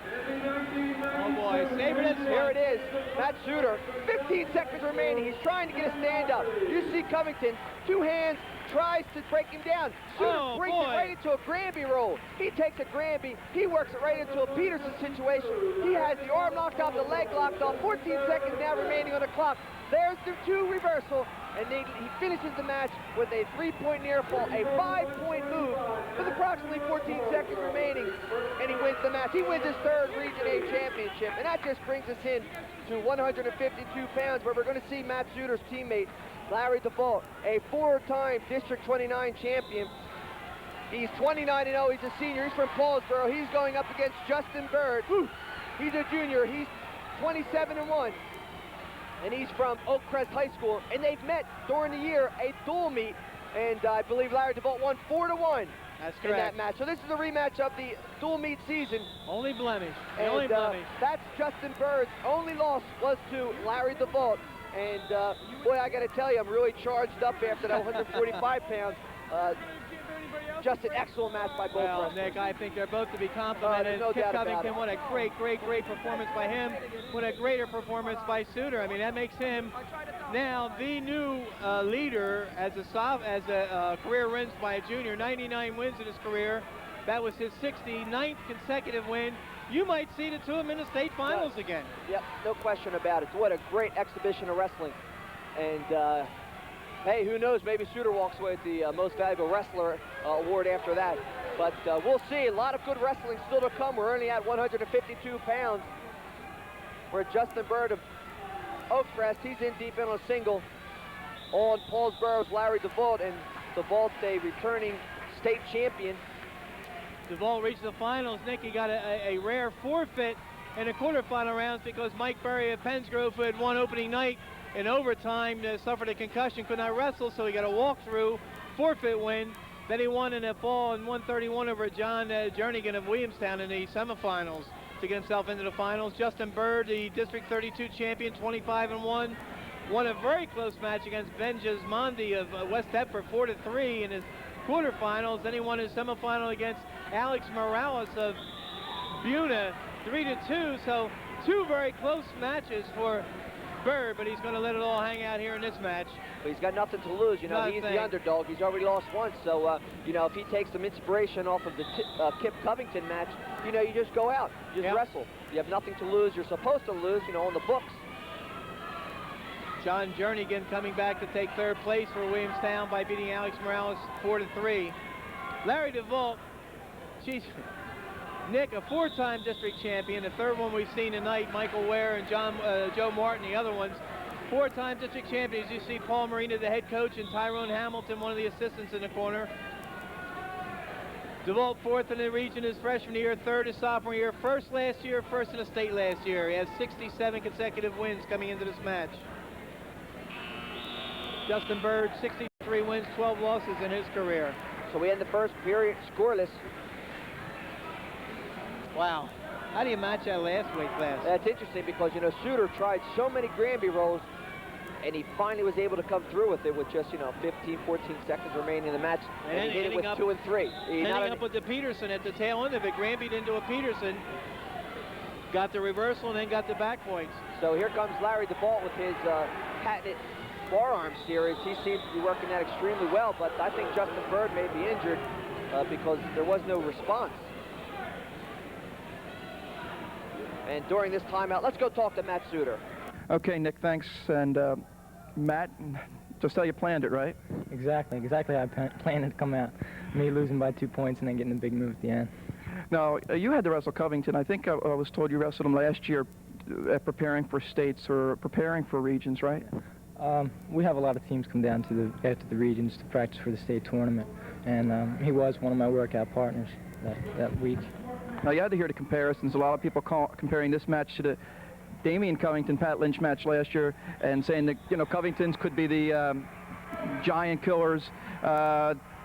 Oh boy, saving this one. Here it is, Matt Suter. 15 seconds remaining. He's trying to get a stand up. You see Covington, 2 hands, tries to break him down. Suter brings it right into a Granby roll. He takes a Granby, he works it right into a Peterson situation. He has the arm knocked off, the leg locked off. 14 seconds now remaining on the clock. There's the 2 reversal, and he finishes the match with a 3-point near fall, a 5-point move with approximately 14 seconds remaining, and he wins the match. He wins his 3rd Region A championship, and that just brings us in to 152 pounds, where we're going to see Matt Suter's teammate, Larry DeVault, a 4-time District 29 champion. He's 29-0. He's a senior. He's from Paulsboro. He's going up against Justin Bird. He's a junior. He's 27-1. And he's from Oak Crest High School, and they've met during the year a dual meet, and I believe Larry DeVault won 4-1 That's correct. in that match. So this is a rematch of the dual meet season. Only blemish. And Only blemish. that's Justin Bird's only loss was to Larry DeVault. And boy, I got to tell you, I'm really charged up after that 145 pounds. Just an excellent match by both wrestlers. Nick, I think they're both to be complimented. No Kip doubt about Covington, it. what a great performance by him. What a greater performance by Suter. I mean, that makes him now the new leader as a career wins by a junior. 99 wins in his career. That was his 69th consecutive win. You might see the two of them in the state finals again. Yep, no question about it. What a great exhibition of wrestling. And hey, who knows, maybe Suter walks away with the Most Valuable Wrestler award after that. But we'll see. A lot of good wrestling still to come. We're only at 152 pounds. Where Justin Bird of Oakcrest, he's in deep in on a single on Paulsboro's Larry DeVault, and DeVault's a returning state champion. DeVault reached the finals. Nick, he got a rare forfeit in the quarterfinal rounds because Mike Berry of Pensgrove, who had won opening night in overtime, suffered a concussion, could not wrestle, so he got a walkthrough forfeit win. Then he won in a fall in 131 over John Jernigan of Williamstown in the semifinals to get himself into the finals. Justin Bird, the District 32 champion, 25-1, won a very close match against Ben Gismondi of West Deptford, 4-3 in his quarterfinals. Then he won his semifinal against Alex Morales of Buna, 3-2. So two very close matches for Bird, but he's going to let it all hang out here in this match. But he's got nothing to lose. You know, he's the underdog. He's already lost once. So, you know, if he takes some inspiration off of the Kip Covington match, you know, you just go out. You just wrestle. You have nothing to lose. You're supposed to lose, you know, on the books. John Jernigan coming back to take third place for Williamstown by beating Alex Morales 4-3. Larry DeVault, geez, Nick, a four-time district champion. The third one we've seen tonight, Michael Ware and Joe Martin, the other ones. Four-time district champions. You see Paul Marina, the head coach, and Tyrone Hamilton, one of the assistants in the corner. DeVault fourth in the region his freshman year, third his sophomore year, first last year, first in the state last year. He has 67 consecutive wins coming into this match. Justin Bird, 63 wins, 12 losses in his career. So we end the first period scoreless. Wow. How do you match that last weight class? That's interesting because, you know, Suter tried so many Granby rolls, and he finally was able to come through with it with just, you know, 15, 14 seconds remaining in the match. And he hit it with 2 and 3. Ending up with the Peterson at the tail end of it. Granby into a Peterson. Got the reversal and then got the back points. So here comes Larry DeVault with his patented forearm series. He seems to be working that extremely well, but I think Justin Bird may be injured because there was no response. And during this timeout, let's go talk to Matt Suter. Okay, Nick, thanks. And Matt, just how you planned it, right? Exactly how I planned it to come out. Me losing by 2 points and then getting a big move at the end. Now, you had to wrestle Covington. I think I was told you wrestled him last year preparing for states or preparing for regions, right? We have a lot of teams come down to after the regions to practice for the state tournament. And he was one of my workout partners that week. Now, you had to hear the comparisons. A lot of people comparing this match to the Damian Covington-Pat Lynch match last year and saying that, you know, Covington's could be the giant killers.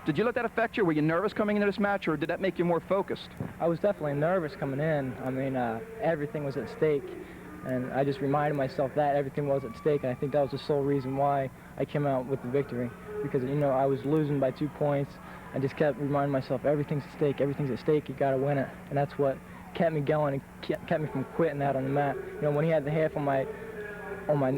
Did you let that affect you? Were you nervous coming into this match, or did that make you more focused? I was definitely nervous coming in. I mean, everything was at stake, and I just reminded myself that everything was at stake, and I think that was the sole reason why I came out with the victory, because, you know, I was losing by 2 points. I just kept reminding myself, everything's at stake, you gotta win it. And that's what kept me going and kept me from quitting out on the mat. You know, when he had the half on my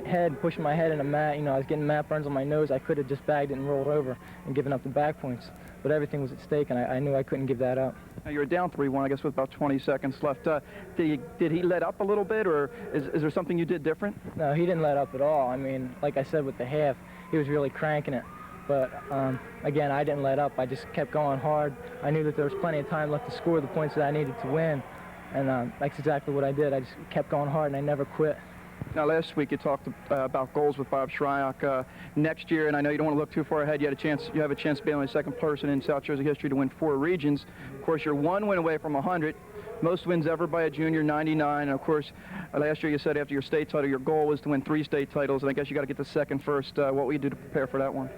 head, pushing my head in the mat, you know, I was getting mat burns on my nose. I could have just bagged it and rolled over and given up the back points. But everything was at stake, and I knew I couldn't give that up. Now, you were down 3-1, I guess, with about 20 seconds left. Did he let up a little bit, or is there something you did different? No, he didn't let up at all. I mean, like I said, with the half, he was really cranking it. But, again, I didn't let up. I just kept going hard. I knew that there was plenty of time left to score the points that I needed to win. And that's exactly what I did. I just kept going hard, and I never quit. Now, last week you talked about goals with Bob Shryock. Next year, and I know you don't want to look too far ahead, you have a chance to be the only second person in South Jersey history to win 4 regions. Of course, you're 1 win away from 100. Most wins ever by a junior, 99. And, of course, last year you said after your state title, your goal was to win 3 state titles, and I guess you got to get the second first. What will you do to prepare for that one?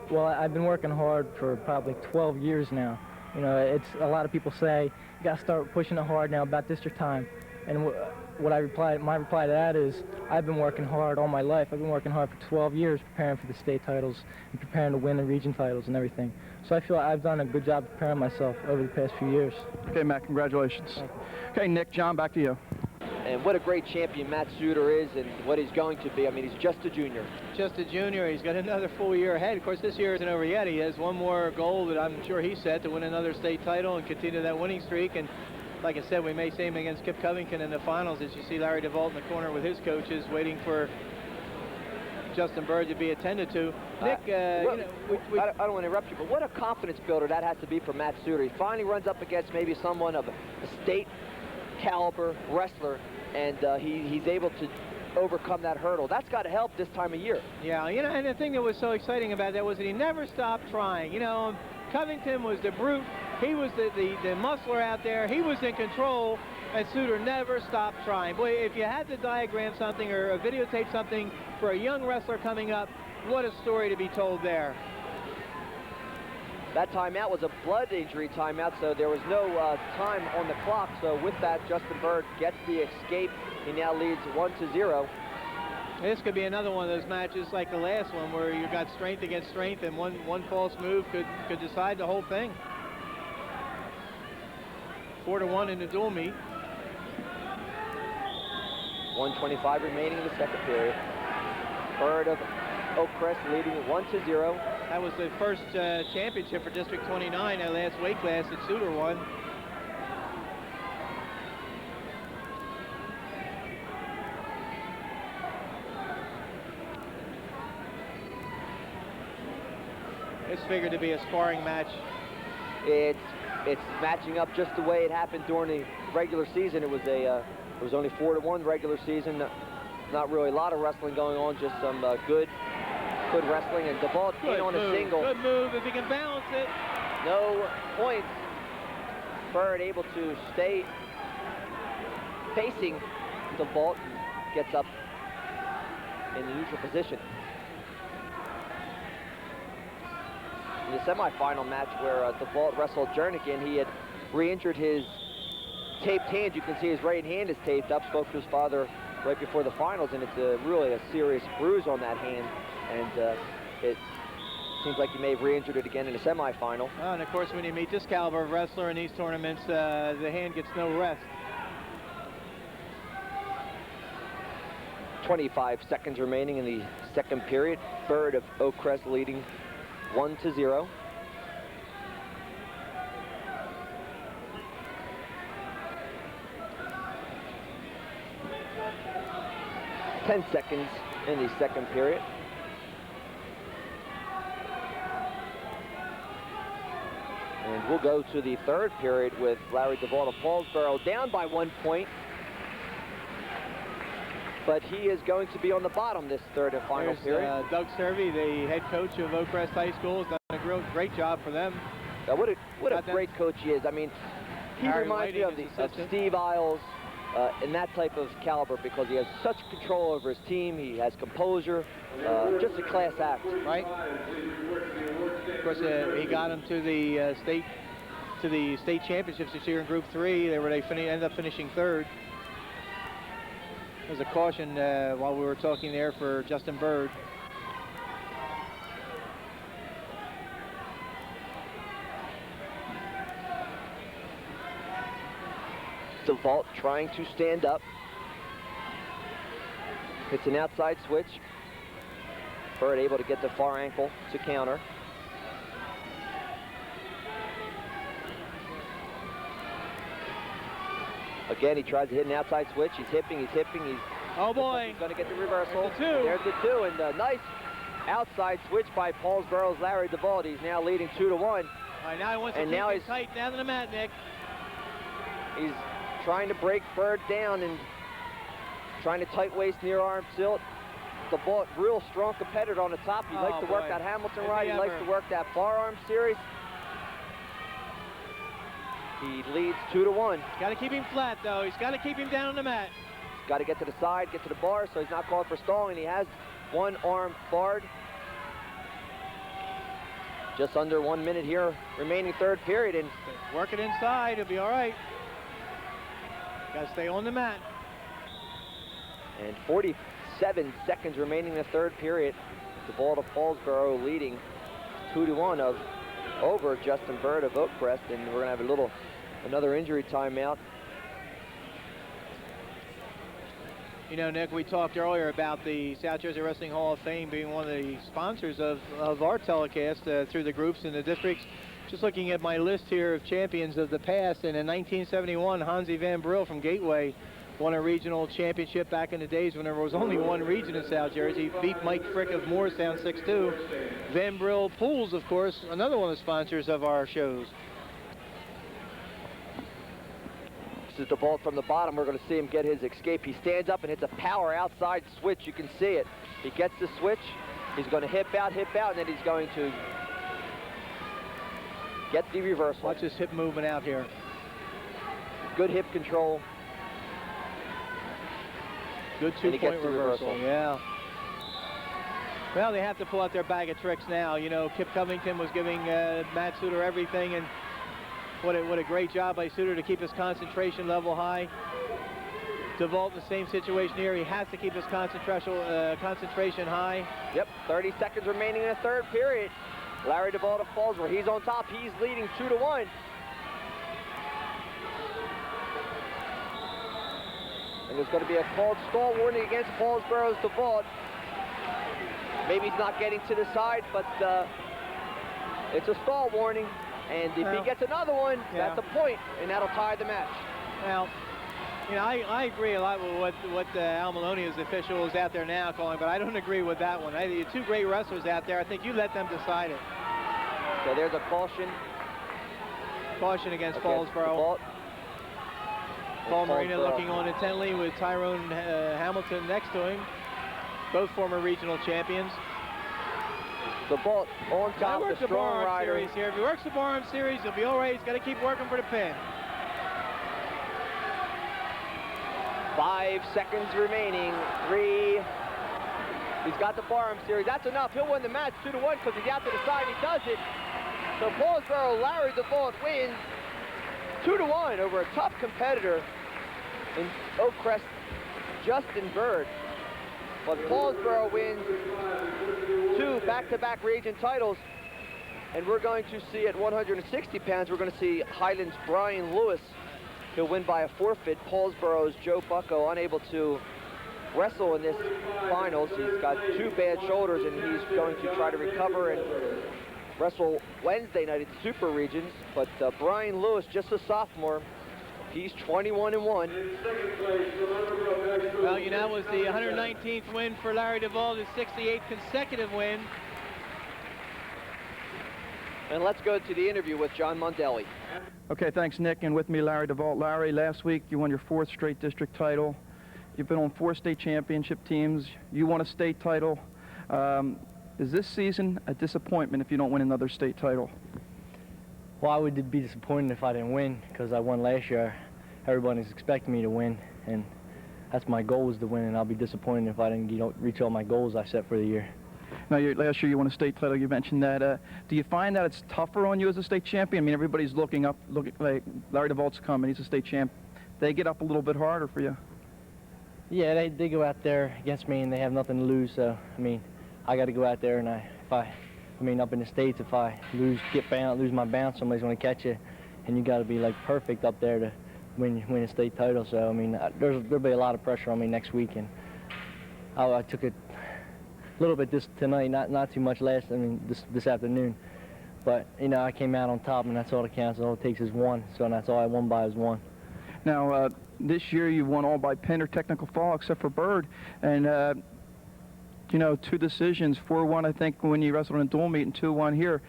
Well, I've been working hard for probably 12 years now. You know, it's a lot of people say you got to start pushing it hard now about district time. And my reply to that is, I've been working hard all my life. I've been working hard for 12 years preparing for the state titles and preparing to win the region titles and everything. So I feel I've done a good job preparing myself over the past few years. Okay, Matt, congratulations. Okay, Nick, John, back to you. And what a great champion Matt Suter is, and what he's going to be. I mean, he's just a junior. Just a junior. He's got another full year ahead. Of course, this year isn't over yet. He has one more goal that I'm sure he set to win another state title and continue that winning streak. And like I said, we may see him against Kip Covington in the finals, as you see Larry DeVault in the corner with his coaches waiting for Justin Bird to be attended to. Nick, I don't want to interrupt you, but what a confidence builder that has to be for Matt Suter. He finally runs up against maybe someone of a state caliber wrestler, and he's able to overcome that hurdle. That's got to help this time of year. Yeah, you know, and the thing that was so exciting about that was that he never stopped trying. You know, Covington was the brute. He was the muscler out there. He was in control, and Suter never stopped trying. Boy, if you had to diagram something or videotape something for a young wrestler coming up, what a story to be told there. That timeout was a blood injury timeout, so there was no time on the clock. So with that, Justin Bird gets the escape. He now leads 1-0. This could be another one of those matches like the last one where you got strength against strength, and one false move could decide the whole thing. 4-1 in the dual meet. 1:25 remaining in the second period. Bird of Oakcrest leading 1-0. That was the first championship for District 29, that last weight class that Suter won. It's figured to be a sparring match. It's matching up just the way it happened during the regular season. It was only 4-1 regular season. Not really a lot of wrestling going on, just some good wrestling, and DeVault in on a single. Good move if he can balance it. No points. Bird able to stay facing DeVault, gets up in the neutral position. In the semifinal match where DeVault wrestled Jernigan, he had re-injured his taped hand. You can see his right hand is taped up. Spoke to his father right before the finals, and it's really a serious bruise on that hand, and it seems like he may have re-injured it again in the semifinal. Oh, and of course, when you meet this caliber of wrestler in these tournaments, the hand gets no rest. 25 seconds remaining in the second period. Bird of Oakcrest leading 1-0. Ten seconds in the second period. And we'll go to the third period with Larry DeVault of Paulsboro down by 1 point. But he is going to be on the bottom this third and final period. Doug Servey, the head coach of Oakcrest High School, has done a great job for them. What a great coach he is. I mean, he reminds me of Steve Isles in that type of caliber, because he has such control over his team. He has composure, just a class act. Right. Of course, he got him to the state championships this year in Group 3. They ended up finishing third. There's a caution while we were talking there for Justin Bird. DeVault trying to stand up. It's an outside switch. Bird able to get the far ankle to counter. Again, he tries to hit an outside switch. He's hipping. Oh boy. He's going to get the reversal. There's the two, and a nice outside switch by Paulsboro's Larry DeVault. He's now leading 2-1. All right, now he wants to keep it tight down to the mat, Nick. He's trying to break Bird down and trying to tight waist near arm tilt. DeVault, real strong competitor on the top. He likes to work that Hamilton ride. He likes to work that forearm series. He leads 2-1. Got to keep him flat, though. He's got to keep him down on the mat. He's got to get to the side, get to the bar, so he's not called for stalling. He has one arm barred. Just under 1 minute here, remaining third period. And work it inside. He'll be all right. Got to stay on the mat. And 47 seconds remaining in the third period. The ball to Paulsboro leading 2-1 over Justin Bird of Oakcrest, and we're going to have another injury timeout. You know, Nick, we talked earlier about the South Jersey Wrestling Hall of Fame being one of the sponsors of our telecast through the groups and the districts. Just looking at my list here of champions of the past, and in 1971, Hansi Van Brill from Gateway won a regional championship back in the days when there was only one region in South Jersey. Beat Mike Frick of Morristown 6-2. Van Brill Pools, of course, another one of the sponsors of our shows. This is the ball from the bottom. We're going to see him get his escape. He stands up and hits a power outside switch. You can see it. He gets the switch. He's going to hip out, and then he's going to get the reversal. Watch this hip movement out here. Good hip control. Good two-point reversal. Yeah. Well, they have to pull out their bag of tricks now. You know, Kip Covington was giving Matt Suter everything, and what a great job by Suter to keep his concentration level high. DeVault in the same situation here. He has to keep his concentration high. Yep, 30 seconds remaining in the third period. Larry DeVault of Paulsboro. He's on top. He's leading 2-1. And there's going to be a called stall warning against Paulsboro's DeVault. Maybe he's not getting to the side, but it's a stall warning. And if he gets another one, that's a point, and that'll tie the match. Well, you know, I agree a lot with what Al Maloney's official is out there now calling, but I don't agree with that one. You're two great wrestlers out there. I think you let them decide it. So there's a caution. Caution against Paulsboro. Paul Marina looking on intently with Tyrone Hamilton next to him. Both former regional champions. DeVault on top, the strong rider. Series here. If he works the bar arm series, he'll be all right. He's got to keep working for the pin. 5 seconds remaining. 3. He's got the bar arm series. That's enough. He'll win the match 2-1 because he's out to the side. He does it. So Paulsboro, Larry DeVault wins 2-1 over a tough competitor in Oakcrest, Justin Bird. But Paulsboro wins 2 back-to-back region titles. And we're going to see at 160 pounds, we're going to see Highlands' Brian Lewis. He'll win by a forfeit. Paulsboro's Joe Bucco unable to wrestle in this finals. He's got 2 bad shoulders, and he's going to try to recover and wrestle Wednesday night at Super Regions. But Brian Lewis, just a sophomore, he's 21-1. Well, you know, that was the 119th win for Larry DeVault, his 68th consecutive win. And let's go to the interview with John Mondelli. Okay, thanks, Nick. And with me, Larry DeVault. Larry, last week you won your 4th straight district title. You've been on 4 state championship teams. You won a state title. Is this season a disappointment if you don't win another state title? Well, I would be disappointed if I didn't win, because I won last year. Everybody's expecting me to win, and that's my goal, is to win, and I'll be disappointed if I didn't reach all my goals I set for the year. Now, last year you won a state title. You mentioned that. Do you find that it's tougher on you as a state champion? I mean, everybody's looking like Larry DeVault's coming. He's a state champ. They get up a little bit harder for you. Yeah, they go out there against me, and they have nothing to lose. So, I mean, I got to go out there, and I mean, up in the States, if I lose my bounce, somebody's going to catch you, and you got to be like perfect up there to win a state title. So, I mean, there'll be a lot of pressure on me next week, and I took it a little bit tonight, not too much this afternoon. But, you know, I came out on top, and that's all that counts. All it takes is 1, so that's all I won by is 1. Now, this year you won all by pin or technical fall, except for Bird, and you know, 2 decisions, 4-1 I think when you wrestled in a dual meet, and 2-1 here.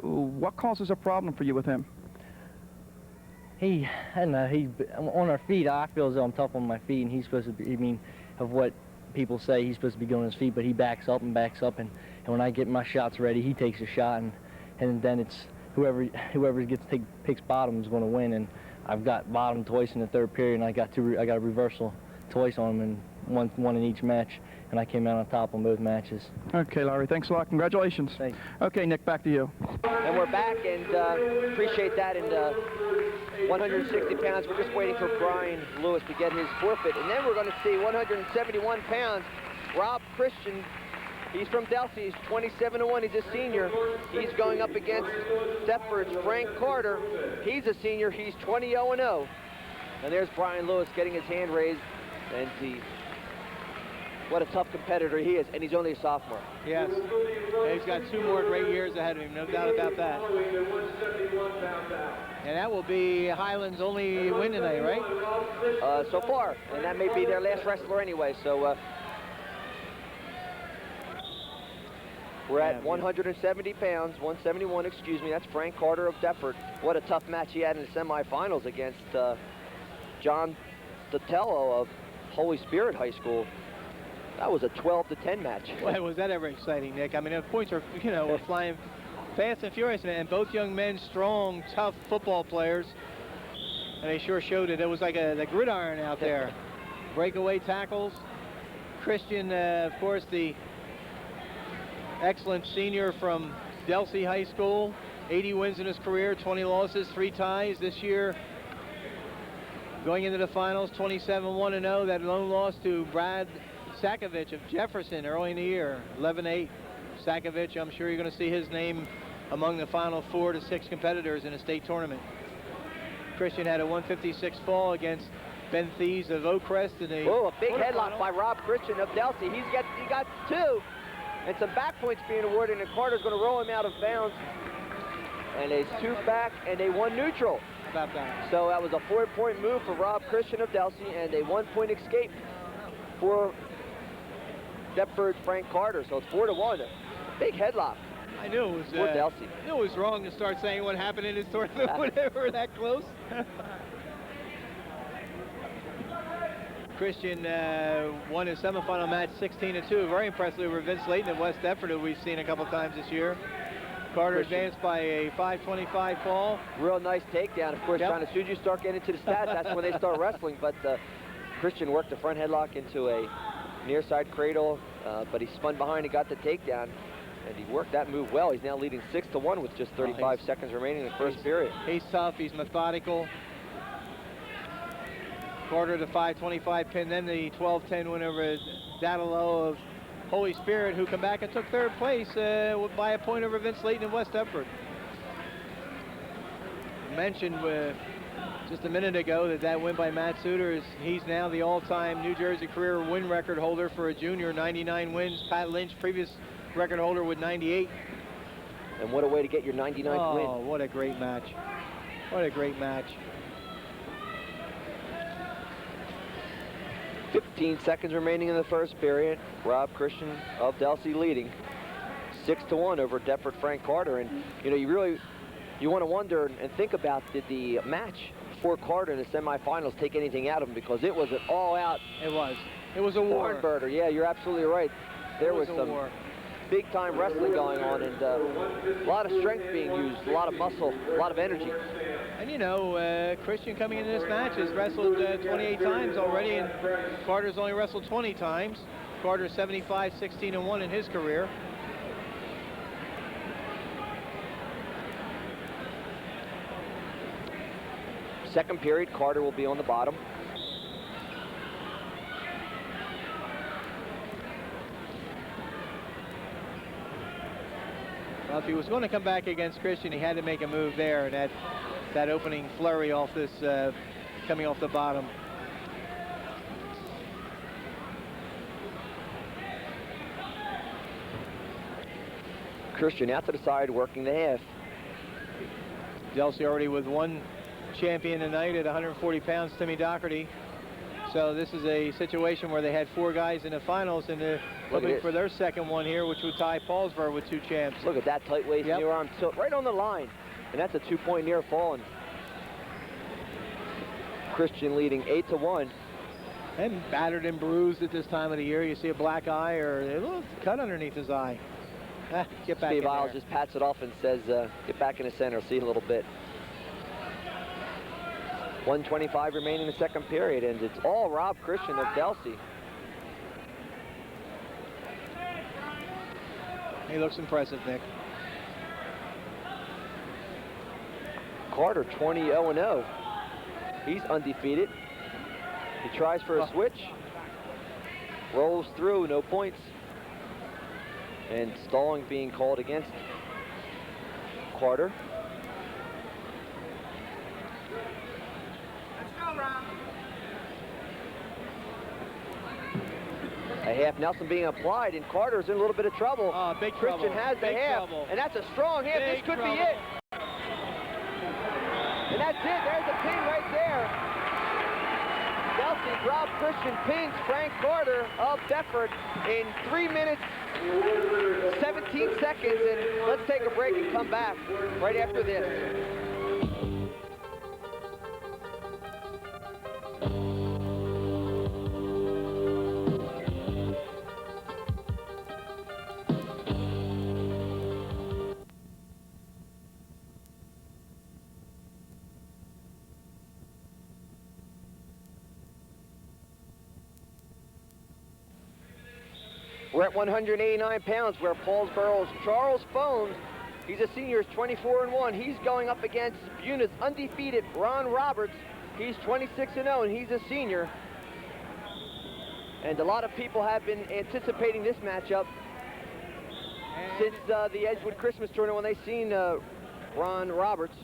What causes a problem for you with him? I don't know, on our feet, I feel as though I'm tough on my feet, and he's supposed to be, I mean, of what people say, he's supposed to be going on his feet, but he backs up, and when I get my shots ready, he takes a shot, and then it's whoever picks bottom is going to win, and I've got bottom twice in the third period, and I got a reversal twice on him and won in each match, and I came out on top on both matches. Okay, Larry, thanks a lot. Congratulations. Thanks. Okay, Nick, back to you. And we're back, and appreciate that. And 160 pounds, we're just waiting for Brian Lewis to get his forfeit. And then we're going to see 171 pounds, Rob Christian. He's from Delsey. He's 27-1. He's a senior. He's going up against Deptford's Frank Carter. He's a senior. He's 20-0-0. And there's Brian Lewis getting his hand raised. And what a tough competitor he is. And he's only a sophomore. Yes. And he's got 2 more great years ahead of him, no doubt about that. And that will be Highland's only win tonight, right? So far. And that may be their last wrestler anyway. So we're at 170 pounds, 171, excuse me. That's Frank Carter of Deptford. What a tough match he had in the semifinals against John Statello of Holy Spirit High School. That was a 12-10 match. Well, was that ever exciting, Nick? I mean, the points are, were flying fast and furious, and both young men, strong, tough football players, and they sure showed it. It was like the gridiron out there. Breakaway tackles. Christian, of course, the excellent senior from Delsey High School. 80 wins in his career, 20 losses, 3 ties this year. Going into the finals, 27-1-0. That lone loss to Brad Sakovich of Jefferson early in the year, 11-8. Sakovich, I'm sure you're going to see his name among the final 4 to 6 competitors in a state tournament. Christian had a 156 fall against Ben Thies of Oakcrest in a big headlock by Rob Christian of Delsey. He got 2, and some back points being awarded, and Carter's going to roll him out of bounds. And a 2 back and a 1 neutral. About that. So that was a 4-point move for Rob Christian of Delsey, and a 1-point escape for Deptford's Frank Carter. So it's 4-1. A big headlock. I knew it was for Delsey. I knew it was wrong to start saying what happened in his tournament whenever that close. Christian won his semifinal match 16-2. Very impressively over Vince Layton of West Deptford, who we've seen a couple times this year. Carter advanced by a 5.25 fall. Real nice takedown. Of course, John, as soon as you start getting into the stats, that's when they start wrestling. But Christian worked the front headlock into a near side cradle, but he spun behind and got the takedown. And he worked that move well. He's now leading 6-1 with just 35 seconds remaining in the first period. He's tough. He's methodical. Carter the 5.25 pin, then the 12-10 win over Dadalo of Holy Spirit, who come back and took 3rd place by a point over Vince Layton in West Deptford. Mentioned just a minute ago that win by Matt Suter he's now the all-time New Jersey career win record holder for a junior, 99 wins. Pat Lynch, previous record holder with 98. And what a way to get your 99th win. Oh, what a great match. What a great match. 15 seconds remaining in the first period. Rob Christian of Delsey leading 6-1 over Deptford Frank Carter. And you want to wonder and think about, did the match for Carter in the semifinals take anything out of him, because it was an all-out. It was a war. Barn-burner. Yeah, you're absolutely right. There was some big-time wrestling going on, and a lot of strength being used, a lot of muscle, a lot of energy. And Christian coming into this match has wrestled 28 times already, and Carter's only wrestled 20 times. Carter's 75, 16-1 in his career. Second period, Carter will be on the bottom. Well, if he was going to come back against Christian, he had to make a move there, and that opening flurry off this, coming off the bottom. Christian out to the side, working the half. Delsey already with 1 champion tonight at 140 pounds, Timmy Doherty. So this is a situation where they had 4 guys in the finals, and they're looking for their second one here, which would tie Paulsboro with 2 champs. Look at that tight waist, near arm tilt, right on the line. And that's a 2-point near fall. And Christian leading 8-1. And battered and bruised at this time of the year. You see a black eye or a little cut underneath his eye. Get back Steve in Isles there. just pats it off and says, get back in the center, see you in a little bit. 1:25 remaining in the second period, and it's all Rob Christian of Delsey. He looks impressive, Nick. Carter 20-0-0. He's undefeated. He tries for a switch. Rolls through, no points. And stalling being called against Carter. A half Nelson being applied, and Carter's in a little bit of trouble. Big Christian trouble. has the Big half, trouble. and that's a strong half. This Big could trouble. be it. And that's it. There's a pin right there. Delsey, Rob Christian pins Frank Carter of Bedford in 3 minutes, 17 seconds. And let's take a break and come back right after this. We're at 189 pounds where Paulsboro's Charles Fones, he's a senior, is 24-1. He's going up against Buna's undefeated Ron Roberts. He's 26-0 and he's a senior. And a lot of people have been anticipating this matchup since the Edgewood Christmas tournament when they seen Ron Roberts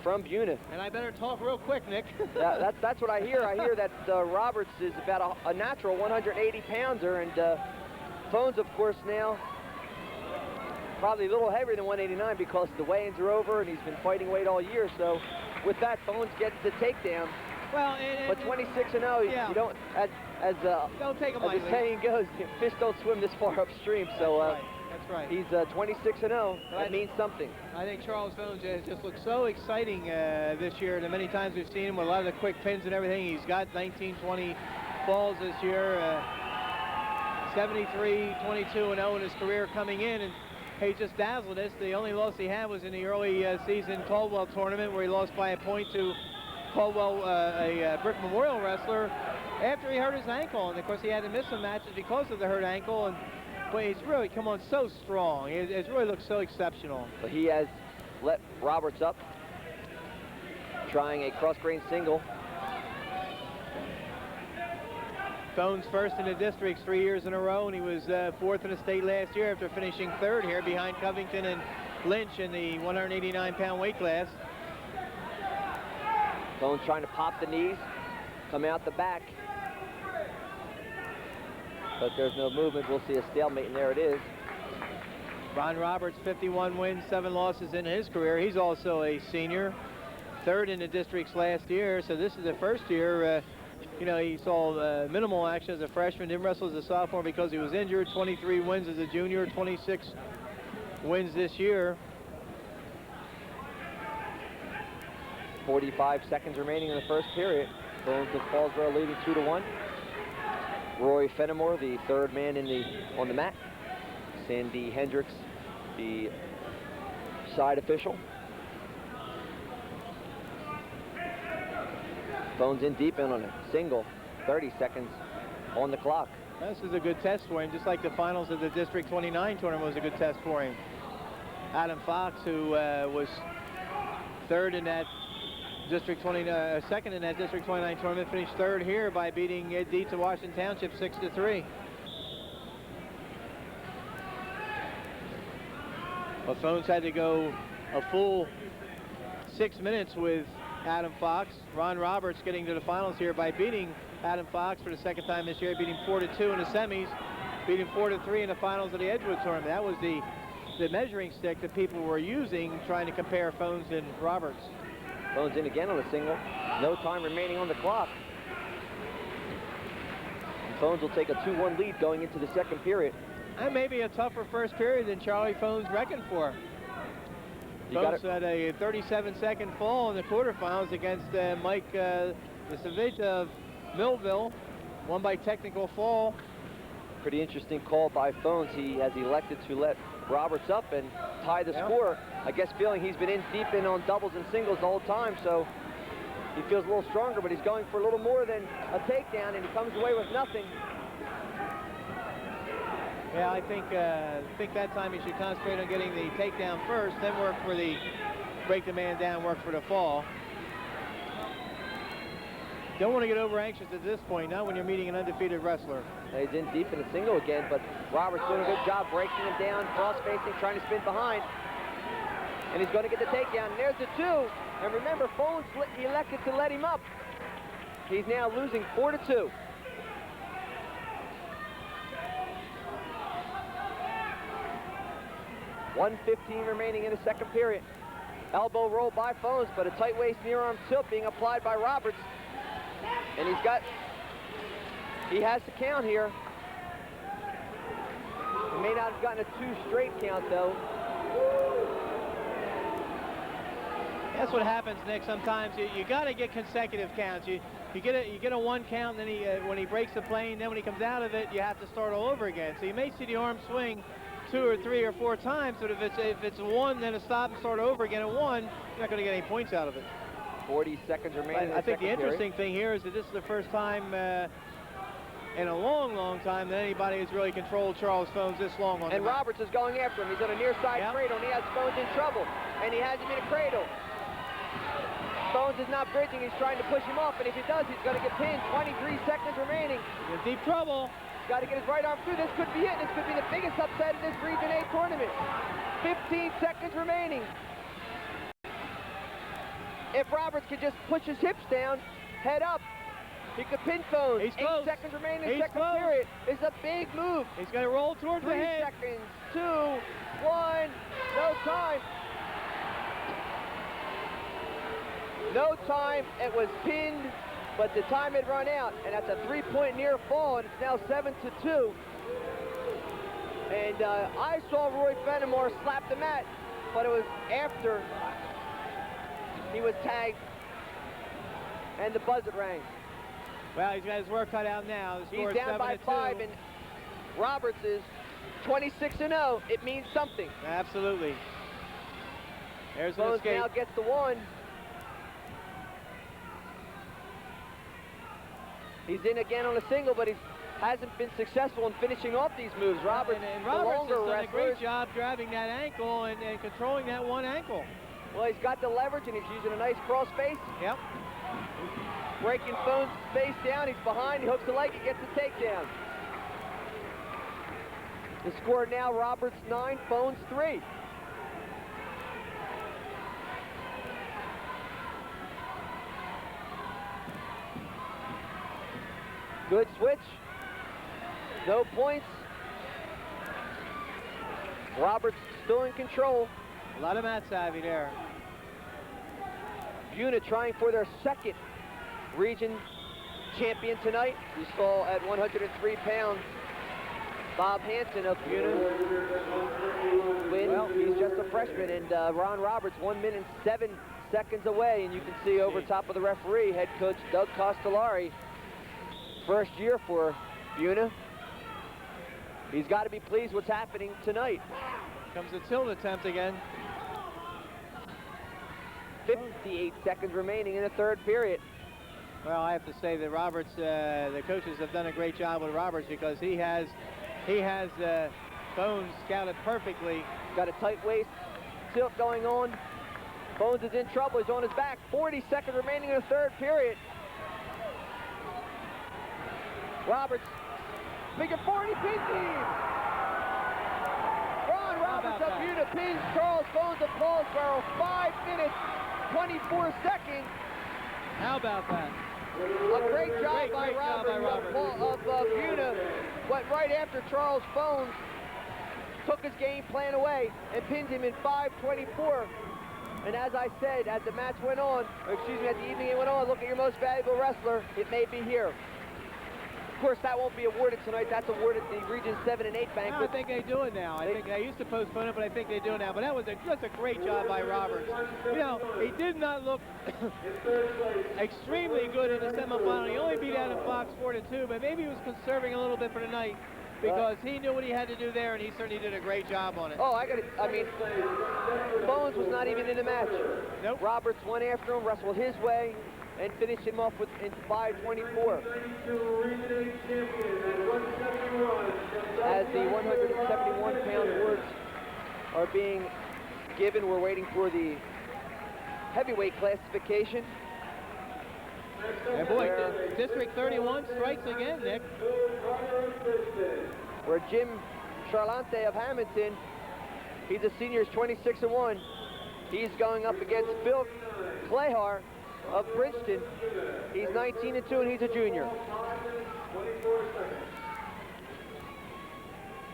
from Buna. And I better talk real quick, Nick. That's what I hear. I hear that Roberts is about a natural 180-pounder, and Fones, of course, now probably a little heavier than 189 because the weigh-ins are over and he's been fighting weight all year. So with that, Fones gets the takedown. Well, but 26-0, yeah. you don't, don't take him as the lightly. saying goes, fish don't swim this far upstream. So That's right. he's 26-0. That means something. I think Charles Fones has just looked so exciting this year, and the many times we've seen him with a lot of the quick pins and everything. He's got 19, 20 falls this year. 73, 22-0 in his career coming in, and he just dazzled us. The only loss he had was in the early season Caldwell tournament where he lost by a point to Caldwell, a Brick Memorial wrestler, after he hurt his ankle. And of course he had to miss some matches because of the hurt ankle. But he's really come on so strong. It's really looked so exceptional. But he has let Roberts up, trying a cross-grain single. Fones first in the districts 3 years in a row, and he was fourth in the state last year after finishing third here behind Covington and Lynch in the 189-pound weight class. Fones trying to pop the knees, come out the back. But there's no movement. We'll see a stalemate, and there it is. Ron Roberts, 51 wins, 7 losses in his career. He's also a senior, third in the districts last year, so this is the first year you know, he saw minimal action as a freshman, didn't wrestle as a sophomore because he was injured. 23 wins as a junior, 26 wins this year. 45 seconds remaining in the first period. Fones of Paulsboro leading 2-1. Roy Fenimore, the third man on the mat. Sandy Hendricks, the side official. Fones in deep and on a single, 30 seconds on the clock. This is a good test for him, just like the finals of the District 29 tournament was a good test for him. Adam Fox, who was third in that District 29, second in that District 29 tournament, finished third here by beating Ed Dietz of Washington Township 6-3. Well, Fones had to go a full 6 minutes with Adam Fox. Ron Roberts getting to the finals here by beating Adam Fox for the second time this year, beating 4-2 in the semis, beating 4-3 in the finals of the Edgewood tournament. That was the measuring stick that people were using trying to compare Fones and Roberts. Fones in again on a single. No time remaining on the clock. And Fones will take a 2-1 lead going into the second period. And maybe a tougher first period than Charlie Fones reckoned for. Fones had a 37-second fall in the quarterfinals against Mike Savita of Millville, won by technical fall. Pretty interesting call by Fones. He has elected to let Roberts up and tie the score. I guess feeling he's been in deep in on doubles and singles the whole time, so He feels a little stronger, but he's going for a little more than a takedown, and he comes away with nothing. Yeah, I think that time he should concentrate on getting the takedown first, then work for the break the man down, work for the fall. Don't want to get over anxious at this point, not when you're meeting an undefeated wrestler. He's in deep in the single again, but Roberts doing a good job breaking him down, cross-facing, trying to spin behind. And he's going to get the takedown, and there's the 2. And remember, Fones elected to let him up. He's now losing 4-2. $1:15 remaining in the second period. Elbow roll by Fones, but a tight waist near arm tilt being applied by Roberts. And he has to count here. He may not have gotten a 2 straight count though. That's what happens, Nick. Sometimes you got to get consecutive counts. You get a 1 count, and then when he breaks the plane, then when he comes out of it, you have to start all over again. So you may see the arm swing 2 or 3 or 4 times, but if it's a 1, then a stop and start over again at 1, you're not going to get any points out of it. 40 seconds remaining. I think the interesting thing here is that this is the first time in a long, long time that anybody has really controlled Charles Fones this long on and Roberts is going after him. He's on a near side cradle, and he has Fones in trouble, and he has him in a cradle. Fones is not bridging. He's trying to push him off, and if he does, he's going to get pinned. 23 seconds remaining. He's in deep trouble. Got to get his right arm through. This could be it. This could be the biggest upset in this Region 8 tournament. 15 seconds remaining. If Roberts could just push his hips down, head up, he could pin Fones. 8 seconds remaining in the second period. It's a big move. He's going to roll towards the head. 3 seconds. 2, 1, no time. No time. It was pinned, but the time had run out, and that's a 3-point near fall, and it's now 7-2. And I saw Roy Fenimore slap the mat, but it was after he was tagged, and the buzzer rang. Well, he's got his work cut out now. The score He's down by 5, and Roberts is 26-0. It means something. Absolutely. There's an Fones escape. now gets the 1. He's in again on a single, but he hasn't been successful in finishing off these moves. Roberts, and the Roberts longer has done wrestler, a great job grabbing that ankle and controlling that 1 ankle. Well, he's got the leverage, and he's using a nice cross face. Yep. Breaking Fones' face down. He's behind. He hooks the leg. He gets the takedown. The score now, Roberts 9, Fones 3. Good switch. No points. Roberts still in control. A lot of mat savvy there. Buna trying for their second region champion tonight. You saw at 103 pounds, Bob Hansen of Buna win. Well, he's just a freshman, and Ron Roberts 1 minute and 7 seconds away, and you can see over top of the referee, head coach Doug Castellari. First year for Buna. He's got to be pleased what's happening tonight. Comes the tilt attempt again. 58 seconds remaining in the third period. Well, I have to say that Roberts, the coaches have done a great job with Roberts because he has Fones scouted perfectly. Got a tight waist, tilt going on. Fones is in trouble. He's on his back. 40 seconds remaining in the third period. Roberts, figure 40, pins him. Ron Roberts of Buna pins Charles Fones of Paulsboro. 5 minutes, 24 seconds. How about that? A great job by Roberts of Buna. Went right after Charles Fones took his game plan away and pinned him in 5:24. And as I said, as the match went on, or excuse me, as the evening went on, look at your most valuable wrestler. It may be here. Of course, that won't be awarded tonight. That's awarded the Region 7 and 8 banquet. I think they do it now. I think they used to postpone it, but I think they do it now. But that was just a great job by Roberts. You know, he did not look extremely good in the semifinal. He only beat Adam Fox 4-2, but maybe he was conserving a little bit for the night because he knew what he had to do there, and he certainly did a great job on it. Oh, I mean, Fones was not even in the match. Nope. Roberts went after him, wrestled his way, and finish him off with in 5:24. As the 171-pound awards are being given, we're waiting for the heavyweight classification. And boy, District 31 strikes again, Nick. Where Jim Charlante of Hamilton, he's a senior, is 26-1. He's going up against Bill Clayhar of Princeton. He's 19-2, and he's a junior.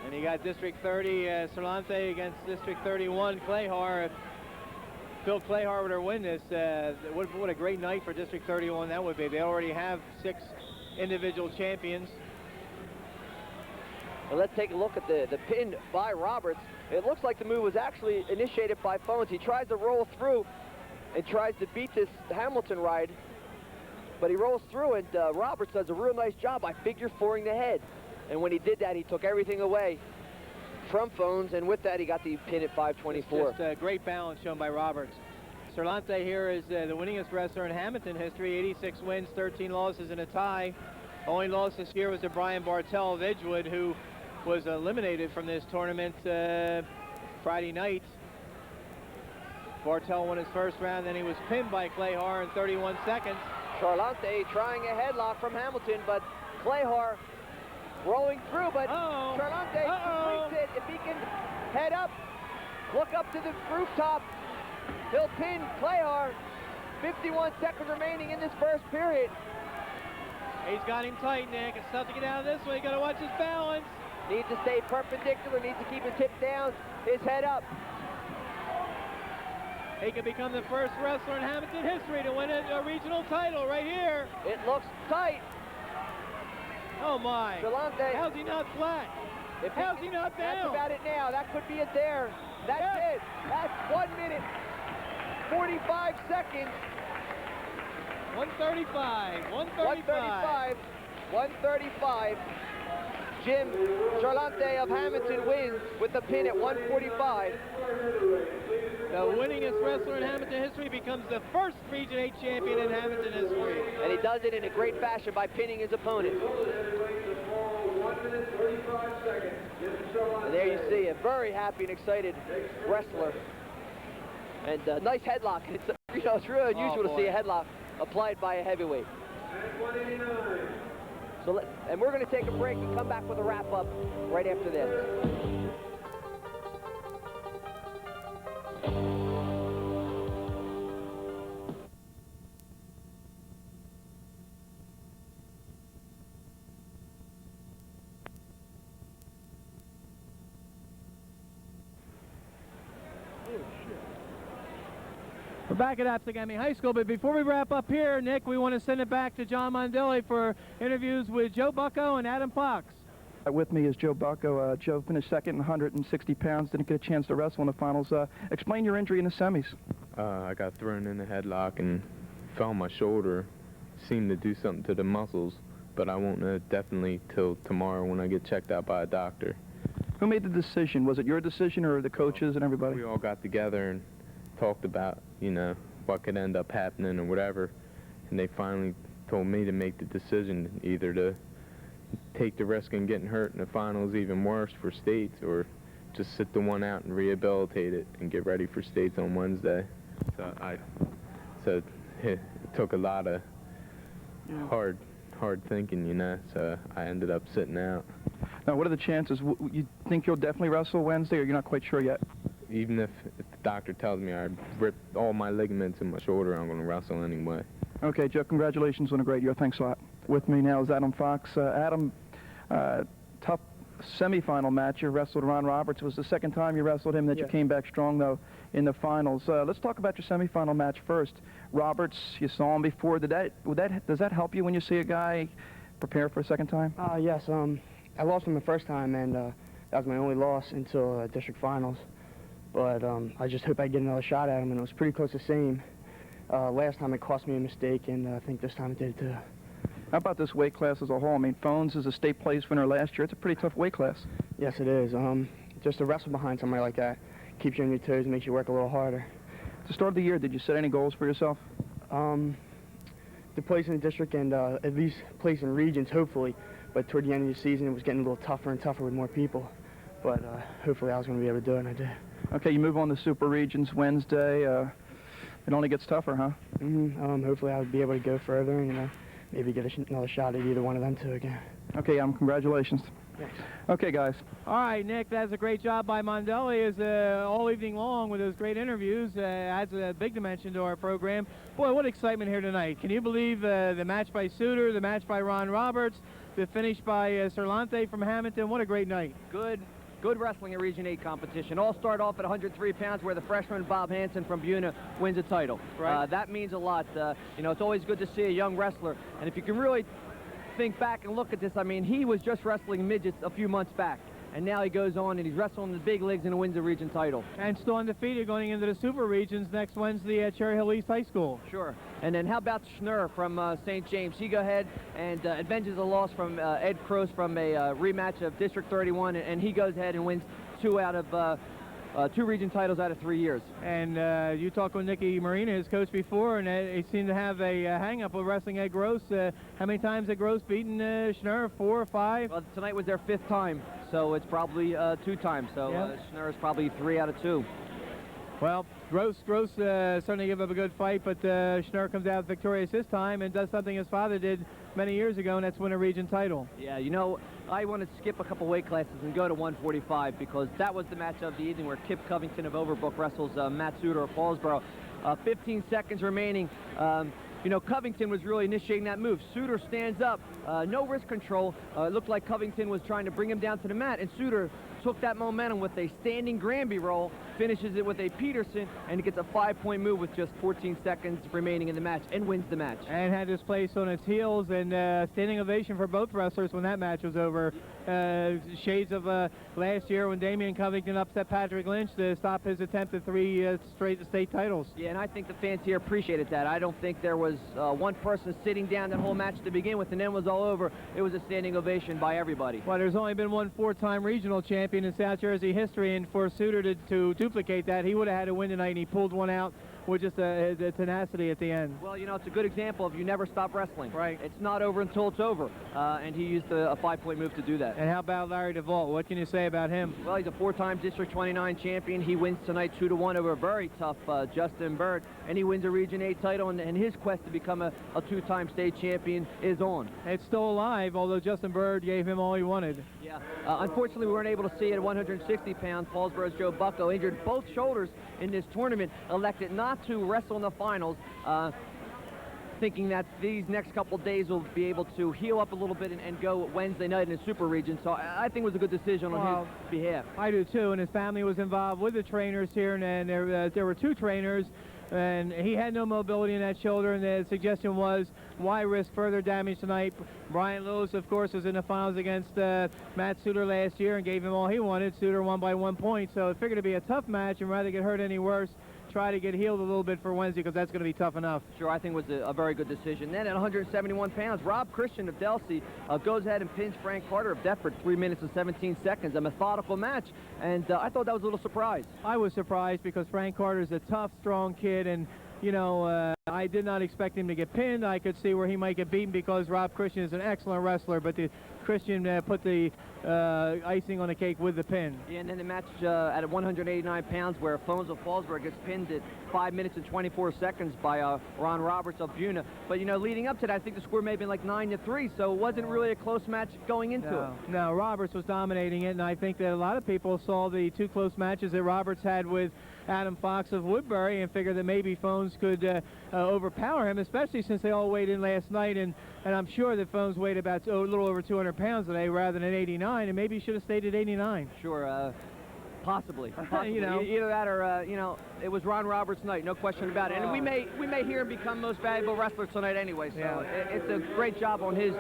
And you got District 30, Charlante against District 31, Clayhar. If Bill Clayhar were to win this, what a great night for District 31 that would be. They already have 6 individual champions. Well, let's take a look at the pin by Roberts. It looks like the move was actually initiated by Phones. He tries to roll through and tries to beat this Hamilton ride, but he rolls through, and Roberts does a real nice job by figure fouring the head. And when he did that, he took everything away from Phones, and with that, he got the pin at 5:24. Just a great balance shown by Roberts. Charlante here is the winningest wrestler in Hamilton history, 86 wins, 13 losses, and a tie. Only loss this year was to Brian Bartell of Edgewood, who was eliminated from this tournament Friday night. Bartell won his first round, then he was pinned by Clayhar in 31 seconds. Charlante trying a headlock from Hamilton, but Clayhar rolling through, but Charlante completes it. If he can head up, look up to the rooftop, he'll pin Clayhar. 51 seconds remaining in this first period. He's got him tight, Nick. It's tough to get out of this one. You gotta watch his balance. Needs to stay perpendicular, needs to keep his hip down, his head up. He could become the first wrestler in Hamilton history to win a regional title right here. It looks tight. Oh my. Charlante. How's he not flat? How's he not down? That's about it now. That could be it there. That's it. That's 1 minute, 45 seconds. 135. 135. 135. Jim Charlante of Hamilton wins with the pin at 145. The winningest wrestler in Hamilton history becomes the first Region 8 champion in Hamilton history. And he does it in a great fashion by pinning his opponent. And there you see a very happy and excited wrestler. And a nice headlock. It's really unusual to see a headlock applied by a heavyweight. So and we're going to take a break and come back with a wrap-up right after this. We're back at Absegami High School, but before we wrap up here, Nick, we want to send it back to John Mondelli for interviews with Joe Bucco and Adam Fox. With me is Joe Bucco. Joe finished second in 160 pounds, didn't get a chance to wrestle in the finals. Explain your injury in the semis. I got thrown in the headlock and fell on my shoulder. Seemed to do something to the muscles, but I won't know definitely till tomorrow when I get checked out by a doctor. Who made the decision? Was it your decision or the coaches and everybody? We all got together and talked about, you know, what could end up happening or whatever, and they finally told me to make the decision either to take the risk in getting hurt in the finals even worse for states, or just sit the one out and rehabilitate it and get ready for states on Wednesday. So it took a lot of hard thinking, you know, so I ended up sitting out. Now, what are the chances? You think you'll definitely wrestle Wednesday, or you're not quite sure yet? Even if the doctor tells me I ripped all my ligaments in my shoulder, I'm going to wrestle anyway. Okay, Joe, congratulations on a great year. Thanks a lot. With me now is Adam Fox. Adam, tough semifinal match. You wrestled Ron Roberts. It was the second time you wrestled him that you came back strong, though, in the finals. Let's talk about your semifinal match first. Roberts, you saw him before. Does that help you when you see a guy prepare for a second time? Yes. I lost him the first time, and that was my only loss until district finals. But I just hope I get another shot at him, and it was pretty close to same. Last time it cost me a mistake, and I think this time it did too. How about this weight class as a whole? I mean, Phones is a state place winner last year. It's a pretty tough weight class. Yes, it is. Just to wrestle behind somebody like that keeps you on your toes and makes you work a little harder. At the start of the year, did you set any goals for yourself? to place in the district and at least place in regions, hopefully. But toward the end of the season, it was getting a little tougher and tougher with more people. But hopefully I was going to be able to do it, and I did. Okay, you move on to Super Regions Wednesday. It only gets tougher, huh? Hopefully I'll be able to go further and, you know, maybe get another shot at either one of them two again. Okay, congratulations. Thanks. Okay, guys. All right, Nick, that's a great job by Mondelli all evening long with those great interviews. Adds a big dimension to our program. Boy, what excitement here tonight. Can you believe the match by Suter, the match by Ron Roberts, the finish by Cerlante from Hamilton? What a great night. Good wrestling at Region 8 competition. All start off at 103 pounds where the freshman Bob Hansen from Buna wins a title. Right. That means a lot. You know, it's always good to see a young wrestler. And if you can really think back and look at this, I mean, he was just wrestling midgets a few months back. And now he goes on and he's wrestling the big leagues and wins the region title. And still undefeated going into the Super Regions next Wednesday at Cherry Hill East High School. Sure. And then how about Schnurr from St. James? He go ahead and avenges a loss from Ed Kroos from a rematch of District 31, and he goes ahead and wins two region titles out of 3 years. And you talked with Nicky Marina, his coach, before, and he seemed to have a hang-up with wrestling Ed Gross. How many times had Gross beaten Schnurr? 4 or 5? Well, tonight was their 5th time, so it's probably 2 times. So Schnurr is probably 3 out of 2. Well, Gross certainly gave up a good fight, but Schnurr comes out victorious this time and does something his father did many years ago, and that's win a region title. Yeah, you know, I want to skip a couple weight classes and go to 145 because that was the match of the evening where Kip Covington of Overbrook wrestles Matt Suter of Paulsboro. 15 seconds remaining. You know, Covington was really initiating that move. Suter stands up, no wrist control. It looked like Covington was trying to bring him down to the mat, and Suter took that momentum with a standing Granby roll, finishes it with a Peterson, and gets a 5-point move with just 14 seconds remaining in the match and wins the match. And had this place on its heels, and standing ovation for both wrestlers when that match was over. Shades of last year when Damian Covington upset Patrick Lynch to stop his attempt at 3 straight state titles. Yeah, and I think the fans here appreciated that. I don't think there was one person sitting down that whole match to begin with, and then was all over. It was a standing ovation by everybody. Well, there's only been one 4-time regional champion in South Jersey history, and for Suter to duplicate that, he would have had to win tonight, and he pulled one out with just the tenacity at the end. Well, you know, it's a good example of you never stop wrestling. Right. It's not over until it's over, and he used a 5-point move to do that. And how about Larry DeVault? What can you say about him? Well, he's a 4-time District 29 champion. He wins tonight 2-1 over a very tough Justin Bird, and he wins a Region 8 title, and his quest to become a 2-time state champion is on. It's still alive, although Justin Bird gave him all he wanted. Yeah. Unfortunately, we weren't able to see it at 160 pounds. Paulsboro's Joe Bucko injured both shoulders in this tournament, elected not to wrestle in the finals, thinking that these next couple days will be able to heal up a little bit and go Wednesday night in the Super Region. So I think it was a good decision on his behalf. I do too, and his family was involved with the trainers here, and there were 2 trainers, and he had no mobility in that shoulder, and the suggestion was, why risk further damage tonight? Brian Lewis, of course, was in the finals against Matt Suter last year and gave him all he wanted. Suter won by 1 point, so it figured to be a tough match, and rather get hurt any worse, try to get healed a little bit for Wednesday, because that's going to be tough enough. Sure, I think it was a very good decision. Then at 171 pounds, Rob Christian of Delsey goes ahead and pins Frank Carter of Deptford 3 minutes and 17 seconds. A methodical match, and I thought that was a little surprise. I was surprised because Frank Carter's a tough, strong kid, and you know, I did not expect him to get pinned. I could see where he might get beaten because Rob Christian is an excellent wrestler, but Christian put the icing on the cake with the pin. Yeah, and then the match at 189 pounds where Phones of Fallsburg gets pinned at 5 minutes and 24 seconds by Ron Roberts of Buna. But, you know, leading up to that, I think the score may have been like 9-3, so it wasn't really a close match going into it. No, Roberts was dominating it, and I think that a lot of people saw the 2 close matches that Roberts had with Adam Fox of Woodbury and figured that maybe Phones could overpower him, especially since they all weighed in last night, and I'm sure that Phones weighed about a little over 200 pounds today rather than 89, and maybe he should have stayed at 89. Sure, possibly. You know, either that or you know, it was Ron Roberts' night, no question about it. And we may hear him become most valuable wrestler tonight anyway. So it's a great job on his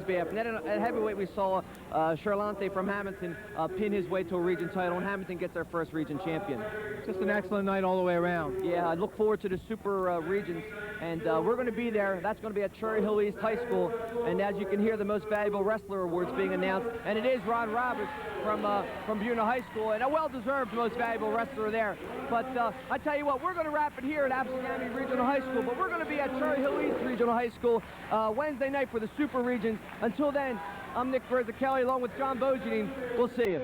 behalf. And then at heavyweight, we saw Charlante from Hamilton pin his way to a region title, and Hamilton gets their first region champion. Just an excellent night all the way around. Yeah, I look forward to the Super Regions, and we're going to be there. That's going to be at Cherry Hill East High School, and as you can hear, the most valuable wrestler awards being announced, and it is Ron Roberts from Buna High School, and a well well-deserved most valuable wrestler there. But I tell you what, we're going to wrap it here at Absegami Regional High School, but we're going to be at Cherry Hill East Regional High School Wednesday night for the Super Regions. Until then, I'm Nick Verzachelli along with John Bojanine. We'll see you.